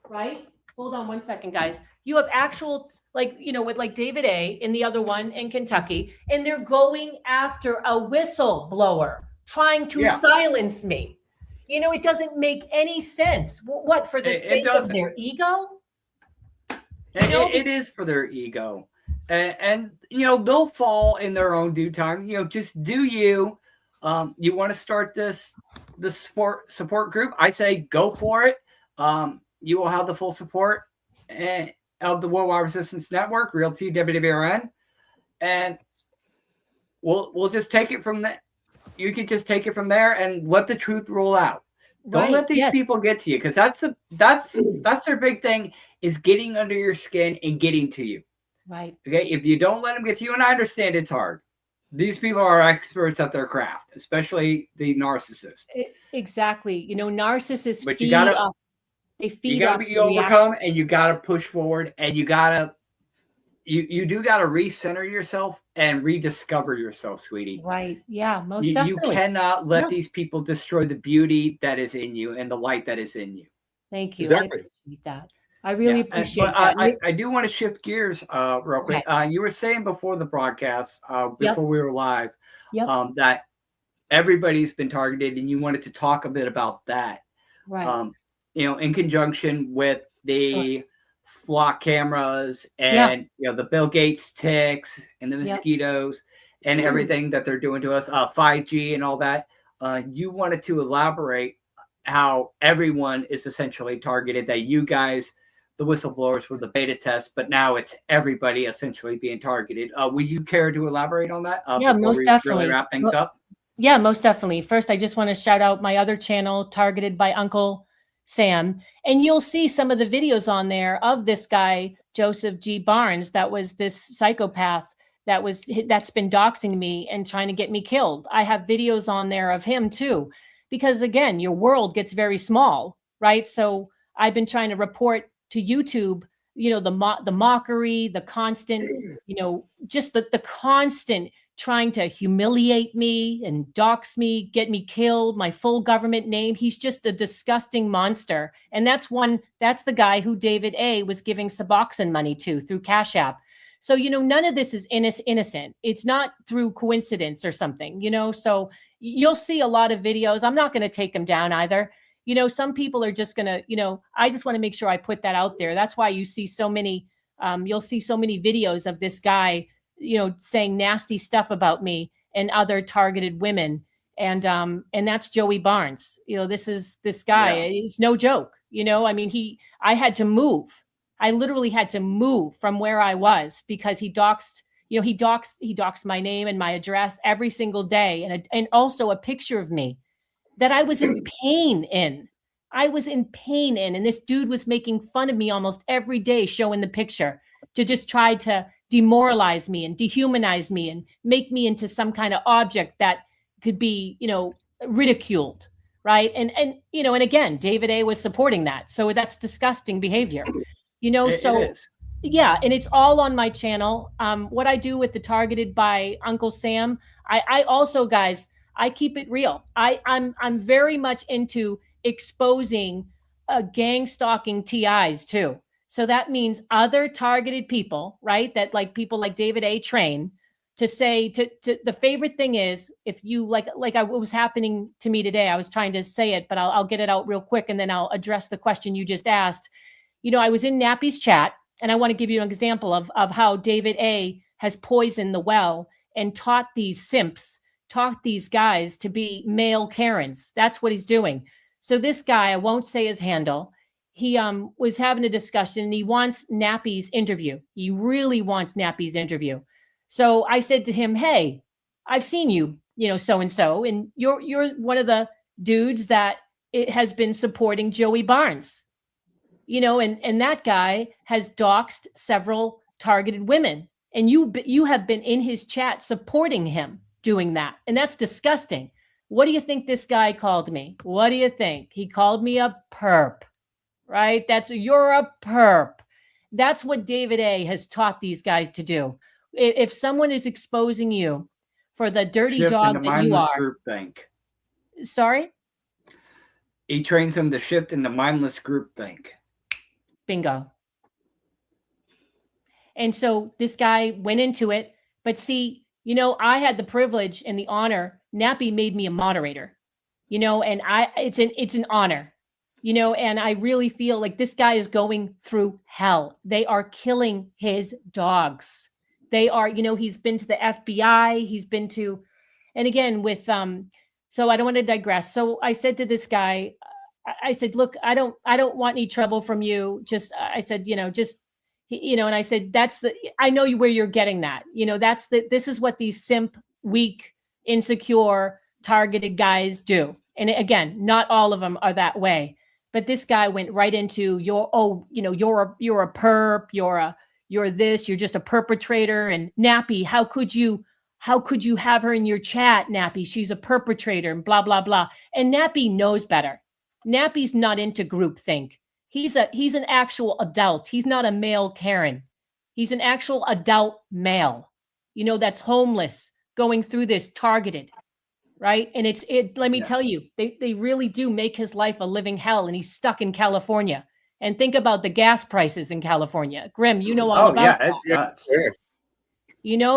right? Hold on one second, guys. You have actual, with like David A. and the other one in Kentucky, and they're going after a whistleblower, trying to silence me. It doesn't make any sense. What, for the sake of their ego? It is for their ego. And they'll fall in their own due time. Just do you. You want to start the support group? I say go for it. You will have the full support of the World War Resistance Network, Realty WWRN, and we'll just take it from there. You can just take it from there and let the truth roll out. Don't let these people get to you, because that's their big thing, is getting under your skin and getting to you. Right. Okay. If you don't let them get to you, and I understand it's hard. These people are experts at their craft, especially the narcissists. Exactly. Narcissists. But you gotta be overcome, and you gotta push forward, and you do gotta recenter yourself and rediscover yourself, sweetie. Right. Yeah. Most definitely. You cannot let these people destroy the beauty that is in you and the light that is in you. Thank you. Exactly. I appreciate that. I really appreciate that. I do want to shift gears real quick. You were saying before the broadcast, before we were live, Yep. that everybody's been targeted, and you wanted to talk a bit about that. Right. In conjunction with the flock cameras and the Bill Gates ticks and the mosquitoes and everything that they're doing to us, 5G and all that. You wanted to elaborate how everyone is essentially targeted, that you guys, the whistleblowers, were the beta test, but now it's everybody essentially being targeted. Would you care to elaborate on that Yeah, before most we definitely. really wrap things up? Yeah, most definitely. First, I just want to shout out my other channel, Targeted by Uncle Sam. And you'll see some of the videos on there of this guy, Joseph G. Barnes, that was this psychopath that's been doxing me and trying to get me killed. I have videos on there of him too, because again, your world gets very small, right? So I've been trying to report to YouTube, the mockery, the constant, just the constant trying to humiliate me and dox me, get me killed, my full government name. He's just a disgusting monster. And that's the guy who David A. was giving Suboxone money to through Cash App. So, none of this is innocent. It's not through coincidence or something, so you'll see a lot of videos. I'm not going to take them down either. Some people are just going to, I just want to make sure I put that out there. That's why you see so many, you'll see so many videos of this guy, saying nasty stuff about me and other targeted women. And that's Joey Barnes. This guy, it's no joke. I had to move. I literally had to move from where I was because he doxed my name and my address every single day. And also a picture of me that I was in pain in. And this dude was making fun of me almost every day, showing the picture to just try to demoralize me and dehumanize me and make me into some kind of object that could be, ridiculed. Right. And again, David A. was supporting that. So that's disgusting behavior, so it is. Yeah. And it's all on my channel. What I do with the Targeted by Uncle Sam, I also, guys, I keep it real. I'm very much into exposing gang stalking TIs too. So that means other targeted people, right? That like people like David A. train to say to the favorite thing is, if you like what was happening to me today, I was trying to say it, but I'll get it out real quick and then I'll address the question you just asked. I was in Nappy's chat and I want to give you an example of how David A. has poisoned the well and taught these guys to be male Karens. That's what he's doing. So this guy, I won't say his handle, he was having a discussion and he wants Nappy's interview. He really wants Nappy's interview. So I said to him, hey, I've seen you, so-and-so, and you're one of the dudes that it has been supporting Joey Barnes, and that guy has doxed several targeted women. And you have been in his chat supporting him doing that. And that's disgusting. What do you think this guy called me? What do you think? He called me a perp, right? You're a perp. That's what David A. has taught these guys to do. If someone is exposing you for the dirty dog that you are. Groupthink. Sorry? He trains them to shift into mindless groupthink. Bingo. And so this guy went into it. But see, I had the privilege and the honor. Nappy made me a moderator, and it's an honor, and I really feel like this guy is going through hell. They are killing his dogs. They are, he's been to the FBI. He's been to, and again with, so I don't want to digress. So I said to this guy, I said, look, I don't want any trouble from you. Just, I said, and I said, I know where you're getting that, this is what these simp, weak, insecure, targeted guys do. And again, not all of them are that way, but this guy went right into you're a perp, you're this, you're just a perpetrator. And Nappy, how could you have her in your chat, Nappy? She's a perpetrator and blah, blah, blah. And Nappy knows better. Nappy's not into groupthink. He's an actual adult. He's not a male Karen. He's an actual adult male, that's homeless, going through this targeted, right? And let me tell you, they really do make his life a living hell, and he's stuck in California. And think about the gas prices in California. Grim, you know all about that. It's nuts.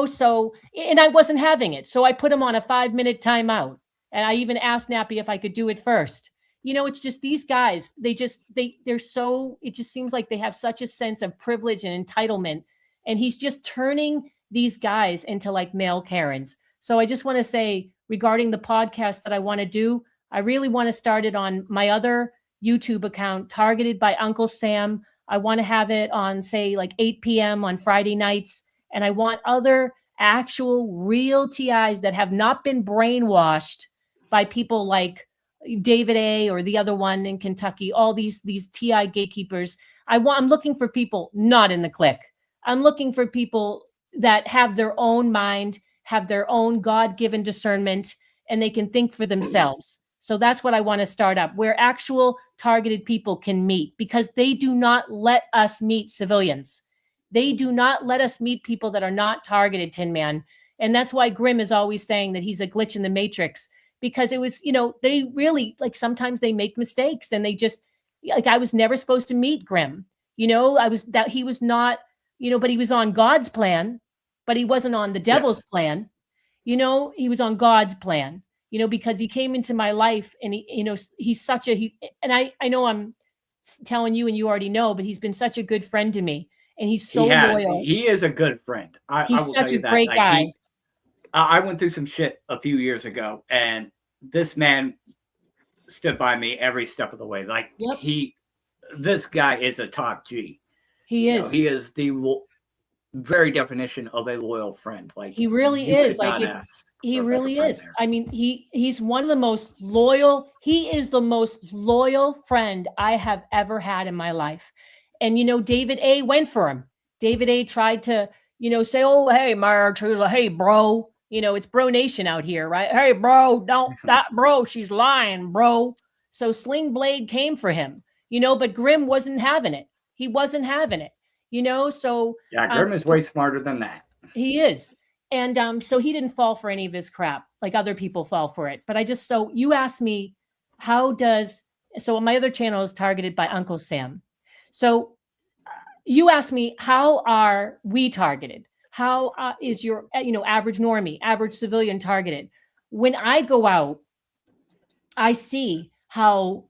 So, and I wasn't having it. So I put him on a 5-minute timeout. And I even asked Nappy if I could do it first. It's just these guys, they're so, it just seems like they have such a sense of privilege and entitlement. And he's just turning these guys into like male Karens. So I just want to say regarding the podcast that I want to do, I really want to start it on my other YouTube account, Targeted by Uncle Sam. I want to have it on, say, like 8 p.m. on Friday nights. And I want other actual real TIs that have not been brainwashed by people like David A. or the other one in Kentucky, all these TI gatekeepers. I'm looking for people not in the clique. I'm looking for people that have their own mind, have their own God-given discernment, and they can think for themselves. So that's what I want to start up, where actual targeted people can meet, because they do not let us meet civilians. They do not let us meet people that are not targeted, Tin Man. And that's why Grimm is always saying that he's a glitch in the matrix, because it was, they really, like, sometimes they make mistakes, and they just, like, I was never supposed to meet Grimm. He was not, but he was on God's plan, but he wasn't on the devil's plan. He was on God's plan, because he came into my life, and he's such and I know I'm telling you and you already know, but he's been such a good friend to me, and he's so loyal. He is a good friend. He's such a great guy. I went through some shit a few years ago, and this man stood by me every step of the way. Like, this guy is a top G. He is. He is the very definition of a loyal friend. Like, he really is. Like, he really is. There. I mean, he's one of the most loyal. He is the most loyal friend I have ever had in my life. And, David A. went for him. David A. tried to, say, oh, hey, Martusa, hey, bro. It's bro nation out here, right? Hey, bro, bro, she's lying, bro. So Sling Blade came for him, but Grimm wasn't having it. He wasn't having it, so. Yeah, Grimm is way smarter than that. He is. And so he didn't fall for any of his crap like other people fall for it. But so you asked me, so my other channel is Targeted by Uncle Sam. So you asked me, how are we targeted? How is your, average normie, average civilian targeted? When I go out, I see how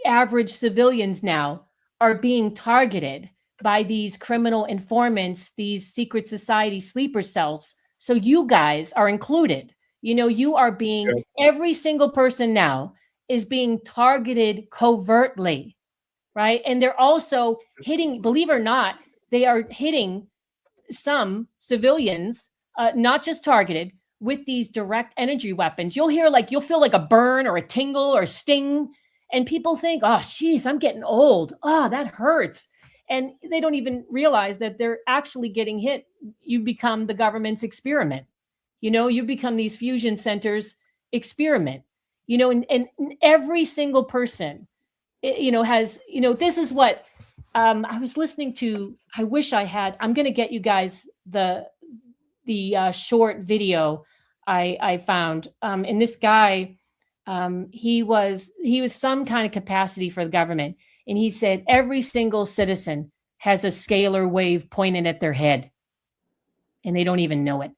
average civilians now are being targeted by these criminal informants, these secret society sleeper cells. So you guys are included. You are being, every single person now is being targeted covertly, right? And they're also hitting, believe it or not, they are hitting some civilians, not just targeted, with these direct energy weapons. You'll feel like a burn or a tingle or a sting, and people think, oh, geez, I'm getting old. Oh, that hurts. And they don't even realize that they're actually getting hit. You become the government's experiment. You become these fusion centers experiment, and every single person, has, this is what, I was listening to. I wish I had. I'm going to get you guys the short video I found. And this guy, he was some kind of capacity for the government, and he said every single citizen has a scalar wave pointed at their head, and they don't even know it.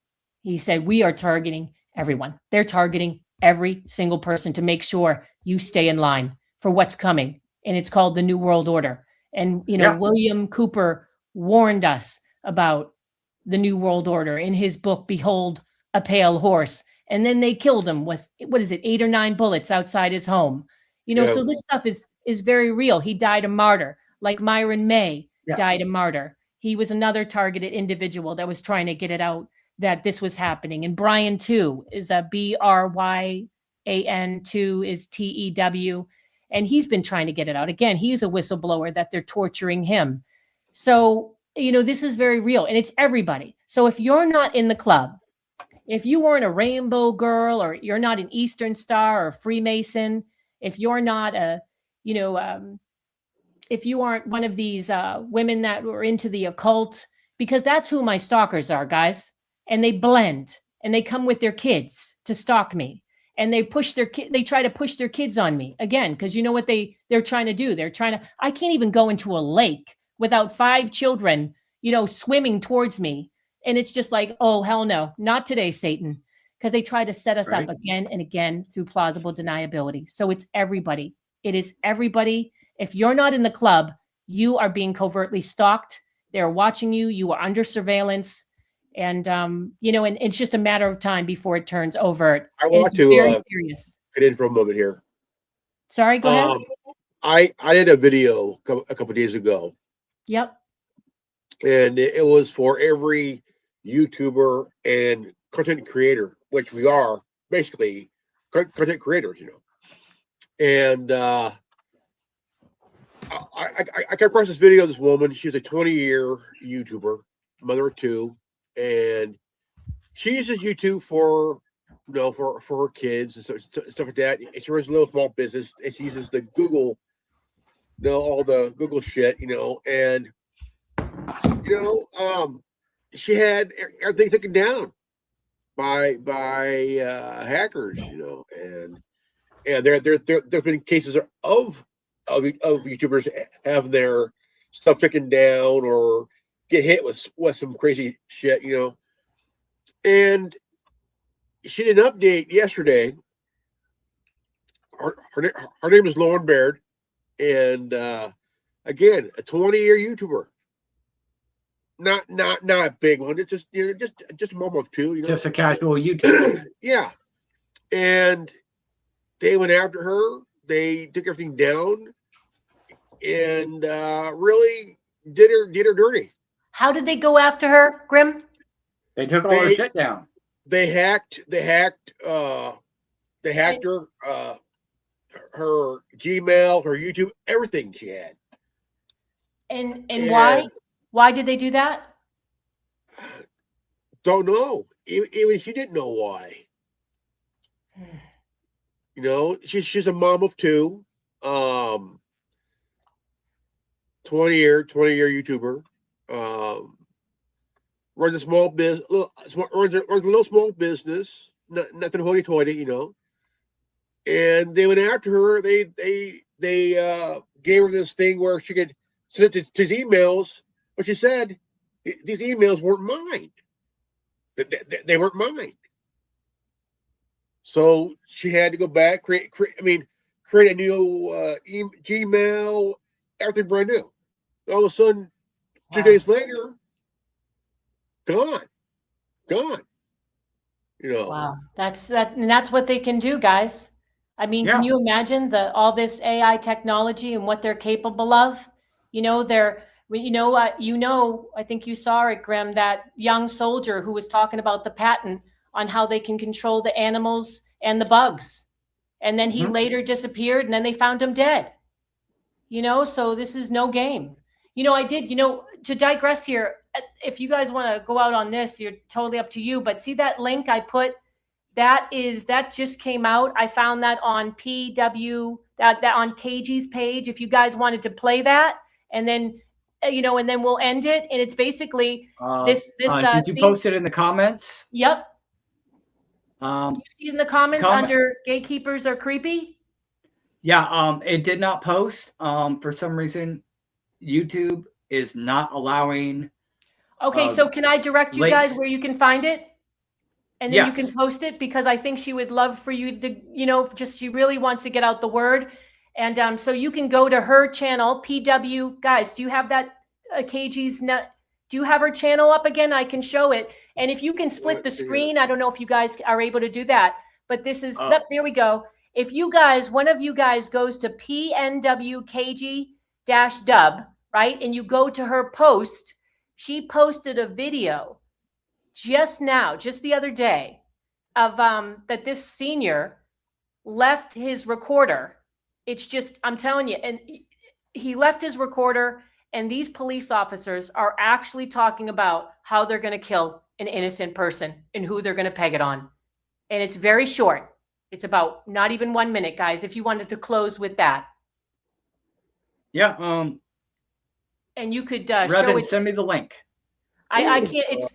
He said we are targeting everyone. They're targeting every single person to make sure you stay in line for what's coming, and it's called the New World Order. And, William Cooper warned us about the New World Order in his book, Behold a Pale Horse. And then they killed him with, 8 or 9 bullets outside his home. So this stuff is very real. He died a martyr, like Myron May died a martyr. He was another targeted individual that was trying to get it out that this was happening. And Brian, too, is a Bryan, 2 is TEW. And he's been trying to get it out. Again, he's a whistleblower that they're torturing him. So, this is very real, and it's everybody. So if you're not in the club, if you weren't a Rainbow Girl, or you're not an Eastern Star or a Freemason, if you're not if you aren't one of these women that were into the occult, because that's who my stalkers are, guys. And they blend, and they come with their kids to stalk me. And they try to push their kids on me again, because you know what they're trying to do? I can't even go into a lake without 5 children, swimming towards me And it's just like, oh, hell no, not today, Satan. Because they try to set us Right. up again and again through plausible deniability. So it's everybody. It is everybody. If you're not in the club, you are being covertly stalked. They're watching you. You are under surveillance. And, you know, and it's just a matter of time before it turns overt. I And want it's to very serious. get in for a moment here. Sorry, go ahead. I did a video a couple days ago, Yep. and it was for every YouTuber and content creator, which we are basically content creators, you know. And I came across this video of this woman. She's a 20-year YouTuber, mother of two, and she uses YouTube for, you know, for her kids and stuff like that. And she runs a little small business, and she uses the Google, you know, all the Google shit, you know, and you know, she had everything taken down by hackers, you know, and there've been cases of YouTubers have their stuff taken down or get hit with some crazy shit, you know. And she did an update yesterday. Her name is Lauren Baird, and again, a 20-year YouTuber. Not a big one. It's just, you know, just a mom of two, you know. Just a casual YouTuber. Yeah. And they went after her. They took everything down and really did her dirty. How did they go after her, Grim? They took all her shit down. They hacked her her Gmail, her YouTube, everything she had. And why did they do that? Don't know. Even she didn't know why. You know, she's a mom of two, 20-year YouTuber, runs a small business, runs a little small business, nothing hoity-toity, you know. And they went after her. They gave her this thing where she could send it to his emails, but she said these emails weren't mine. They weren't mine. So she had to go back, create a new Gmail, everything brand new. All of a sudden, 2 days later, gone. You know. Wow, that's what they can do, guys. I mean, Yeah. Can you imagine all this AI technology and what they're capable of? You know, I think you saw it, Grim, that young soldier who was talking about the patent on how they can control the animals and the bugs. And then he later disappeared, and then they found him dead. You know, so this is no game. You know, to digress here, if you guys want to go out on this, you're totally up to you. But see that link I put? That just came out. I found that on that on KG's page. If you guys wanted to play that, and then and then we'll end it. And it's basically this. Did you post it in the comments? Yep. You see it in the comments under gatekeepers are creepy? Yeah, it did not post. For some reason, YouTube is not allowing. Okay, so can I direct you links. guys where you can find it? And then you can post it, because I think she would love for you to, she really wants to get out the word. And so you can go to her channel, PW. Guys, do you have that KG's net? Do you have her channel up again? I can show it. And if you can split the screen, I don't know if you guys are able to do that, but this is, there we go. If you guys, one of you guys goes to PNWKG-dub, right? And you go to her post, she posted a video just the other day of that this senior left his recorder. It's just, I'm telling you, and he left his recorder, and these police officers are actually talking about how they're going to kill an innocent person and who they're going to peg it on. And it's very short. It's about not even 1 minute, guys, if you wanted to close with that. Yeah. And you could show it. Send me the link. I can't. It's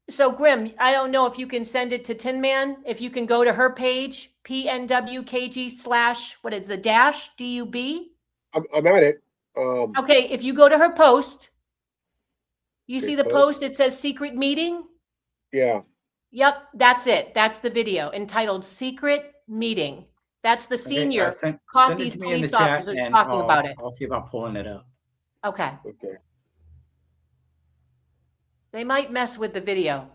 so Grim. I don't know if you can send it to Tin Man. If you can go to her page, PNWKG/ what is the dash DUB? I'm at it. Okay, if you go to her post, You see the post? It says secret meeting. Yeah. Yep, that's it. That's the video entitled "Secret Meeting." That's the senior caught these police officers talking about it. I'll see about pulling it up. Okay. Okay. They might mess with the video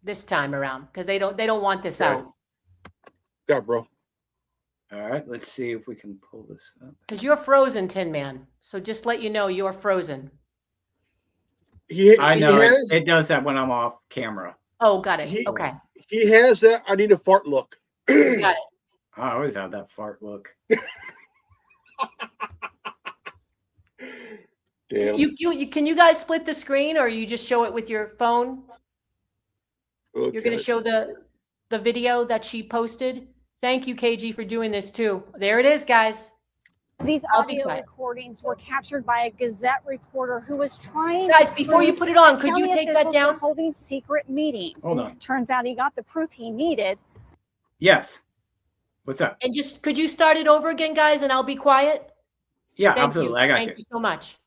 this time around because they don't want this out. Yeah, bro. All right, let's see if we can pull this up. Because you're frozen, Tin Man. So just let you know you're frozen. I know it does that when I'm off camera. Oh, got it. Okay. He has that. I need a fart look. Got it. I always have that fart look. Damn. You can you guys split the screen or you just show it with your phone? Okay. You're going to show the video that she posted. Thank you, KG, for doing this too. There it is, guys. These audio recordings were captured by a Gazette reporter who was trying. Guys, before you put it on, could you take that down? Holding secret meetings. Hold on. Turns out he got the proof he needed. Yes. What's up? And just could you start it over again, guys, and I'll be quiet? Yeah, absolutely. I got you. Thank you so much.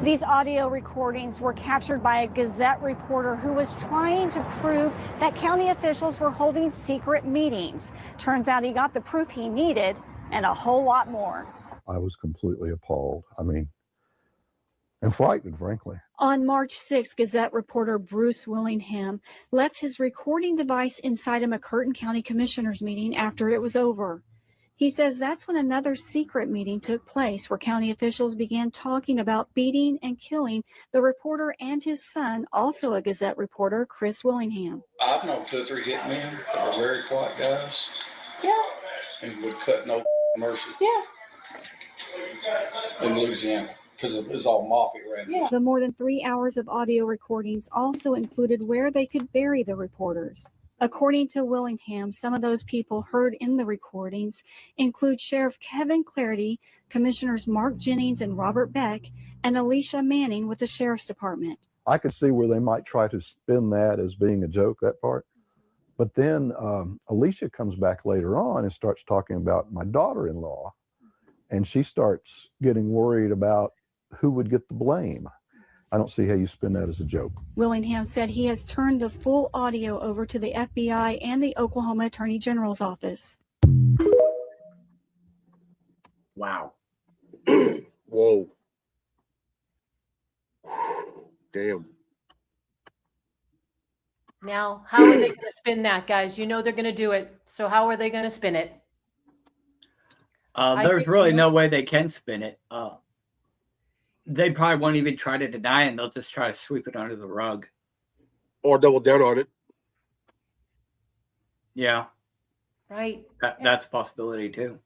These audio recordings were captured by a Gazette reporter who was trying to prove that county officials were holding secret meetings. Turns out he got the proof he needed and a whole lot more. I was completely appalled. I mean, and frightened, frankly. On March 6th, Gazette reporter Bruce Willingham left his recording device inside a McCurtain County Commissioners meeting after it was over. He says that's when another secret meeting took place where county officials began talking about beating and killing the reporter and his son, also a Gazette reporter, Chris Willingham. I've known 2 or 3 hitmen that were very quiet guys. Yeah. And would cut no mercy. Yeah. In Louisiana, because it was all mafia around here. The more than 3 hours of audio recordings also included where they could bury the reporters. According to Willingham, some of those people heard in the recordings include Sheriff Kevin Clarity, Commissioners Mark Jennings and Robert Beck, and Alicia Manning with the Sheriff's Department. I could see where they might try to spin that as being a joke, that part. But then Alicia comes back later on and starts talking about my daughter-in-law. And she starts getting worried about who would get the blame. I don't see how you spin that as a joke. Willingham said he has turned the full audio over to the FBI and the Oklahoma Attorney General's office. Wow. Whoa. Damn. Now, how are they going to spin that, guys? You know they're going to do it. So how are they going to spin it? There's really no way they can spin it. They probably won't even try to deny it, and they'll just try to sweep it under the rug. Or double down on it. Yeah. Right. That's a possibility, too.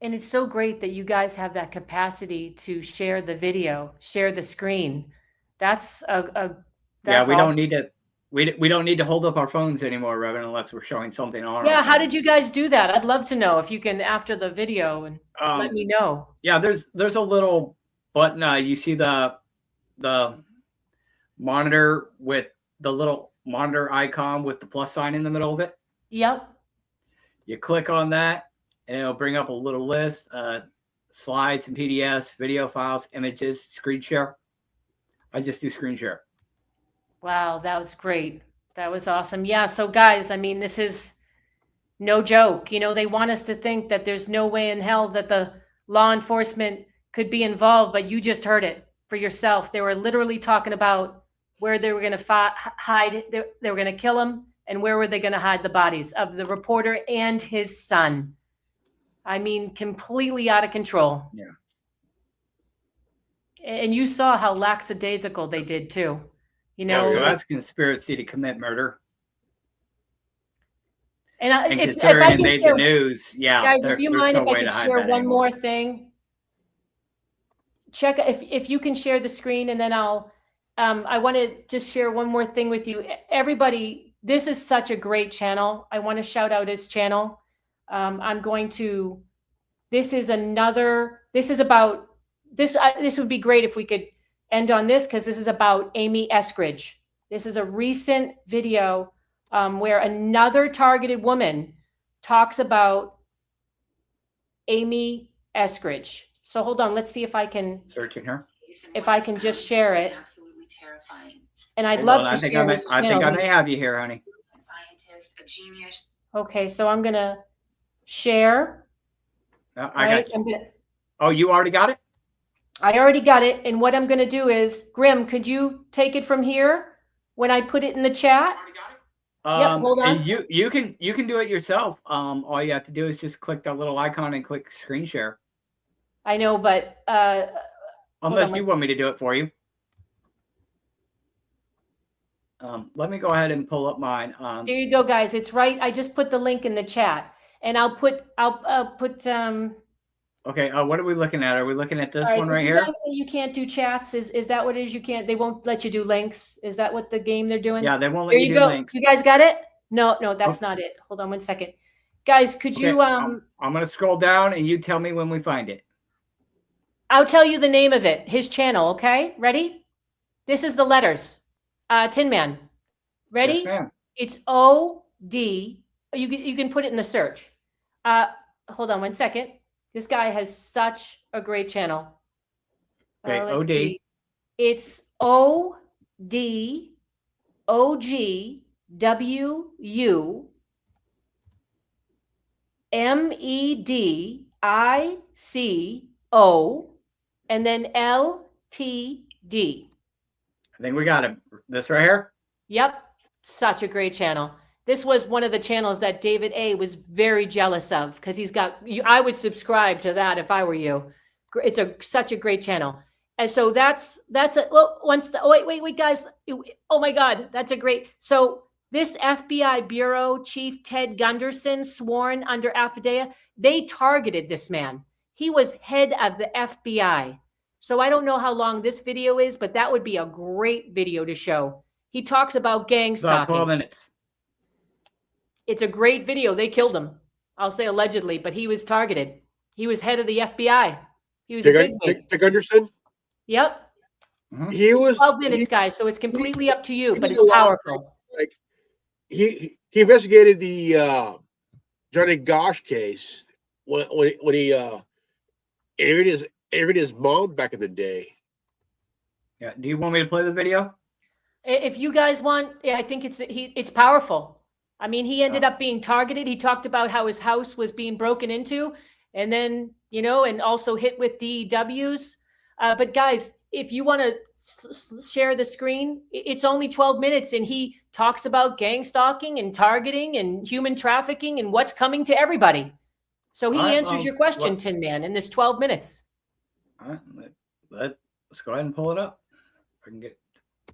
And it's so great that you guys have that capacity to share the video, share the screen. That's yeah, we don't need to. We don't need to hold up our phones anymore, Reverend, unless we're showing something on. Yeah, how did you guys do that? I'd love to know if you can after the video and let me know. Yeah, there's a little button. You see the monitor with the little monitor icon with the plus sign in the middle of it. Yep. You click on that, and it'll bring up a little list: slides and PDFs, video files, images, screen share. I just do screen share. Wow, that was great. That was awesome. Yeah, so guys, I mean, this is no joke. You know, they want us to think that there's no way in hell that the law enforcement could be involved, but you just heard it for yourself. They were literally talking about where they were going to hide, they were going to kill him, and where were they going to hide the bodies of the reporter and his son. I mean, completely out of control. Yeah. And you saw how lackadaisical they did too. You know, so that's conspiracy to commit murder. And considering it made the news, yeah. Guys, if you mind if I could share one more thing. Check if you can share the screen, and then I'll I want to just share one more thing with you. Everybody, this is such a great channel. I want to shout out his channel. This is about this. This would be great if we could end on this, because this is about Amy Eskridge. This is a recent video where another targeted woman talks about Amy Eskridge. So hold on, let's see if I can searching her. If I can just share it. And I'd Hold love on, to I think share I may, his I think channel. I may have you here, honey. Scientist, a genius. Okay, so I'm gonna share. I got you. Gonna, oh, you already got it? I already got it. And what I'm gonna do is, Grim, could you take it from here when I put it in the chat? Yep, hold on. And you can do it yourself. All you have to do is just click that little icon and click screen share. I know, but unless you want me to do it for you. Let me go ahead and pull up mine. There you go, guys. It's right. I just put the link in the chat, and I'll put. Okay. What are we looking at? Are we looking at this one right did here? You guys say you can't do chats? Is that what it is? You can't. They won't let you do links. Is that what the game they're doing? Yeah, they won't let you do links. You guys got it? No, that's not it. Hold on one second, guys. Could you? I'm gonna scroll down, and you tell me when we find it. I'll tell you the name of it. His channel. Okay, ready? This is the letters. Tin Man. Ready? Yes, it's OD. You can put it in the search. Hold on one second. This guy has such a great channel. Okay, OD. See. It's OD OGWU MEDICO and then LTD. I think we got him. This right here? Yep. Such a great channel. This was one of the channels that David A was very jealous of because he's got, I would subscribe to that if I were you. It's such a great channel. And so that's wait, guys. Oh my God, that's a great. So this FBI Bureau Chief Ted Gunderson, sworn under affidavit, they targeted this man. He was head of the FBI. So I don't know how long this video is, but that would be a great video to show. He talks about gang stalking. About 12 minutes. It's a great video. They killed him. I'll say allegedly, but he was targeted. He was head of the FBI. He was a big Dick Gunderson? Yep. Mm-hmm. He was 12 minutes, guys, so it's completely up to you, but it's powerful. Like he investigated the Johnny Gosch case when he interviewed his mom back in the day. Yeah. Do you want me to play the video? If you guys want, I think it's powerful. I mean, he ended up being targeted. He talked about how his house was being broken into, and then and also hit with DWs. But guys, if you want to share the screen, it's only 12 minutes, and he talks about gang stalking and targeting and human trafficking and what's coming to everybody. So he answers your question, Tin Man, in this 12 minutes. All right, let's go ahead and pull it up. I can get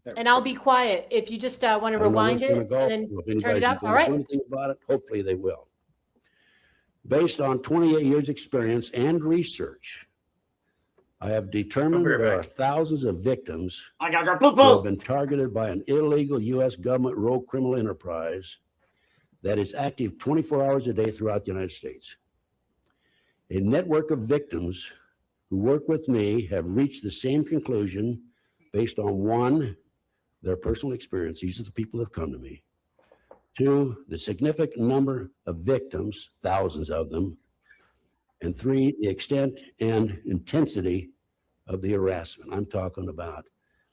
there. And I'll be quiet if you just want to rewind it and then turn it up. All right. Anything about it, hopefully they will. Based on 28 years experience and research, I have determined there are thousands of victims who have been targeted by an illegal U.S. government rogue criminal enterprise that is active 24 hours a day throughout the United States. A network of victims who work with me have reached the same conclusion based on 1, their personal experience. These are the people that have come to me. 2, the significant number of victims, thousands of them. And 3, the extent and intensity of the harassment. I'm talking about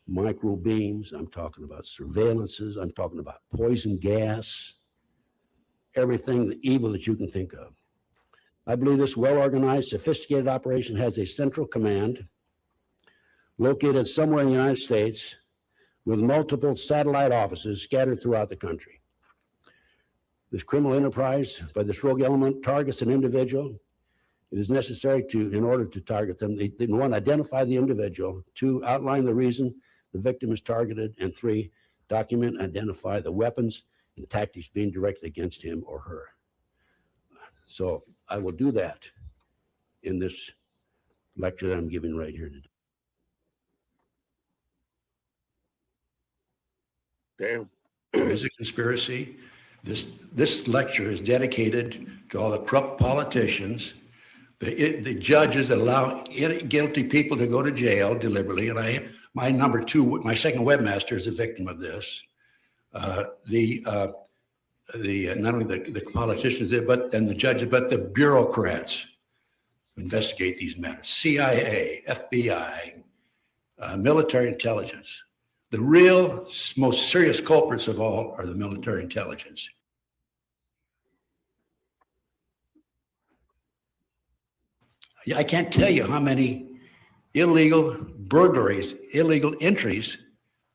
micro beams. I'm talking about surveillances. I'm talking about poison gas, everything, the evil that you can think of. I believe this well-organized, sophisticated operation has a central command located somewhere in the United States with multiple satellite offices scattered throughout the country. This criminal enterprise by this rogue element targets an individual. It is necessary in order to target them, they 1, identify the individual, 2, outline the reason the victim is targeted, and 3, document and identify the weapons and tactics being directed against him or her. So I will do that in this lecture that I'm giving right here today. Damn. There is a conspiracy. This lecture is dedicated to all the corrupt politicians, the judges that allow guilty people to go to jail deliberately. And my second webmaster is a victim of this. Not only the politicians, but the judges, but the bureaucrats who investigate these matters. CIA, FBI, military intelligence. The real, most serious culprits of all are the military intelligence. I can't tell you how many illegal burglaries, illegal entries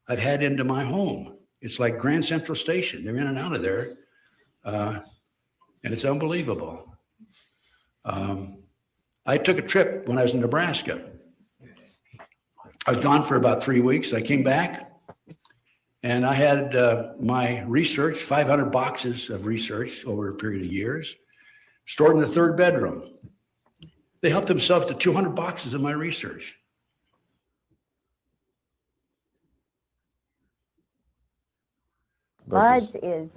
I've had into my home. It's like Grand Central Station. They're in and out of there, and it's unbelievable. I took a trip when I was in Nebraska. I was gone for about 3 weeks. I came back, and I had my research, 500 boxes of research over a period of years, stored in the third bedroom. They helped themselves to 200 boxes of my research. BUDS is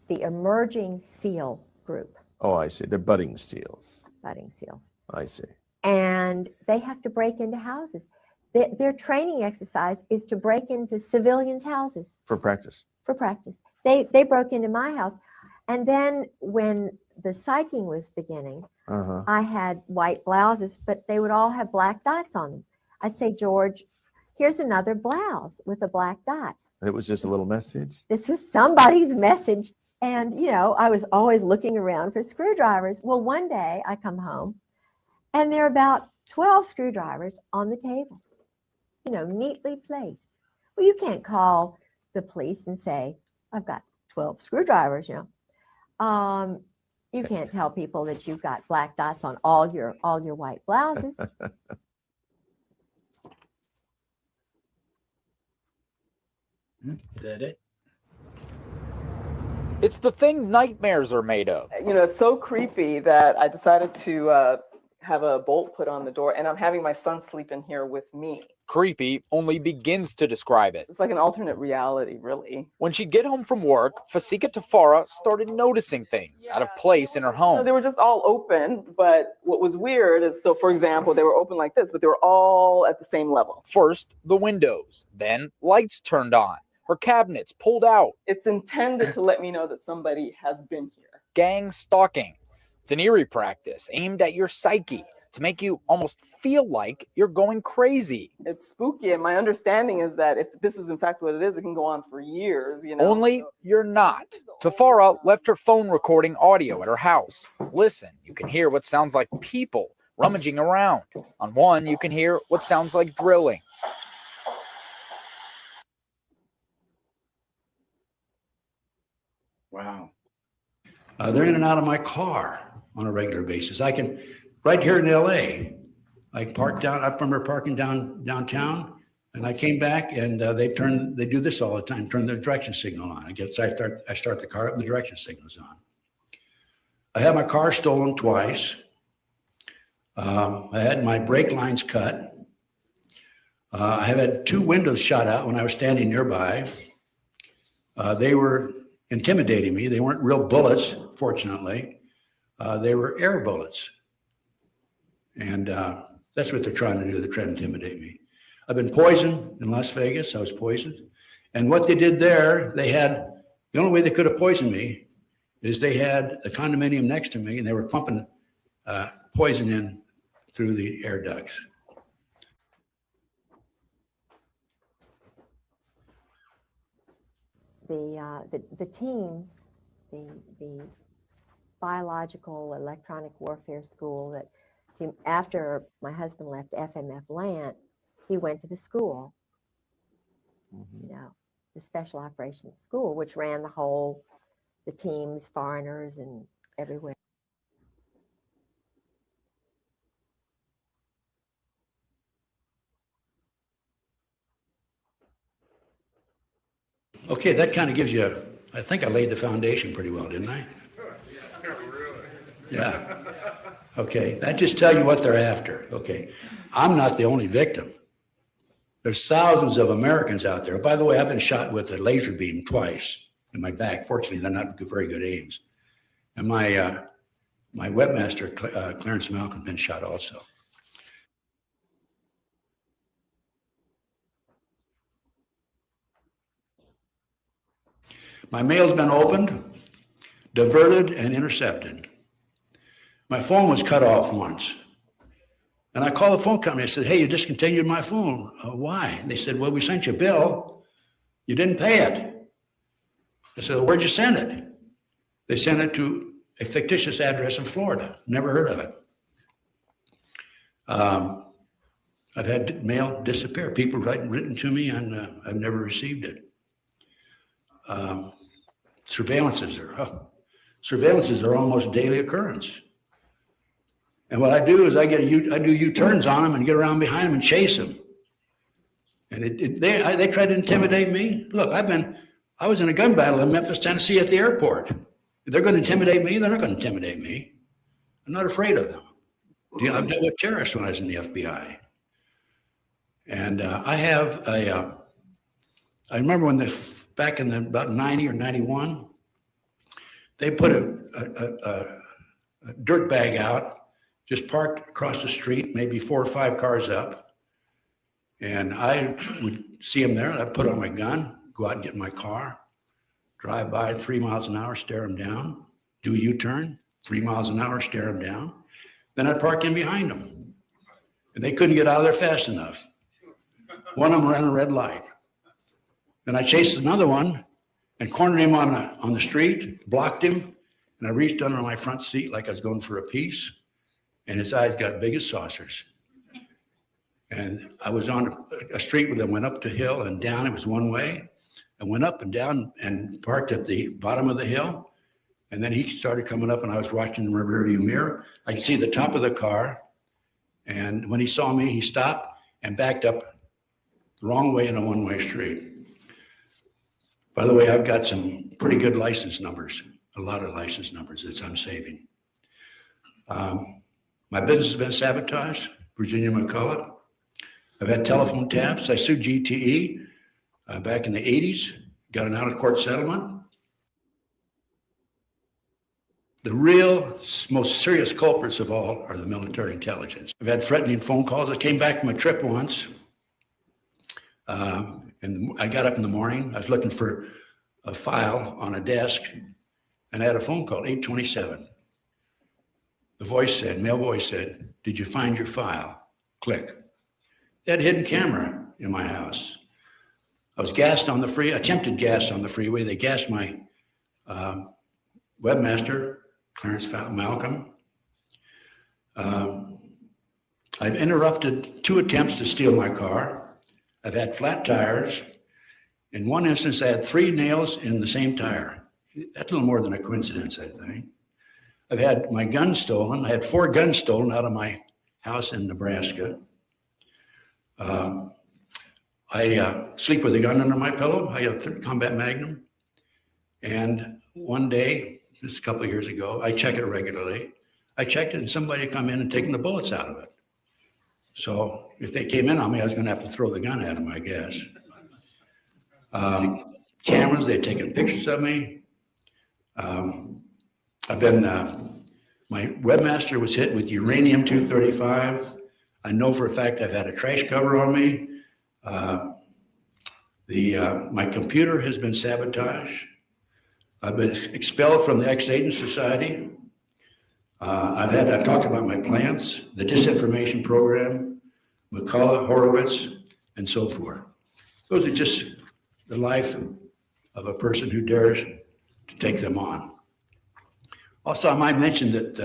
the Emerging SEAL group. Oh, I see. They're budding SEALs. Budding SEALs. I see. And they have to break into houses. Their training exercise is to break into civilians' houses. For practice. For practice. They broke into my house. And then when the psyching was beginning, I had white blouses, but they would all have black dots on them. I'd say, George, here's another blouse with a black dot. It was just a little message? This was somebody's message. And, you know, I was always looking around for screwdrivers. Well, one day I come home and there are about 12 screwdrivers on the table, you know, neatly placed. Well, you can't call the police and say, I've got 12 screwdrivers, you know. You can't tell people that you've got black dots on all your white blouses. Is that it? It's the thing nightmares are made of. You know, it's so creepy that I decided to have a bolt put on the door, and I'm having my son sleep in here with me. Creepy only begins to describe it. It's like an alternate reality, really. When she'd get home from work, Fasika Tafara started noticing things out of place in her home. No, they were just all open, but what was weird is, so for example, they were open like this, but they were all at the same level. First, the windows, then lights turned on, her cabinets pulled out. It's intended to let me know that somebody has been here. Gang stalking. It's an eerie practice aimed at your psyche to make you almost feel like you're going crazy. It's spooky, and my understanding is that if this is in fact what it is, it can go on for years, you know. Only you're not. Tafara left her phone recording audio at her house. Listen, you can hear what sounds like people rummaging around. On one, you can hear what sounds like drilling. Wow. They're in and out of my car on a regular basis. I can, right here in LA, I parked down, I remember parking downtown, and I came back and they do this all the time, turn the direction signal on. I start the car up and the direction signal's on. I had my car stolen twice. I had my brake lines cut. I have had 2 windows shot out when I was standing nearby. They were intimidating me. They weren't real bullets, fortunately. They were air bullets. And that's what they're trying to do. They're trying to intimidate me. I've been poisoned in Las Vegas. I was poisoned. And what they did there, the only way they could have poisoned me is they had a condominium next to me and they were pumping poison in through the air ducts. The teams, the biological electronic warfare school that after my husband left FMF Lant, he went to the school, you know, the Special Operations School, which ran the teams, foreigners, and everywhere. Okay, that kind of gives you, I think I laid the foundation pretty well, didn't I? Yeah. Okay, that just tell you what they're after. Okay, I'm not the only victim. There's thousands of Americans out there. By the way, I've been shot with a laser beam twice in my back. Fortunately, they're not very good aims. And my webmaster, Clarence Malcolm, has been shot also. My mail's been opened, diverted, and intercepted. My phone was cut off once. And I called the phone company. I said, hey, you discontinued my phone. Why? And they said, well, we sent you a bill. You didn't pay it. I said, well, where'd you send it? They sent it to a fictitious address in Florida. Never heard of it. I've had mail disappear. People written to me, and I've never received it. Surveillances are almost a daily occurrence. And what I do is I do U-turns on them and get around behind them and chase them. And they try to intimidate me. Look, I was in a gun battle in Memphis, Tennessee at the airport. If they're going to intimidate me, they're not going to intimidate me. I'm not afraid of them. I've dealt with terrorists when I was in the FBI. And I remember when back in about 90 or 91, they put a dirt bag out, just parked across the street, maybe 4 or 5 cars up. And I would see them there, and I'd put on my gun, go out and get in my car, drive by 3 miles an hour, stare them down, do a U-turn, 3 miles an hour, stare them down. Then I'd park in behind them. And they couldn't get out of there fast enough. One of them ran a red light. Then I chased another one and cornered him on the street, blocked him, and I reached under my front seat like I was going for a piece, and his eyes got big as saucers. And I was on a street that went up the hill and down. It was one way. I went up and down and parked at the bottom of the hill. And then he started coming up, and I was watching the rearview mirror. I could see the top of the car. And when he saw me, he stopped and backed up the wrong way in a one-way street. By the way, I've got some pretty good license numbers, a lot of license numbers that I'm saving. My business has been sabotaged, Virginia McCullough. I've had telephone taps. I sued GTE back in the 80s, got an out-of-court settlement. The real, most serious culprits of all are the military intelligence. I've had threatening phone calls. I came back from a trip once, and I got up in the morning. I was looking for a file on a desk, and I had a phone call, 827. The voice said, male voice said, did you find your file? Click. They had a hidden camera in my house. I was gassed on the freeway, attempted gas on the freeway. They gassed my webmaster, Clarence Malcolm. I've interrupted 2 attempts to steal my car. I've had flat tires. In one instance, I had 3 nails in the same tire. That's a little more than a coincidence, I think. I've had my gun stolen. I had 4 guns stolen out of my house in Nebraska. I sleep with a gun under my pillow. I have a combat magnum. And one day, just a couple of years ago, I check it regularly. I checked it and somebody had come in and taken the bullets out of it. So if they came in on me, I was going to have to throw the gun at them, I guess. Cameras, they've taken pictures of me. I've been, my webmaster was hit with uranium-235. I know for a fact I've had a trash cover on me. My computer has been sabotaged. I've been expelled from the Ex-Agent Society. I've talked about my plants, the disinformation program, McCullough, Horowitz, and so forth. Those are just the life of a person who dares to take them on. Also, I might mention that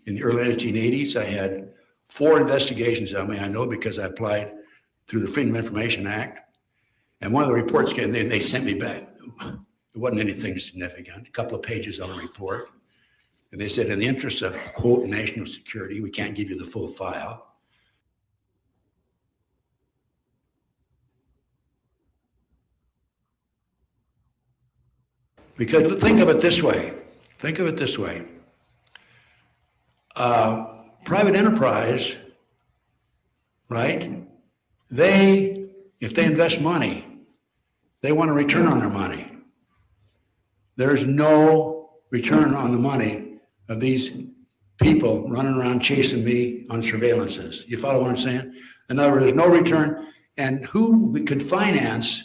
in the early 1980s, I had 4 investigations on me. I know because I applied through the Freedom of Information Act. And one of the reports came, they sent me back. It wasn't anything significant, a couple of pages on a report. And they said, in the interest of, quote, national security, we can't give you the full file. Because think of it this way. Think of it this way. Private enterprise, right? If they invest money, they want a return on their money. There's no return on the money of these people running around chasing me on surveillances. You follow what I'm saying? In other words, there's no return. And who could finance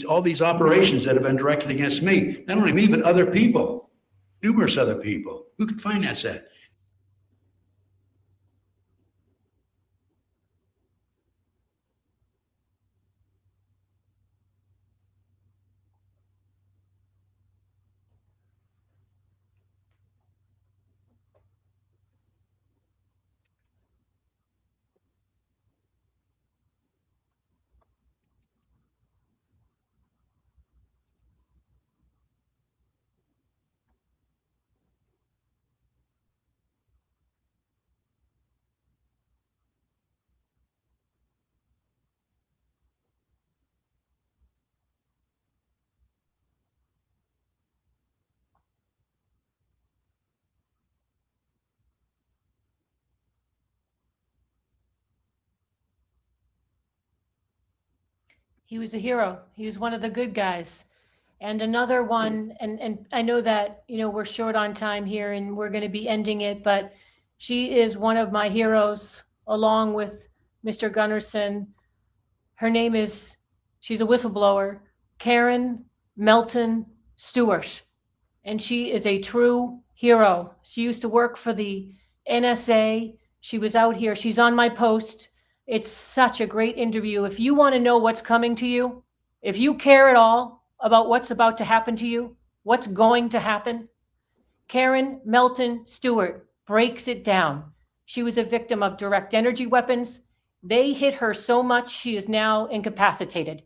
all these operations that have been directed against me? Not only me, but other people, numerous other people. Who could finance that? He was a hero. He was one of the good guys. And another one, and I know that, we're short on time here and we're going to be ending it, but she is one of my heroes along with Mr. Gunnarsson. Her name is, she's a whistleblower, Karen Melton Stewart. And she is a true hero. She used to work for the NSA. She was out here. She's on my post. It's such a great interview. If you want to know what's coming to you, if you care at all about what's about to happen to you, what's going to happen, Karen Melton Stewart breaks it down. She was a victim of direct energy weapons. They hit her so much she is now incapacitated.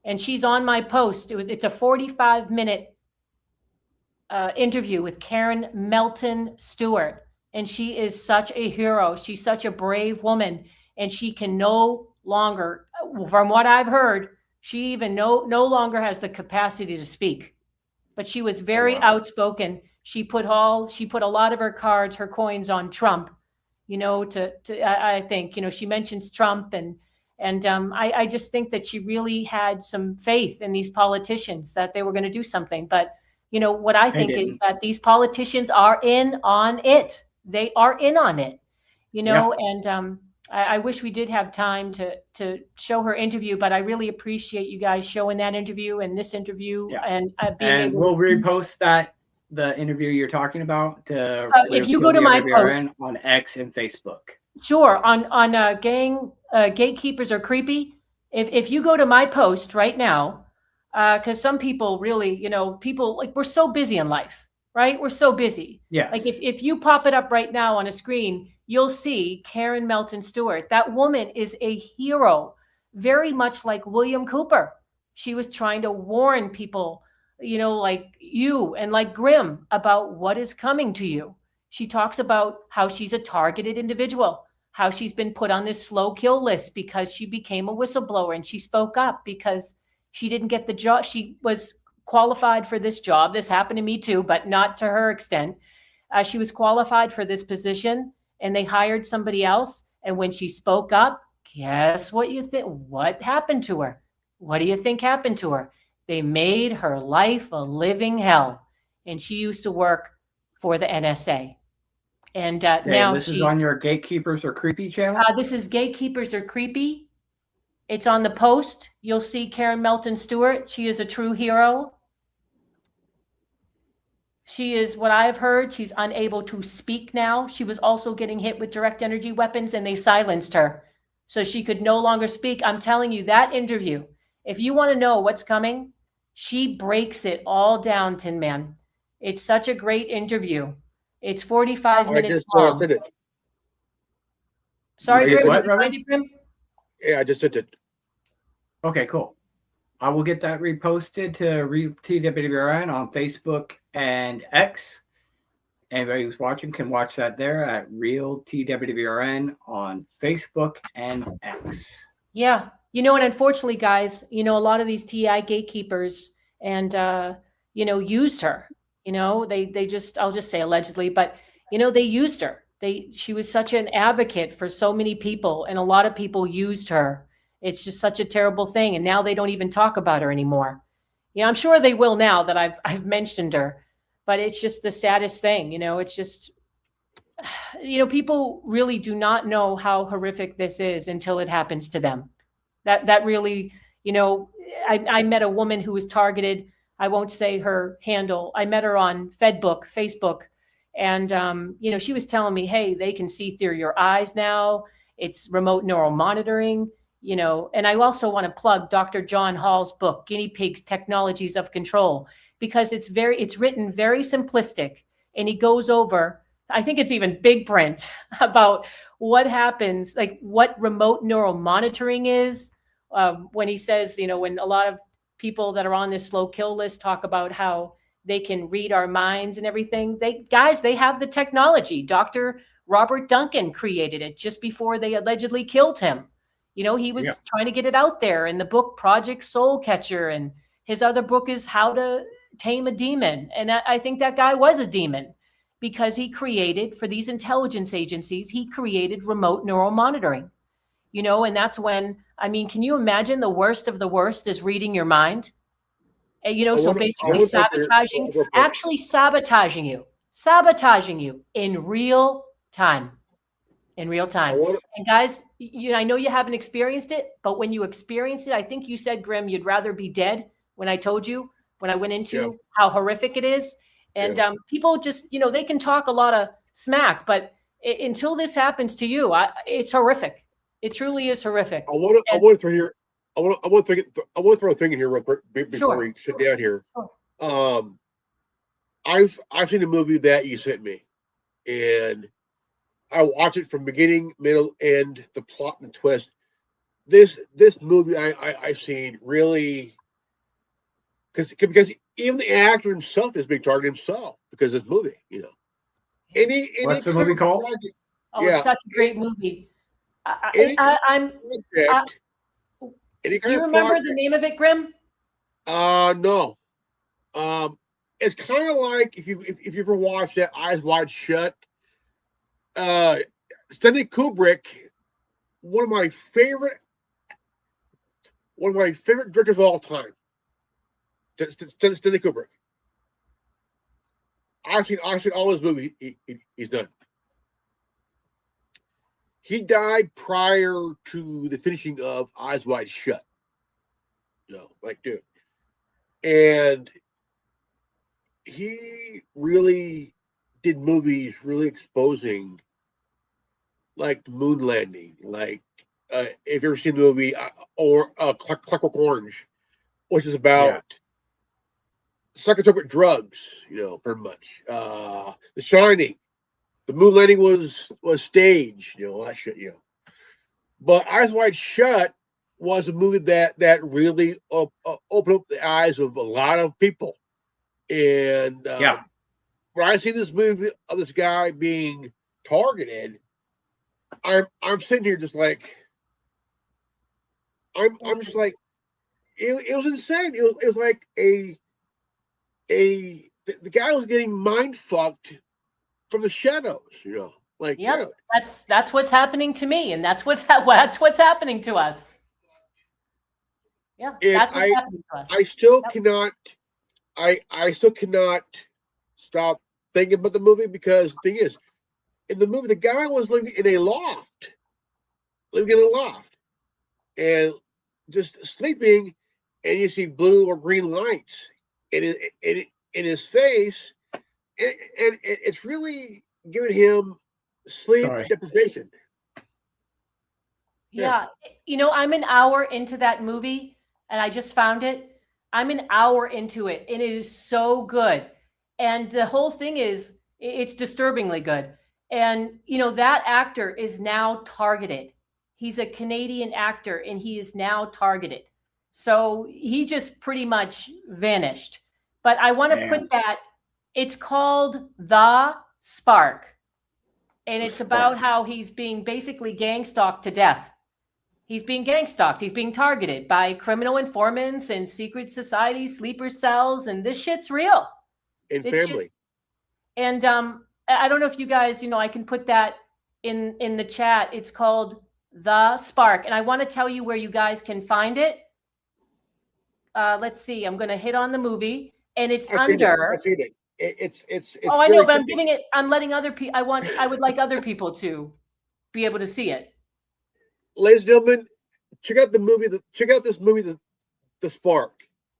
And she's on my post. It's a 45-minute interview with Karen Melton Stewart. And she is such a hero. She's such a brave woman. And she can no longer, from what I've heard, she even no longer has the capacity to speak. But she was very outspoken. She put a lot of her cards, her coins on Trump, I think, she mentions Trump and I just think that she really had some faith in these politicians that they were going to do something. But, what I think is that these politicians are in on it. They are in on it, and I wish we did have time to show her interview, but I really appreciate you guys showing that interview and this interview and being And able we'll to see. repost the interview you're talking about If you go to my post on X and Facebook. Sure, on gang gatekeepers are creepy. If you go to my post right now, because some people really, people like we're so busy in life, right? We're so busy. Yes. Like if you pop it up right now on a screen, you'll see Karen Melton Stewart. That woman is a hero, very much like William Cooper. She was trying to warn people, like you and like Grimm about what is coming to you. She talks about how she's a targeted individual, how she's been put on this slow kill list because she became a whistleblower and she spoke up because she didn't get the job. She was qualified for this job. This happened to me too, but not to her extent. She was qualified for this position and they hired somebody else. And when she spoke up, guess what you think? What happened to her? What do you think happened to her? They made her life a living hell. And she used to work for the NSA. And now this is on your Gatekeepers Are Creepy channel? This is Gatekeepers Are Creepy. It's on the post. You'll see Karen Melton Stewart. She is a true hero. She is, what I have heard, she's unable to speak now. She was also getting hit with direct energy weapons and they silenced her. So she could no longer speak. I'm telling you, that interview, if you want to know what's coming, she breaks it all down, Tin Man. It's such a great interview. It's 45 minutes long. Sent it. Sorry, Grim. What, Did you find it, Grim? Yeah, I just sent it. Okay, cool. I will get that reposted to Real TWRN on Facebook and X. Anybody who's watching can watch that there at Real TWRN on Facebook and X. Yeah. And unfortunately, guys, a lot of these TI gatekeepers and, used her. They just, I'll just say allegedly, but, they used her. She was such an advocate for so many people and a lot of people used her. It's just such a terrible thing. And now they don't even talk about her anymore. I'm sure they will now that I've mentioned her, but it's just the saddest thing. It's just, people really do not know how horrific this is until it happens to them. That really, I met a woman who was targeted. I won't say her handle. I met her on Facebook. And, she was telling me, hey, they can see through your eyes now. It's remote neural monitoring, and I also want to plug Dr. John Hall's book, Guinea Pigs, Technologies of Control, because it's written very simplistic. And he goes over, I think it's even big print about what happens, like what remote neural monitoring is. When he says, when a lot of people that are on this slow kill list talk about how they can read our minds and everything. They have the technology. Dr. Robert Duncan created it just before they allegedly killed him. He was trying to get it out there in the book Project Soul Catcher, and his other book is How to Tame a Demon. And I think that guy was a demon because he created, for these intelligence agencies, he created remote neural monitoring. And that's when I mean, can you imagine the worst of the worst is reading your mind? And, so basically sabotaging you in real time. And guys, I know you haven't experienced it, but when you experience it, I think you said, Grim, you'd rather be dead when I told you, when I went into how horrific it is. And people just, they can talk a lot of smack, but until this happens to you, it's horrific. It truly is horrific. I want to throw here. I want to throw a thing in here real quick before we sit down here. Sure. I've seen a movie that you sent me, and I watched it from beginning, middle, end, the plot and the twist. This movie I've seen really, because even the actor himself is being targeted himself because of this movie. What's the movie called? It's such a great movie. Do you remember the name of it, Grim? No. It's kind of like if you ever watched that Eyes Wide Shut. Stanley Kubrick, one of my favorite directors of all time. Stanley Kubrick. I've seen all his movies he's done. He died prior to the finishing of Eyes Wide Shut. Dude. And he really did movies really exposing, like the moon landing, like if you've ever seen the movie Clockwork Orange, which is about psychotropic drugs, pretty much. The Shining, the moon landing was staged, all that shit, But Eyes Wide Shut was a movie that really opened up the eyes of a lot of people. And when I see this movie of this guy being targeted, I'm sitting here just like I'm just like it was insane. It was like the guy was getting mind fucked from the shadows, Like, yeah, that's what's happening to me, and that's what's happening to us. Yeah, that's what's happening to us. I still cannot. I still cannot stop thinking about the movie, because the thing is, in the movie, the guy was living in a loft, and just sleeping, and you see blue or green lights in his face, and it's really giving him sleep deprivation. Yeah, I'm an hour into that movie, and I just found it. I'm an hour into it, and it is so good. And the whole thing is, it's disturbingly good. And, that actor is now targeted. He's a Canadian actor, and he is now targeted. So he just pretty much vanished. But I want to put that, it's called The Spark. And it's about how he's being basically gang stalked to death. He's being gang stalked. He's being targeted by criminal informants and secret society sleeper cells, and this shit's real. And family. And I don't know if you guys, I can put that in the chat. It's called The Spark, and I want to tell you where you guys can find it. Let's see. I'm going to hit on the movie, and it's under. I've seen it. It's oh, I know, but I'm giving it. I'm letting other people. I would like other people to be able to see it. Ladies and gentlemen, check out the movie. Check out this movie, The Spark.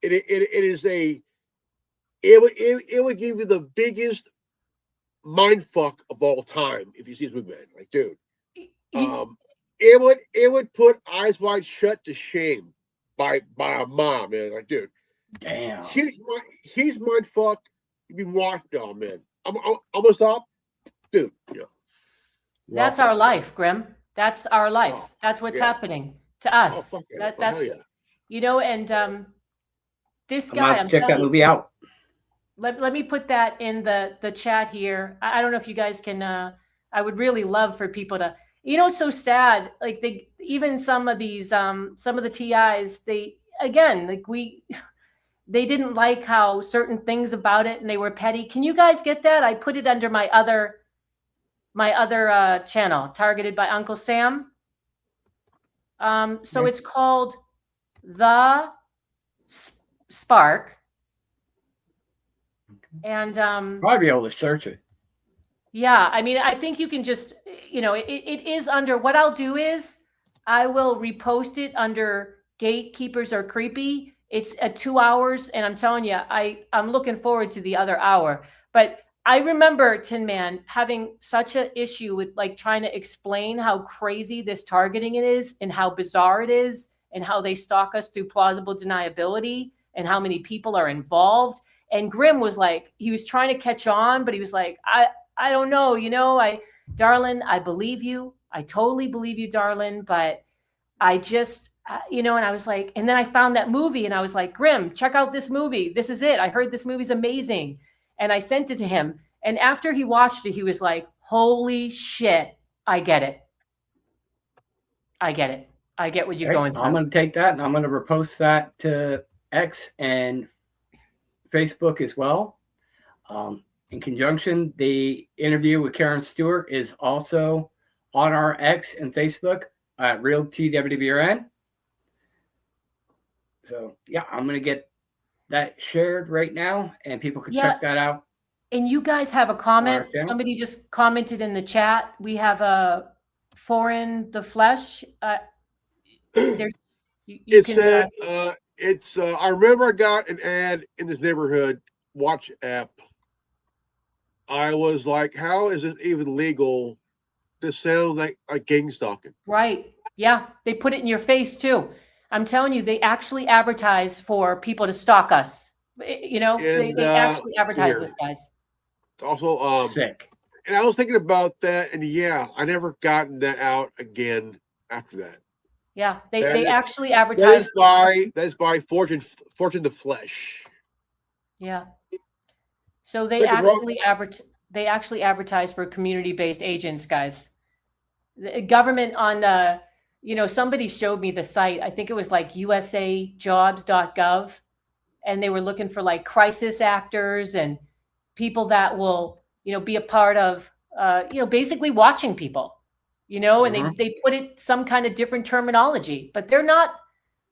It would give you the biggest mind fuck of all time if you see this movie, man. Like, dude, it would put Eyes Wide Shut to shame by a mom, man. Like, dude, damn, he's mind fuck. You be watched on, man. I'm almost up, dude. That's our life, Grim. That's our life. That's what's happening to us. That's and this guy. I'm check that movie out. Let me put that in the chat here. I don't know if you guys can. I would really love for people to. It's so sad. Like even some of these some of the TIs. They didn't like how certain things about it, and they were petty. Can you guys get that? I put it under my other channel, targeted by Uncle Sam. So it's called The Spark. And probably be able to search it. Yeah, I mean, I think you can just, it is under, what I'll do is I will repost it under Gatekeepers Are Creepy. It's at 2 hours, and I'm telling you, I'm looking forward to the other hour. But I remember, Tin Man, having such an issue with like trying to explain how crazy this targeting it is and how bizarre it is and how they stalk us through plausible deniability and how many people are involved. And Grimm was like, he was trying to catch on, but he was like, I don't know, darling, I believe you. I totally believe you, darling. But I just, and I was like, and then I found that movie and I was like, Grimm, check out this movie. This is it. I heard this movie's amazing. And I sent it to him. And after he watched it, he was like, holy shit, I get it. I get it. I get what you're going through. I'm going to take that and I'm going to repost that to X and Facebook as well. In conjunction, the interview with Karen Stewart is also on our X and Facebook at Real TWBRN. So, yeah, I'm going to get that shared right now, and people can check that out. And you guys have a comment. Somebody just commented in the chat. We have a Foreign the Flesh. I remember I got an ad in this neighborhood watch app. I was like, how is this even legal? This sounds like gang stalking. Right. Yeah. They put it in your face too. I'm telling you, they actually advertise for people to stalk us. They actually advertise this, guys. Also, sick. And I was thinking about that, and I never gotten that out again after that. Yeah, they actually advertise. That is by Fortune the Flesh. Yeah. So they actually advertise for community-based agents, guys. The government on somebody showed me the site. I think it was like usajobs.gov, and they were looking for like crisis actors and people that will, be a part of basically watching people, and they put it some kind of different terminology, but they're not,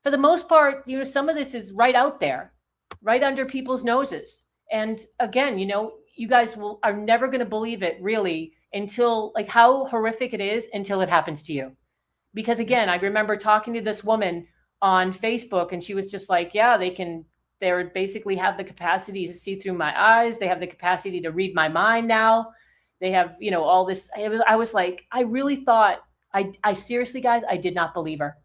for the most part, some of this is right out there, right under people's noses. And again, you guys are never going to believe it really until like how horrific it is until it happens to you. Because again, I remember talking to this woman on Facebook and she was just like, yeah, they basically have the capacity to see through my eyes. They have the capacity to read my mind now. They have, all this. I was like, I really thought, I seriously, guys, I did not believe her.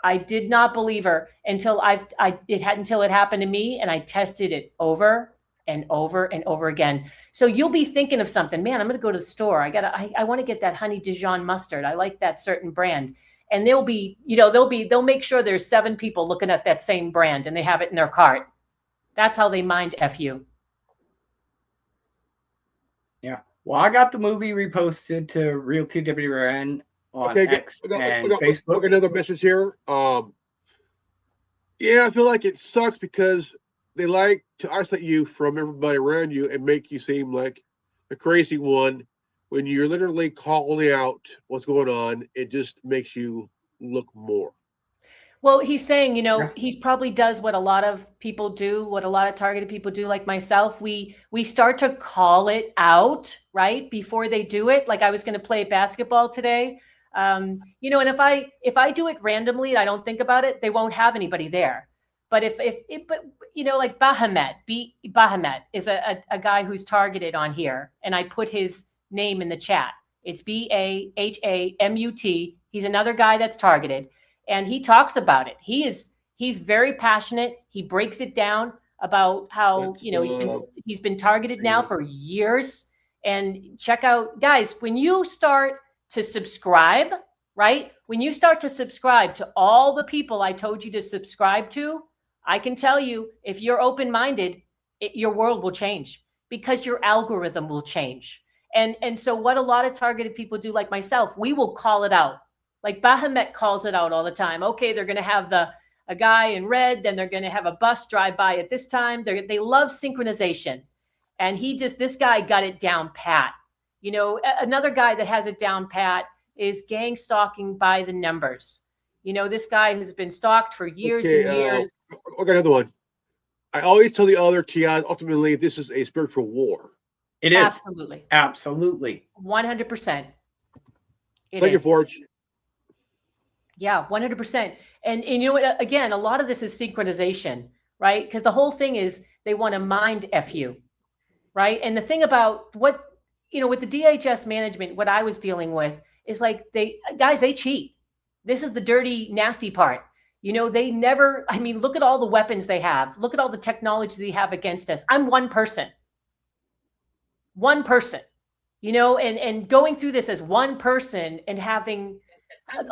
I did not believe her until it happened to me, and I tested it over and over and over again. So you'll be thinking of something, man, I'm going to go to the store. I want to get that honey Dijon mustard. I like that certain brand. And they'll make sure there's 7 people looking at that same brand and they have it in their cart. That's how they mind F you. Yeah. Well, I got the movie reposted to Real TWRN on X and Facebook. Look, another message here. I feel like it sucks because they like to isolate you from everybody around you and make you seem like the crazy one when you're literally calling out what's going on. It just makes you look more. Well, he's saying, he probably does what a lot of people do, what a lot of targeted people do, like myself. We start to call it out, right, before they do it. Like I was going to play basketball today, and if I do it randomly, I don't think about it, they won't have anybody there. But like Bahamut is a guy who's targeted on here, and I put his name in the chat. It's Bahamut. He's another guy that's targeted. And he talks about it. He's very passionate. He breaks it down about how, he's been targeted now for years. And check out, guys, when you start to subscribe, right? When you start to subscribe to all the people I told you to subscribe to, I can tell you, if you're open-minded, your world will change because your algorithm will change. And so what a lot of targeted people do, like myself, we will call it out. Like Bahamut calls it out all the time. Okay, they're going to have a guy in red, then they're going to have a bus drive by at this time. They love synchronization. And this guy got it down pat. Another guy that has it down pat is gang stalking by the numbers. This guy has been stalked for years Okay, and years. I got another one. I always tell the other TIs, ultimately, this is a spiritual war. It is. Absolutely. Absolutely. 100%. Thank you, Forge. Yeah, 100%. And you know what? Again, a lot of this is synchronization, right? Because the whole thing is they want to mind F you, right? And the thing about what, with the DHS management, what I was dealing with is like they cheat. This is the dirty, nasty part. They never, look at all the weapons they have. Look at all the technology they have against us. I'm one person, and going through this as one person and having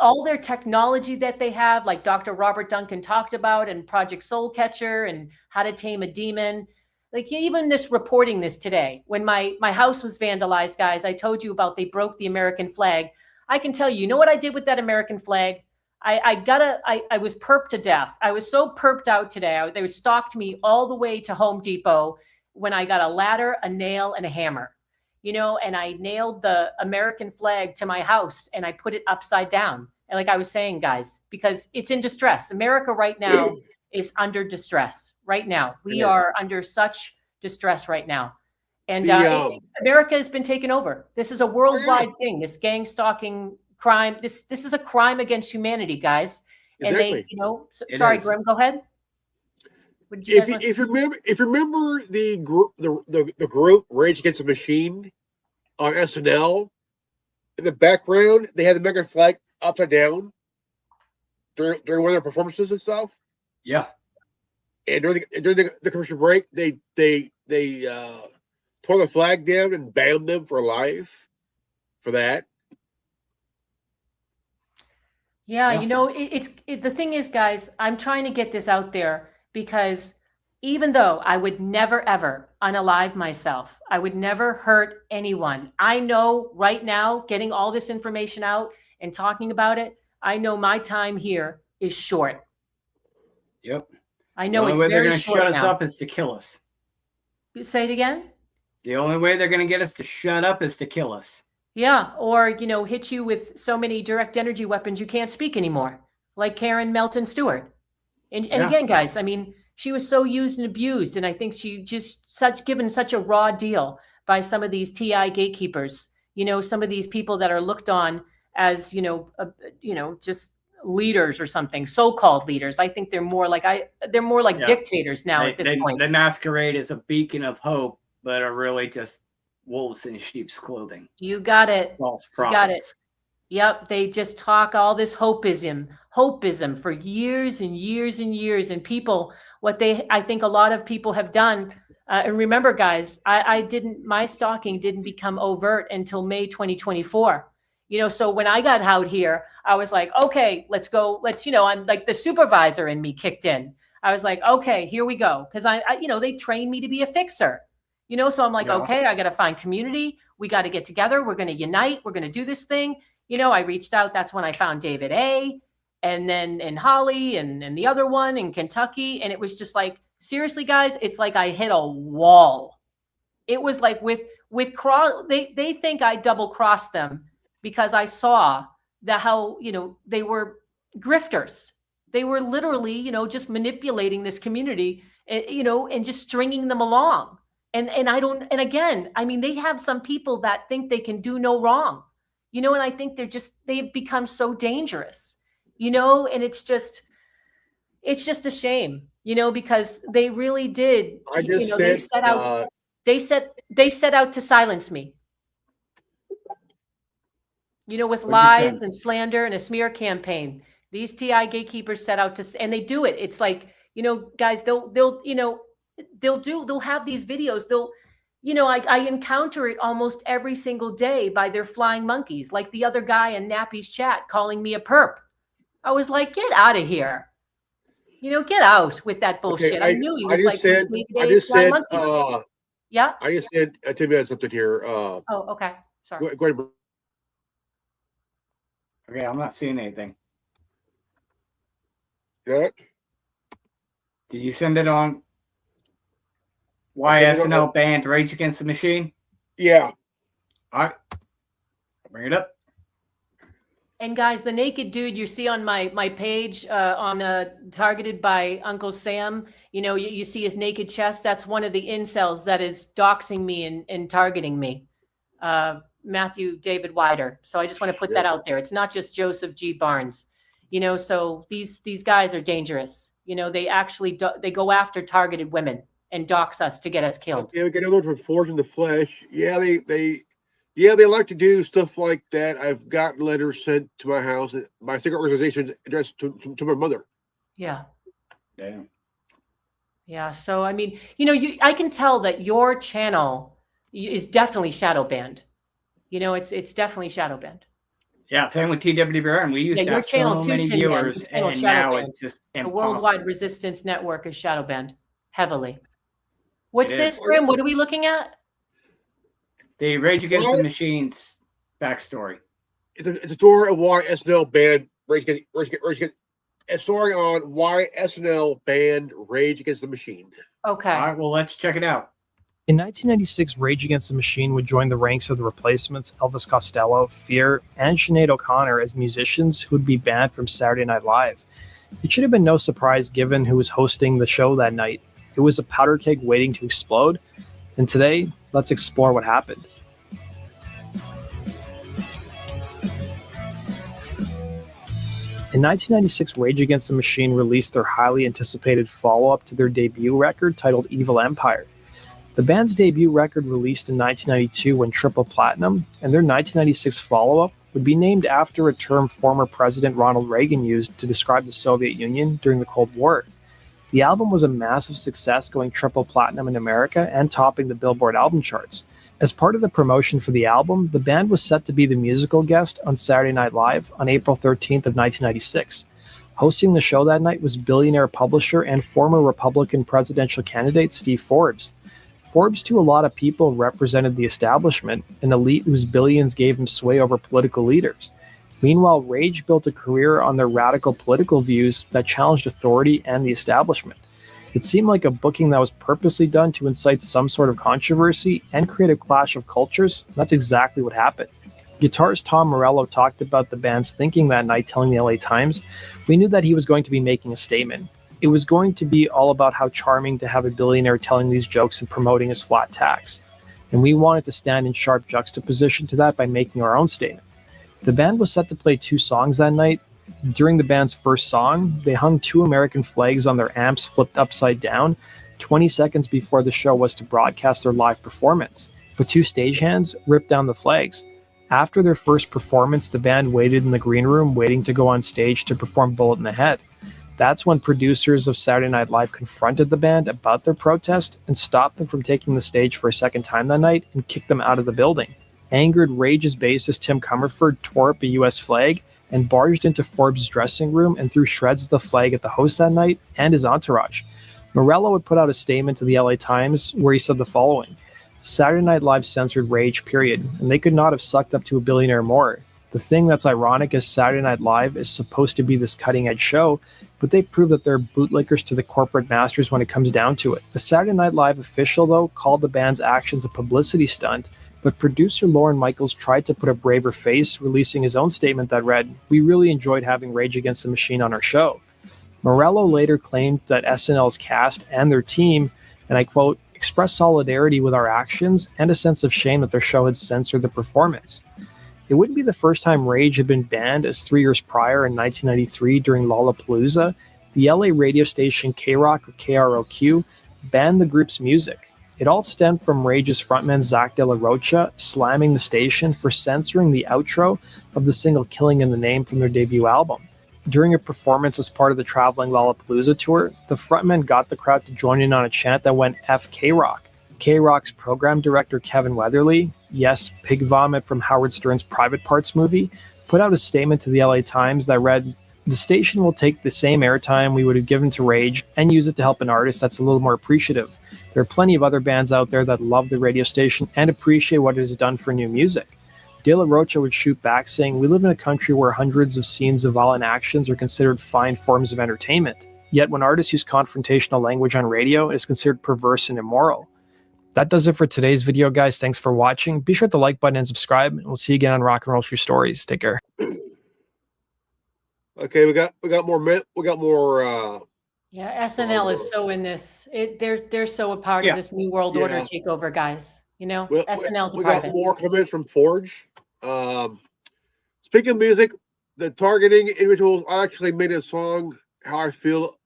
all their technology that they have, like Dr. Robert Duncan talked about, and Project Soul Catcher and How to Tame a Demon. Like even reporting this today, when my house was vandalized, guys, I told you about they broke the American flag. I can tell you, what I did with that American flag? I was perped to death. I was so perped out today. They stalked me all the way to Home Depot when I got a ladder, a nail, and a hammer. And I nailed the American flag to my house and I put it upside down. And like I was saying, guys, because it's in distress. America right now is under distress right now. We are under such distress right now. And America has been taken over. This is a worldwide thing, this gang stalking crime. This is a crime against humanity, guys. Exactly. And they, sorry, Grim, go ahead. If you remember the group Rage Against the Machine on SNL, in the background they had the American flag upside down during one of their performances and stuff. Yeah. And during the commercial break, they tore the flag down and banned them for life for that. Yeah, the thing is, guys, I'm trying to get this out there because even though I would never, ever unalive myself, I would never hurt anyone. I know right now, getting all this information out and talking about it, I know my time here is short. Yep. I know it's very short. The only way they're going to shut us up is to kill us. Say it again? The only way they're going to get us to shut up is to kill us. Yeah, or, hit you with so many direct energy weapons you can't speak anymore, like Karen Melton Stewart. And again, guys, she was so used and abused, and I think she just given such a raw deal by some of these TI gatekeepers. Some of these people that are looked on as just leaders or something, so-called leaders. I think they're more like dictators now at this point. They masquerade as a beacon of hope, but are really just wolves in sheep's clothing. You got it. False prophets. You got it. Yep, they just talk all this hopeism for years and years and years. And people, I think a lot of people have done. And remember, guys, my stalking didn't become overt until May 2024. So when I got out here, I was like, okay, let's go. I'm like the supervisor in me kicked in. I was like, okay, here we go. Because they trained me to be a fixer. So I'm like, okay, I got to find community. We got to get together. We're going to unite. We're going to do this thing. I reached out. That's when I found David A. and Holly and the other one in Kentucky. And it was just like, seriously, guys, it's like I hit a wall. It was like they think I double crossed them because I saw how they were grifters. They were literally, just manipulating this community, and just stringing them along. And again, they have some people that think they can do no wrong, and I think they've become so dangerous, and it's just a shame, because they really did, they set out to silence me, with lies and slander and a smear campaign. These TI gatekeepers set out to, and they do it. It's like, guys, they'll have these videos. I encounter it almost every single day by their flying monkeys, like the other guy in Nappy's chat calling me a perp. I was like, get out of here. Get out with that bullshit. Okay, I knew he was I just said, yeah. I just said, Tim has something here. Oh, okay. Sorry. Go ahead. Okay, I'm not seeing anything. What? Did you send it on why SNL banned Rage Against the Machine? Yeah. All right. I'll bring it up. And guys, the naked dude you see on my page on targeted by Uncle Sam, you see his naked chest. That's one of the incels that is doxing me and targeting me, Matthew David Wider. So I just want to put that out there. It's not just Joseph G. Barnes, so these guys are dangerous. They actually they go after targeted women and dox us to get us killed. Yeah, we got another one from Forge in the Flesh. Yeah, they like to do stuff like that. I've gotten letters sent to my house by secret organizations addressed to my mother. Yeah. Damn. Yeah. So, I mean, I can tell that your channel is definitely shadow banned. It's definitely shadow banned. Yeah, same with TWBR, we used to your have channel so too, many Tin Man. viewers, Your channel and shadow now banned. it's just The impossible. Worldwide Resistance Network is shadow banned heavily. What's It this, is. Grim? What are we looking at? The Rage Against the Machine's backstory. It's a story of why SNL banned Rage Against. A story on why SNL banned Rage Against the Machine. Okay. All right, well, let's check it out. In 1996, Rage Against the Machine would join the ranks of the Replacements, Elvis Costello, Fear, and Sinead O'Connor as musicians who would be banned from Saturday Night Live. It should have been no surprise given who was hosting the show that night. It was a powder keg waiting to explode. And today, let's explore what happened. In 1996, Rage Against the Machine released their highly anticipated follow-up to their debut record titled Evil Empire. The band's debut record released in 1992 went triple platinum, and their 1996 follow-up would be named after a term former President Ronald Reagan used to describe the Soviet Union during the Cold War. The album was a massive success, going triple platinum in America and topping the Billboard album charts. As part of the promotion for the album, the band was set to be the musical guest on Saturday Night Live on April 13th of 1996. Hosting the show that night was billionaire publisher and former Republican presidential candidate Steve Forbes. Forbes, to a lot of people, represented the establishment, an elite whose billions gave him sway over political leaders. Meanwhile, Rage built a career on their radical political views that challenged authority and the establishment. It seemed like a booking that was purposely done to incite some sort of controversy and create a clash of cultures. That's exactly what happened. Guitarist Tom Morello talked about the band's thinking that night, telling the LA Times, "We knew that he was going to be making a statement. It was going to be all about how charming to have a billionaire telling these jokes and promoting his flat tax. And we wanted to stand in sharp juxtaposition to that by making our own statement." The band was set to play 2 songs that night. During the band's first song, they hung 2 American flags on their amps flipped upside down 20 seconds before the show was to broadcast their live performance, but 2 stagehands ripped down the flags. After their first performance, the band waited in the green room waiting to go on stage to perform Bullet in the Head. That's when producers of Saturday Night Live confronted the band about their protest and stopped them from taking the stage for a second time that night and kicked them out of the building. Angered, Rage's bassist Tim Comerford tore up a U.S. flag and barged into Forbes' dressing room and threw shreds of the flag at the host that night and his entourage. Morello would put out a statement to the LA Times where he said the following: "Saturday Night Live censored Rage, period, and they could not have sucked up to a billionaire more. The thing that's ironic is Saturday Night Live is supposed to be this cutting-edge show, but they prove that they're bootlickers to the corporate masters when it comes down to it." The Saturday Night Live official, though, called the band's actions a publicity stunt, but producer Lorne Michaels tried to put a braver face, releasing his own statement that read, "We really enjoyed having Rage Against the Machine on our show." Morello later claimed that SNL's cast and their team, and I quote, "expressed solidarity with our actions and a sense of shame that their show had censored the performance." It wouldn't be the first time Rage had been banned, as 3 years prior in 1993 during Lollapalooza, the LA radio station K-Rock or KROQ banned the group's music. It all stemmed from Rage's frontman Zach De La Rocha slamming the station for censoring the outro of the single Killing in the Name from their debut album. During a performance as part of the traveling Lollapalooza tour, the frontman got the crowd to join in on a chant that went F K-Rock. K-Rock's program director Kevin Weatherly, yes, Pig Vomit from Howard Stern's Private Parts movie, put out a statement to the LA Times that read, "The station will take the same airtime we would have given to Rage and use it to help an artist that's a little more appreciative. There are plenty of other bands out there that love the radio station and appreciate what it has done for new music." De La Rocha would shoot back, saying, "We live in a country where hundreds of scenes of violent actions are considered fine forms of entertainment. Yet when artists use confrontational language on radio, it is considered perverse and immoral." That does it for today's video, guys. Thanks for watching. Be sure to like button and subscribe, and we'll see you again on Rock and Roll True Stories. Take care. Okay, we got more. Yeah, SNL is so in this. They're so a part of this new world order takeover, guys. You know, SNL's a we part got of it. more comments from Forge. Speaking of music, the targeting individuals. I actually made a song. How I feel.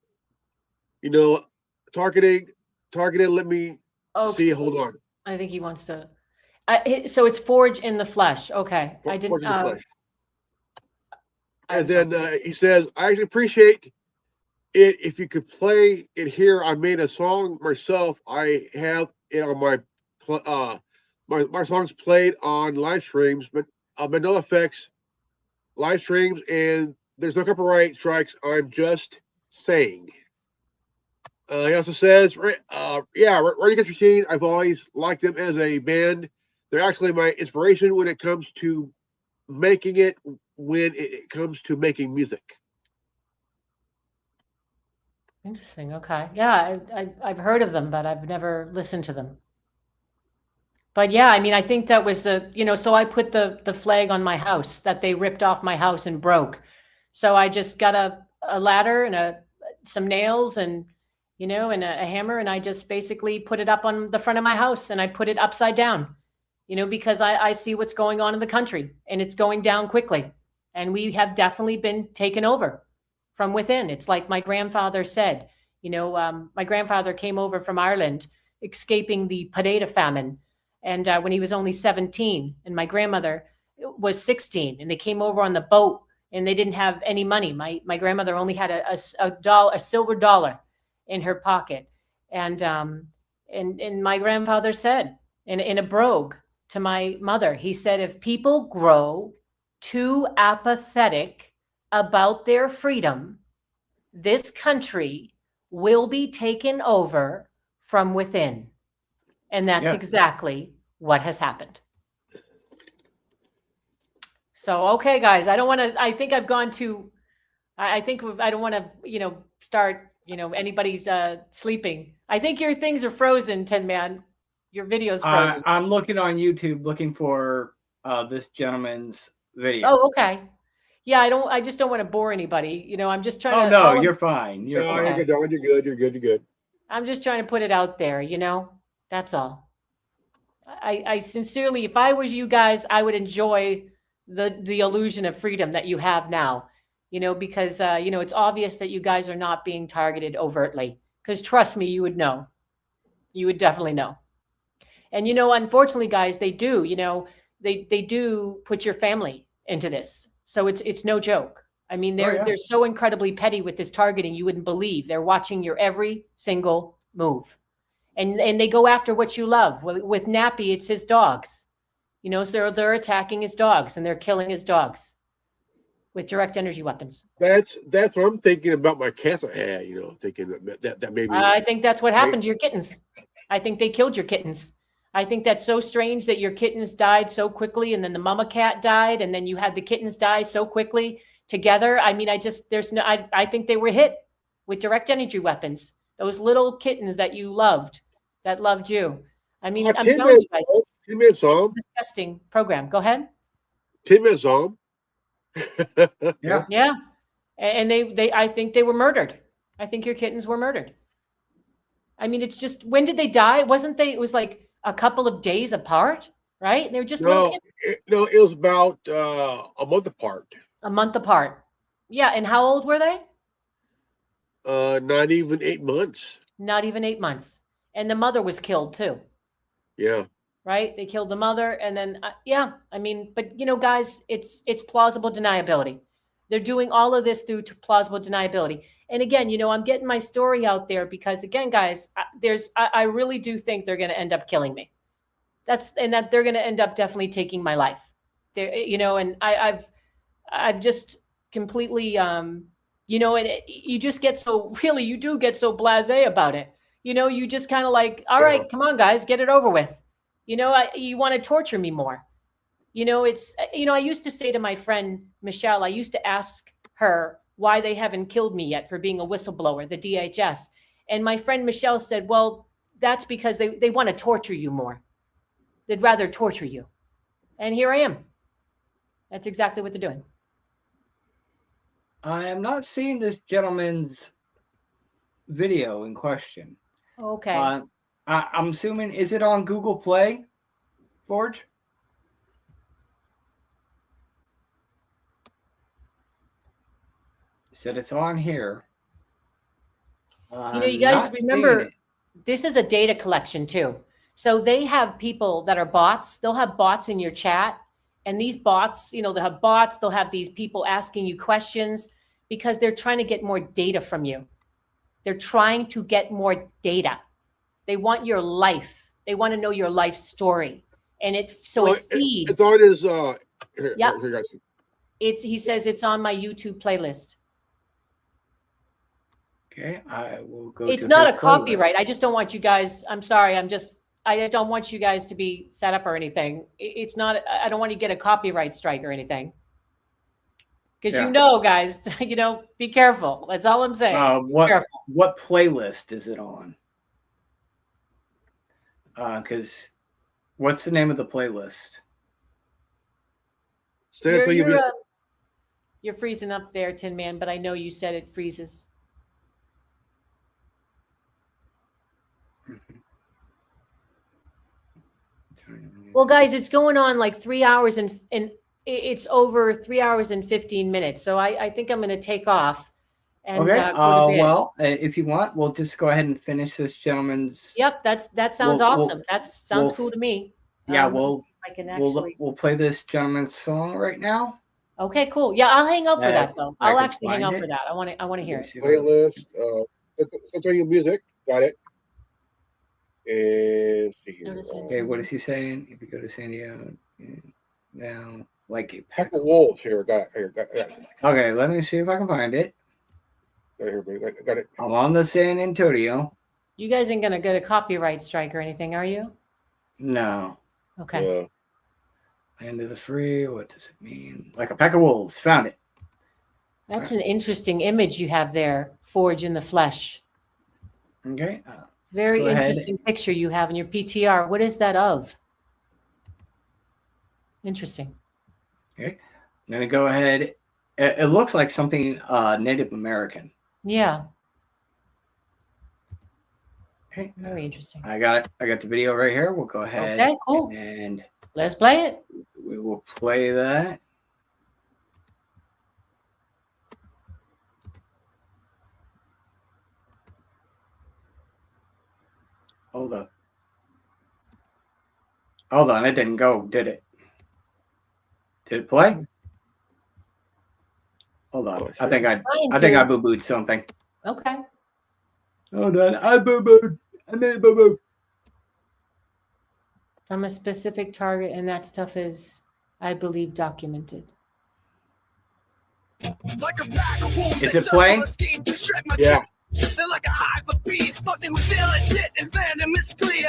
You know, targeted. Let me see. Hold on. I think he wants to. So it's Forge in the Flesh. Okay, I didn't. Forge in the Flesh. And then he says, "I actually appreciate it. If you could play it here, I made a song myself. I have it on my songs played on live streams, but no effects, live streams, and there's no copyright strikes. I'm just saying." He also says, Rage Against the Machine, I've always liked them as a band. They're actually my inspiration when it comes to making music. Interesting. Okay. Yeah, I've heard of them, but I've never listened to them. But yeah, I mean, I think that was so I put the flag on my house that they ripped off my house and broke. So I just got a ladder and some nails and and a hammer, and I just basically put it up on the front of my house, and I put it upside down, because I see what's going on in the country, and it's going down quickly, and we have definitely been taken over from within. It's like my grandfather said, my grandfather came over from Ireland, escaping the potato famine, and when he was only 17, and my grandmother was 16, and they came over on the boat, and they didn't have any money. My grandmother only had a silver dollar in her pocket, and my grandfather said in a brogue to my mother, he said, if people grow too apathetic about their freedom, this country will be taken over from within. And that's exactly what has happened. So, okay, guys, I don't want to, I think I've gone to, I think I don't want to, start, anybody's sleeping. I think your things are frozen, Tin Man. Your video's frozen. I'm looking on YouTube looking for this gentleman's video. Oh, okay. Yeah, I just don't want to bore anybody. I'm just trying to. Oh, no, you're fine. You're fine. You're good. I'm just trying to put it out there, That's all. I sincerely, if I was you guys, I would enjoy the illusion of freedom that you have now, because, it's obvious that you guys are not being targeted overtly, because trust me, you would know. You would definitely know. And, unfortunately, guys, they do, they do put your family into this. So it's no joke. I mean, they're so incredibly petty with this targeting. You wouldn't believe. They're watching your every single move. And they go after what you love. With Nappy, it's his dogs. So they're attacking his dogs and they're killing his dogs with direct energy weapons. That's what I'm thinking about my cats I had, thinking that maybe. I think that's what happened to your kittens. I think they killed your kittens. I think that's so strange that your kittens died so quickly, and then the mama cat died, and then you had the kittens die so quickly together. I mean, I think they were hit with direct energy weapons. Those little kittens that you loved, that loved you. I mean, I'm telling you guys. 10 minutes on. Disgusting program. Go ahead. 10 minutes on. Yeah. And I think they were murdered. I think your kittens were murdered. I mean, it's just, when did they die? It was like a couple of days apart, right? They were just little kittens. It was about a month apart. A month apart. Yeah. And how old were they? Not even 8 months. Not even 8 months. And the mother was killed too. Yeah. Right? They killed the mother, and then I mean, but guys, it's plausible deniability. They're doing all of this through plausible deniability. And again, I'm getting my story out there because, again, guys, I really do think they're going to end up killing me. That they're going to end up definitely taking my life. And I've just completely, and you just get you do get so blasé about it. You just kind of like, all right, come on, guys, get it over with. You want to torture me more. I used to say to my friend, Michelle, I used to ask her why they haven't killed me yet for being a whistleblower, the DHS. And my friend Michelle said, well, that's because they want to torture you more. They'd rather torture you. And here I am. That's exactly what they're doing. I am not seeing this gentleman's video in question. Okay. I'm assuming, is it on Google Play, Forge? Said it's on here. You guys remember, this is a data collection too. So they have people that are bots. They'll have bots in your chat. And these bots, they'll have bots. They'll have these people asking you questions because they're trying to get more data from you. They're trying to get more data. They want your life. They want to know your life story. And it feeds. It's on his, yeah. He says it's on my YouTube playlist. Okay, I will go. It's not a copyright. I just don't want you guys. I'm sorry. I just don't want you guys to be set up or anything. It's not. I don't want you to get a copyright strike or anything. Because guys, be careful. That's all I'm saying. What playlist is it on? Because what's the name of the playlist? You're freezing up there, Tin Man, but I know you said it freezes. Well, guys, it's going on like 3 hours and it's over 3 hours and 15 minutes. So I think I'm going to take off. And, okay. Well, if you want, we'll just go ahead and finish this gentleman's. Yep. That sounds awesome. That sounds cool to me. Yeah. We'll play this gentleman's song right now. Okay, cool. Yeah. I'll hang out for that though. I'll actually hang out for that. I want to hear it. Playlist, Central Music. Got it. And okay, what is he saying? If you go to San Diego now, like a pack of wolves here. Got it. Okay, let me see if I can find it. Got it. I'm on the San Antonio. You guys ain't gonna get a copyright strike or anything, are you? No. Okay. Land of the free. What does it mean? Like a pack of wolves. Found it. That's an interesting image you have there. Forge in the flesh. Okay. Very interesting picture you have in your PTR. What is that of? Interesting. Okay. I'm going to go ahead. It looks like something Native American. Yeah. Okay. Very interesting. I got it. I got the video right here. We'll go ahead. Okay, cool. And let's play it. We will play that. Hold on, it didn't go, did it? Did it play? Hold on. I think I boo-booed something. Okay. Hold on. I boo-booed. I made a boo-boo. From a specific target, and that stuff is, I believe, documented. Is it playing? Yeah. They're like a hive of bees, buzzing with ill intent and venomous glee.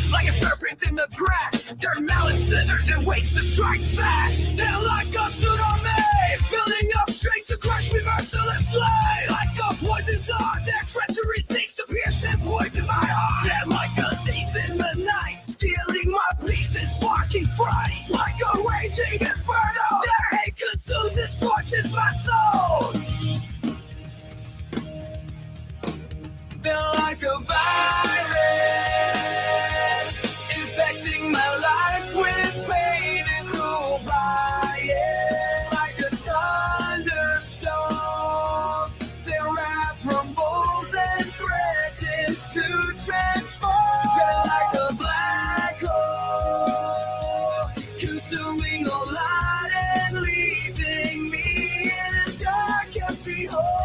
Like a serpent in the grass, their malice slithers and waits to strike fast. They're like a tsunami, building up strength to crush me mercilessly. Like a poison dart, their treachery seeks to pierce and poison my heart. They're like a thief in the night, stealing my pieces, sparking fright. Like a raging inferno, their hate consumes and scorches my soul. They're like a virus, infecting my life with pain and cruel bias. Like a thunderstorm, their wrath rumbles and threatens to transform. They're like a black hole, consuming all light and leaving me in a dark, empty hole.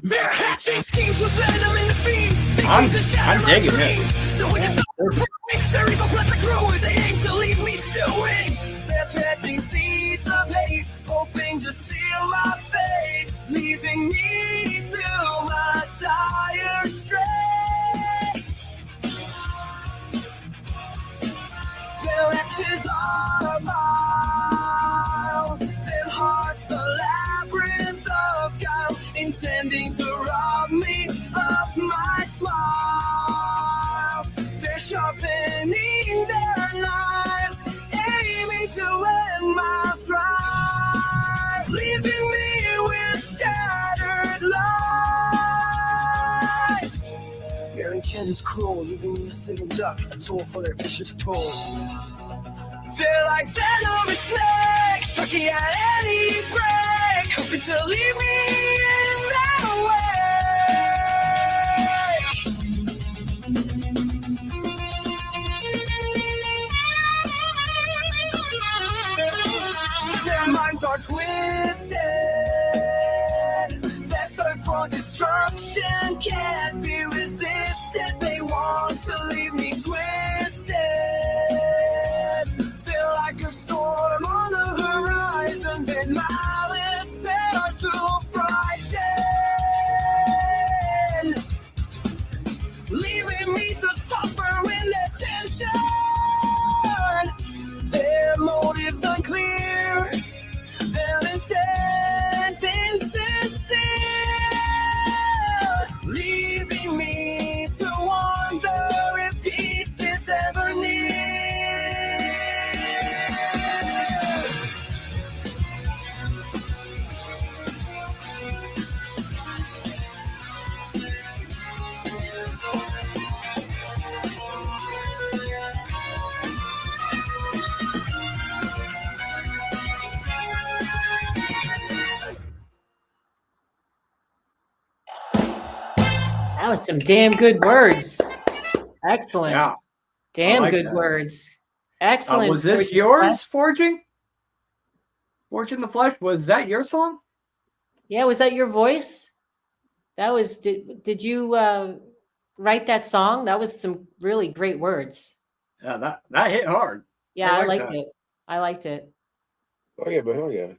They're hatching schemes with venom in the fiends, seeking to shatter my dreams. The wicked thoughts, their evil plans are growing, they aim to leave me stewing. They're planting seeds of hate, hoping to seal my fate, leaving me to my dire straits. Their actions are vile, their hearts a labyrinth of guile, intense pretending to rob me of my smile. They're sharpening their knives, aiming to end my thrive, leaving me with shattered lives. Baron Ken's cruel, leaving me a single duck, a tool for their vicious pull. They're like venomous snakes, sucking at any break, hoping to leave me in that way. Their minds are twisted, their thirst for destruction can't be resisted. They want to leave me twisted, like a storm on the horizon, then malice, they are too frightened, leaving me to suffer in their tension. Their motives unclear, their intent insincere, leaving me to wonder if peace is ever near. That was some damn good words. Excellent. Yeah. Damn like good that. words. Excellent. Was this yours, Forging? Forging the Flesh, was that your song? Yeah, was that your voice? That was, did you write that song? That was some really great words. Yeah, that hit hard. Yeah, I like liked that. it. I liked it. Oh yeah, but hell yeah.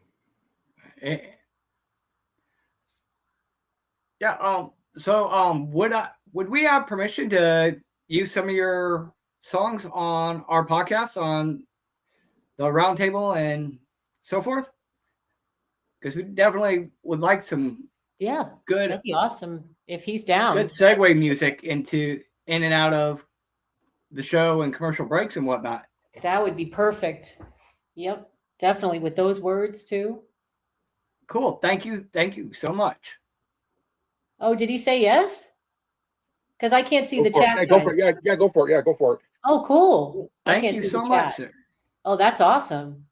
Yeah. So would we have permission to use some of your songs on our podcast on the roundtable and so forth? Because we definitely would like some Yeah, good, that'd be awesome if he's down. good segue music in and out of the show and commercial breaks and whatnot. That would be perfect. Yep, definitely with those words too. Cool. Thank you so much. Oh, did he say yes? Because I can't see Go the for it. chat. Yeah, go for it. Yeah, go for it. Yeah, go for it. Oh, cool. I Thank can't you see so the much, chat. sir. Oh, that's awesome.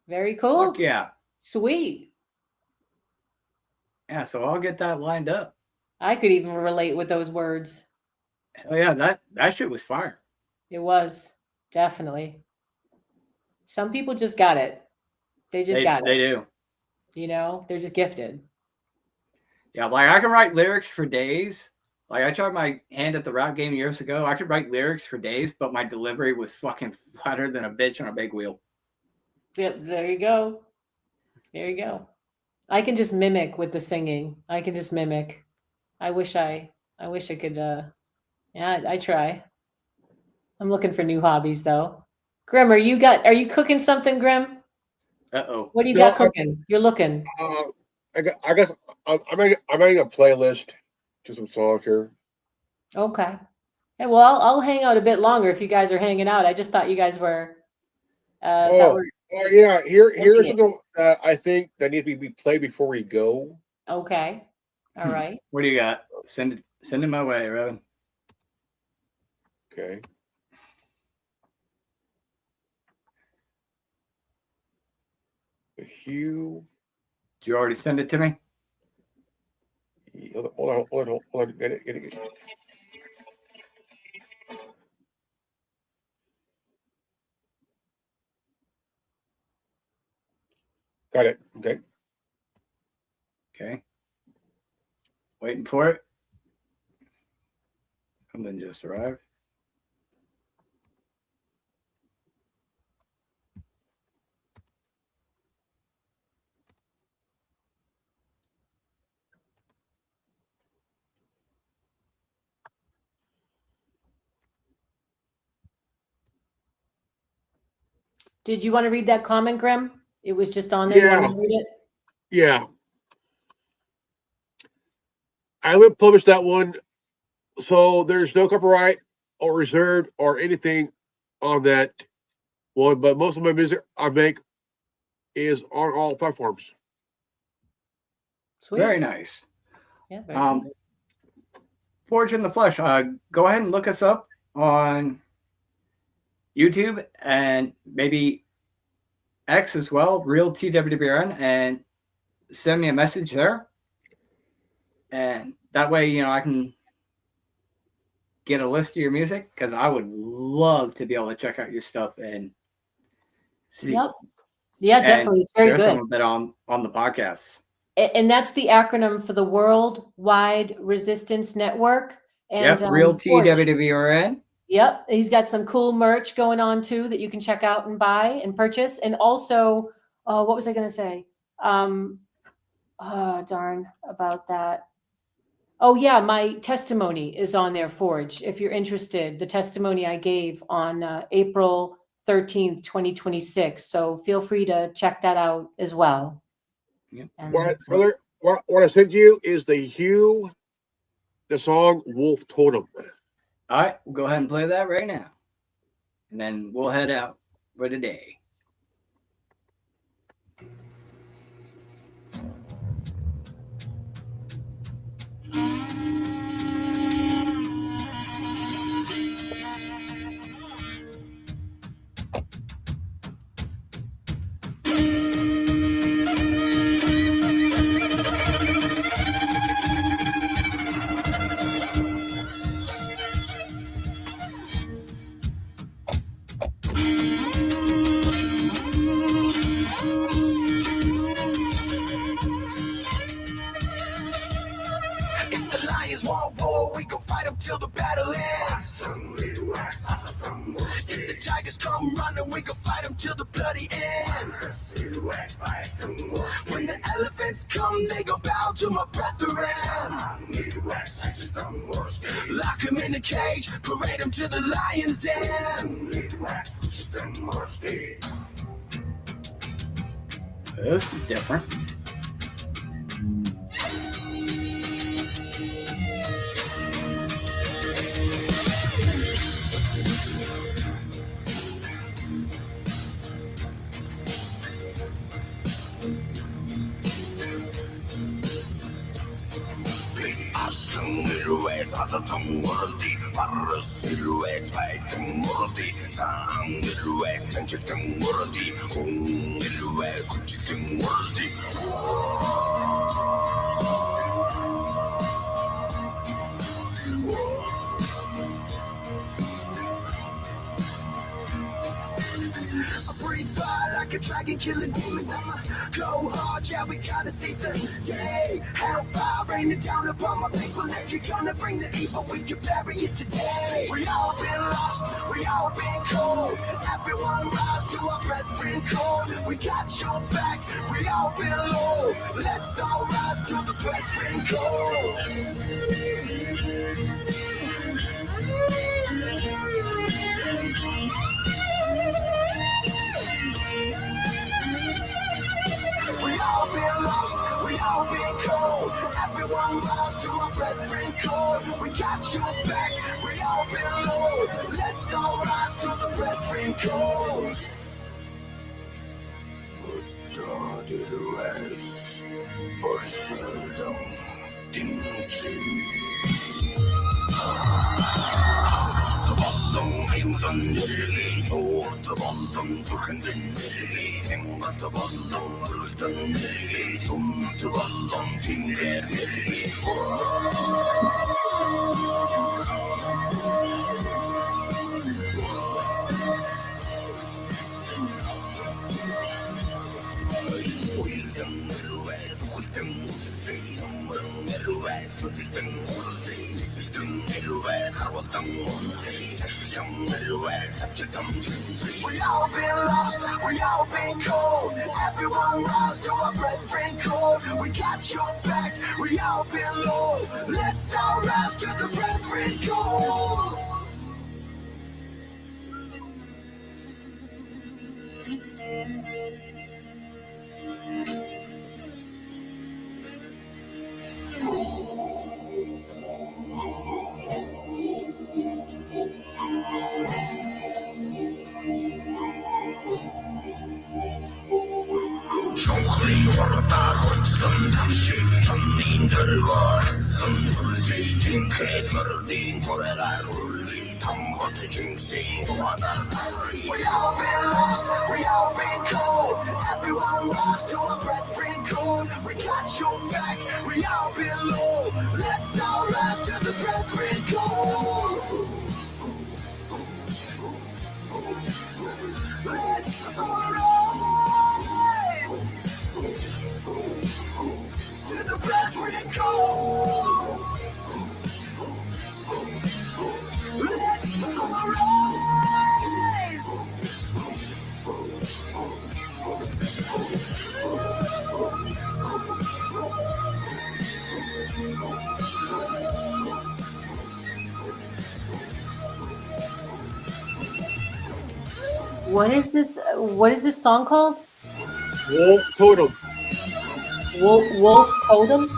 Very cool. Fuck yeah. Sweet. Yeah, so I'll get that lined up. I could even relate with those words. Oh yeah, that shit was fire. It was definitely. Some people just got it. They just got it. They do. You know, they're just gifted. Yeah, like I can write lyrics for days. Like I tried my hand at the rap game years ago. I could write lyrics for days, but my delivery was fucking flatter than a bitch on a big wheel. Yep, there you go. There you go. I can just mimic with the singing. I can just mimic. I wish I could yeah, I try. I'm looking for new hobbies though. Grim, are you cooking something, Grim? Uh-oh. What do you got cooking? You're looking. I guess I'm making a playlist to some songs here. Okay. Hey, well, I'll hang out a bit longer if you guys are hanging out. I just thought you guys were yeah. Here's something I think that needs to be played before we go. Okay. All right. What do you got? Send it my way, Robin. Okay. Hugh. Did you already send it to me? Hold on. Get it. Got it. Okay. Okay. Waiting for it. Something just arrived. Did you want to read that comment, Grim? It was just on there. You want me to read it? Yeah. I would publish that one, so there's no copyright or reserved or anything on that one. But most of my music I make is on all platforms. Sweet. Very nice. Yeah, very cool. Forge in the Flesh. Go ahead and look us up on YouTube and maybe X as well, Real TWWRN, and send me a message there. And that way, I can get a list of your music, because I would love to be able to check out your stuff and see. Yep. Yeah, definitely. It's very share good. some of it on the podcast. And that's the acronym for the Worldwide Resistance Network. And Real TWWRN. Yep. He's got some cool merch going on too that you can check out and buy and purchase. And also, what was I going to say? Darn about that. Oh yeah, my testimony is on there, Forge. If you're interested, the testimony I gave on April 13th, 2026. So feel free to check that out as well. What I sent you is the song Wolf Totem. All right, we'll go ahead and play that right now. And then we'll head out for today. If the lions want war, we gon' fight them till the battle ends. If the tigers come running, we gon' fight them till the bloody end. When the elephants come, they gon' bow to my brethren. Lock them in a cage, parade them to the lion's den. This is different. I breathe fire like a dragon killing demons. I'ma go hard, yeah, we gotta seize the day. Hellfire raining down upon my people. If you're gonna bring the evil, we can bury it today. We all been lost, we all been cold. Everyone rise to our brethren code. We got your back, we all been low. Let's all rise to the brethren code. We all been lost, we all been cold. Everyone rise to our brethren code. We got your back, we all been low. Let's all rise to the brethren code. Vurderades Barcelona Dinci. Taballam imzan nirgi, taballam turkandin nirgi, emma taballam urdan nirgi, taballam tinrer nirgi. We all been lost, we all been cold. Everyone rise to our brethren code. We got your back, we all been low. Let's all rise to the brethren code. all been lost, we all been cold. Everyone lost to a breath-free cold. We got your back, we all been low. Let's all rise to the breath-free cold. Let's all rise to the breath-free cold. Let's all rise. What is this? What is this song called? Wolf Totem. Wolf Totem?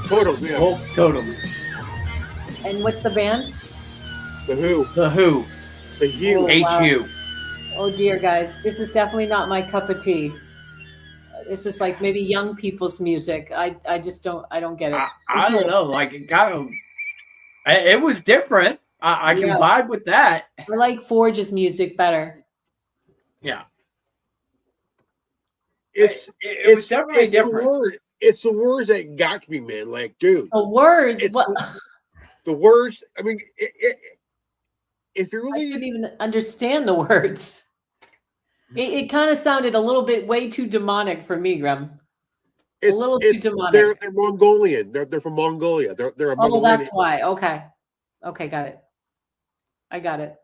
Totem, yeah. Wolf Totem. And what's the band? The Who. The Who. The Hue. H-U. Oh dear, guys, this is definitely not my cup of tea. This is like maybe young people's music. I just don't get it. I don't know. Like it was different. I can vibe with that. I like Forge's music better. Yeah. It's definitely different. It's the words that got me, man. Like, dude. The words. What? The words. I mean, if you really I couldn't even understand the words. It kind of sounded a little bit way too demonic for me, Graham. A little too demonic. They're Mongolian. They're from Mongolia. They're a Mongolian. Oh, that's why. Okay, got it. I got it.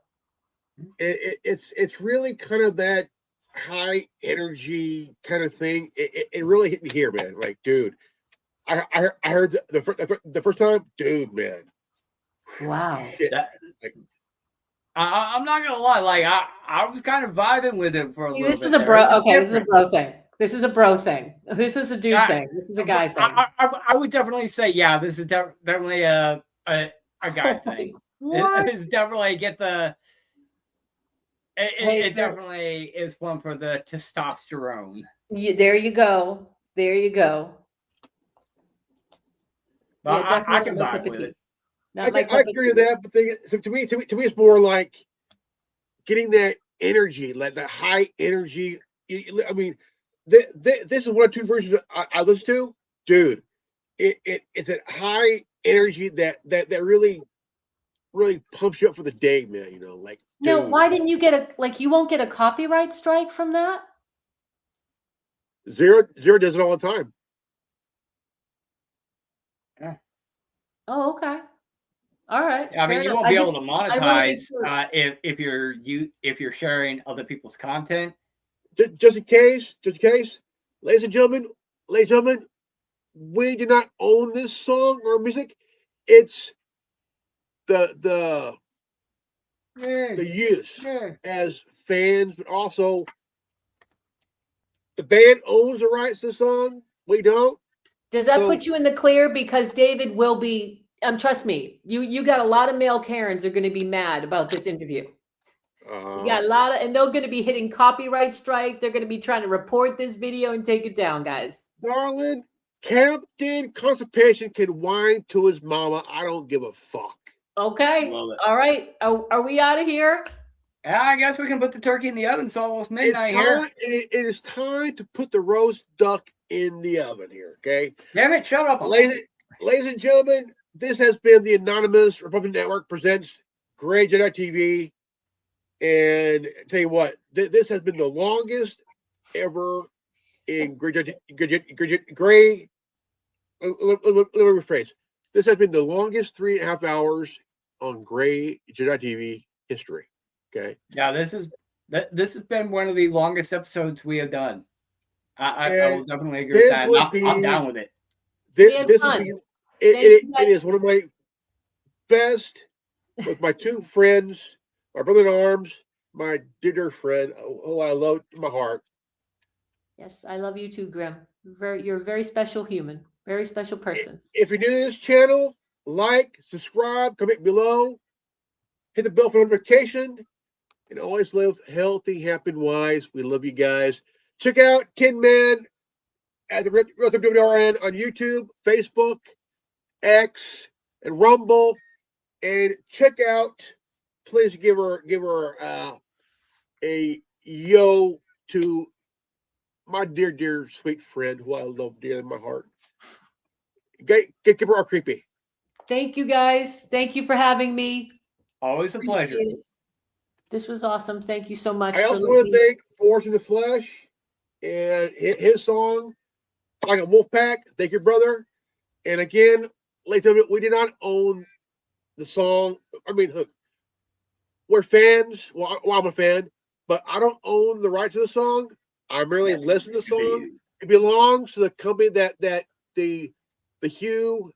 It's really kind of that high energy kind of thing. It really hit me here, man. Like, dude, I heard the first time, dude, man. Wow. Shit. I'm not gonna lie. Like I was kind of vibing with it for a little bit. This is a bro. Okay, this is a bro thing. This is a bro thing. This is a dude thing. This is a guy thing. I would definitely say, yeah, this is definitely a guy thing. It's definitely get the. It definitely is one for the testosterone. There you go. There you go. But yeah, I can vibe with it. I agree with that, but to me, it's more like getting that energy, like that high energy. I mean, this is one of two versions I listen to, dude. It's a high energy that really pumps you up for the day, man. You know, like. No, dude. why didn't you get you won't get a copyright strike from that? Zero does it all the time. Yeah. Oh, okay. All right. I mean, you won't be able to monetize if you're sharing other people's content. Just in case, ladies and gentlemen, we do not own this song or music. It's the use as fans, but also the band owns the rights to the song. We don't. Does that put you in the clear? Because David will be. Trust me, you got a lot of male Karens are going to be mad about this interview. You got a lot and they're going to be hitting copyright strike. They're going to be trying to report this video and take it down, guys. Darling, Captain Constipation can whine to his mama. I don't give a fuck. Okay. All right. Are we out of here? Yeah, I guess we can put the turkey in the oven. It's almost midnight here. It is time to put the roast duck in the oven here, okay? Damn it, shut up. Ladies and gentlemen, this has been the Anonymous Republican Network presents Gray Jedi TV. And I tell you what, this has been the longest ever in Gray. Let me rephrase. This has been the longest 3.5 hours on Gray Jedi TV history. Okay. Yeah, this has been one of the longest episodes we have done. I will definitely agree with that. I'm down with it. It is one of my best with my two friends, my brother in arms, my dear friend, who I love in my heart. Yes, I love you too, Grim. You're a very special human, very special person. If you're new to this channel, like, subscribe, comment below, hit the bell for notification, and always live healthy, happy, and wise. We love you guys. Check out Tin Man at the WTF on YouTube, Facebook, X, and Rumble. And check out, please give her a yo to my dear, sweet friend who I love dearly in my heart. Give her a creepy. Thank you, guys. Thank you for having me. Always a pleasure. Appreciate it. This was awesome. Thank you so much. I also want to thank Force in the Flesh and his song, Like a Wolf Pack. Thank you, brother. And again, ladies and gentlemen, we did not own the song. I mean, look, we're fans. Well, I'm a fan, but I don't own the rights to the song. I merely listen to the song. It belongs to the company that the Hugh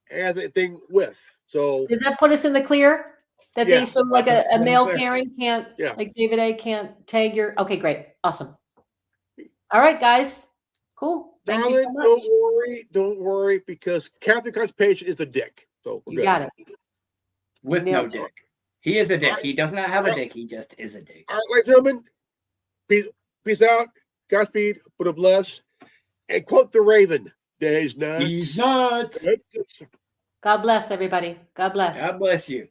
has a thing with. So does that put us in the clear? That Yeah. they so like a male Clear. Karen can't, Yeah. like David A can't tag your. Okay, great, awesome. All right, guys, cool. Thank you so Darling, much. don't worry, because Captain Constipation is a dick. So we're You good. got it. With no dick. He is a dick. He does not have a dick. He just is a dick. All right, ladies and gentlemen, peace out. Godspeed. Put a bless. And quote the Raven. Days nuts. He's nuts. God bless everybody. God bless. God bless you.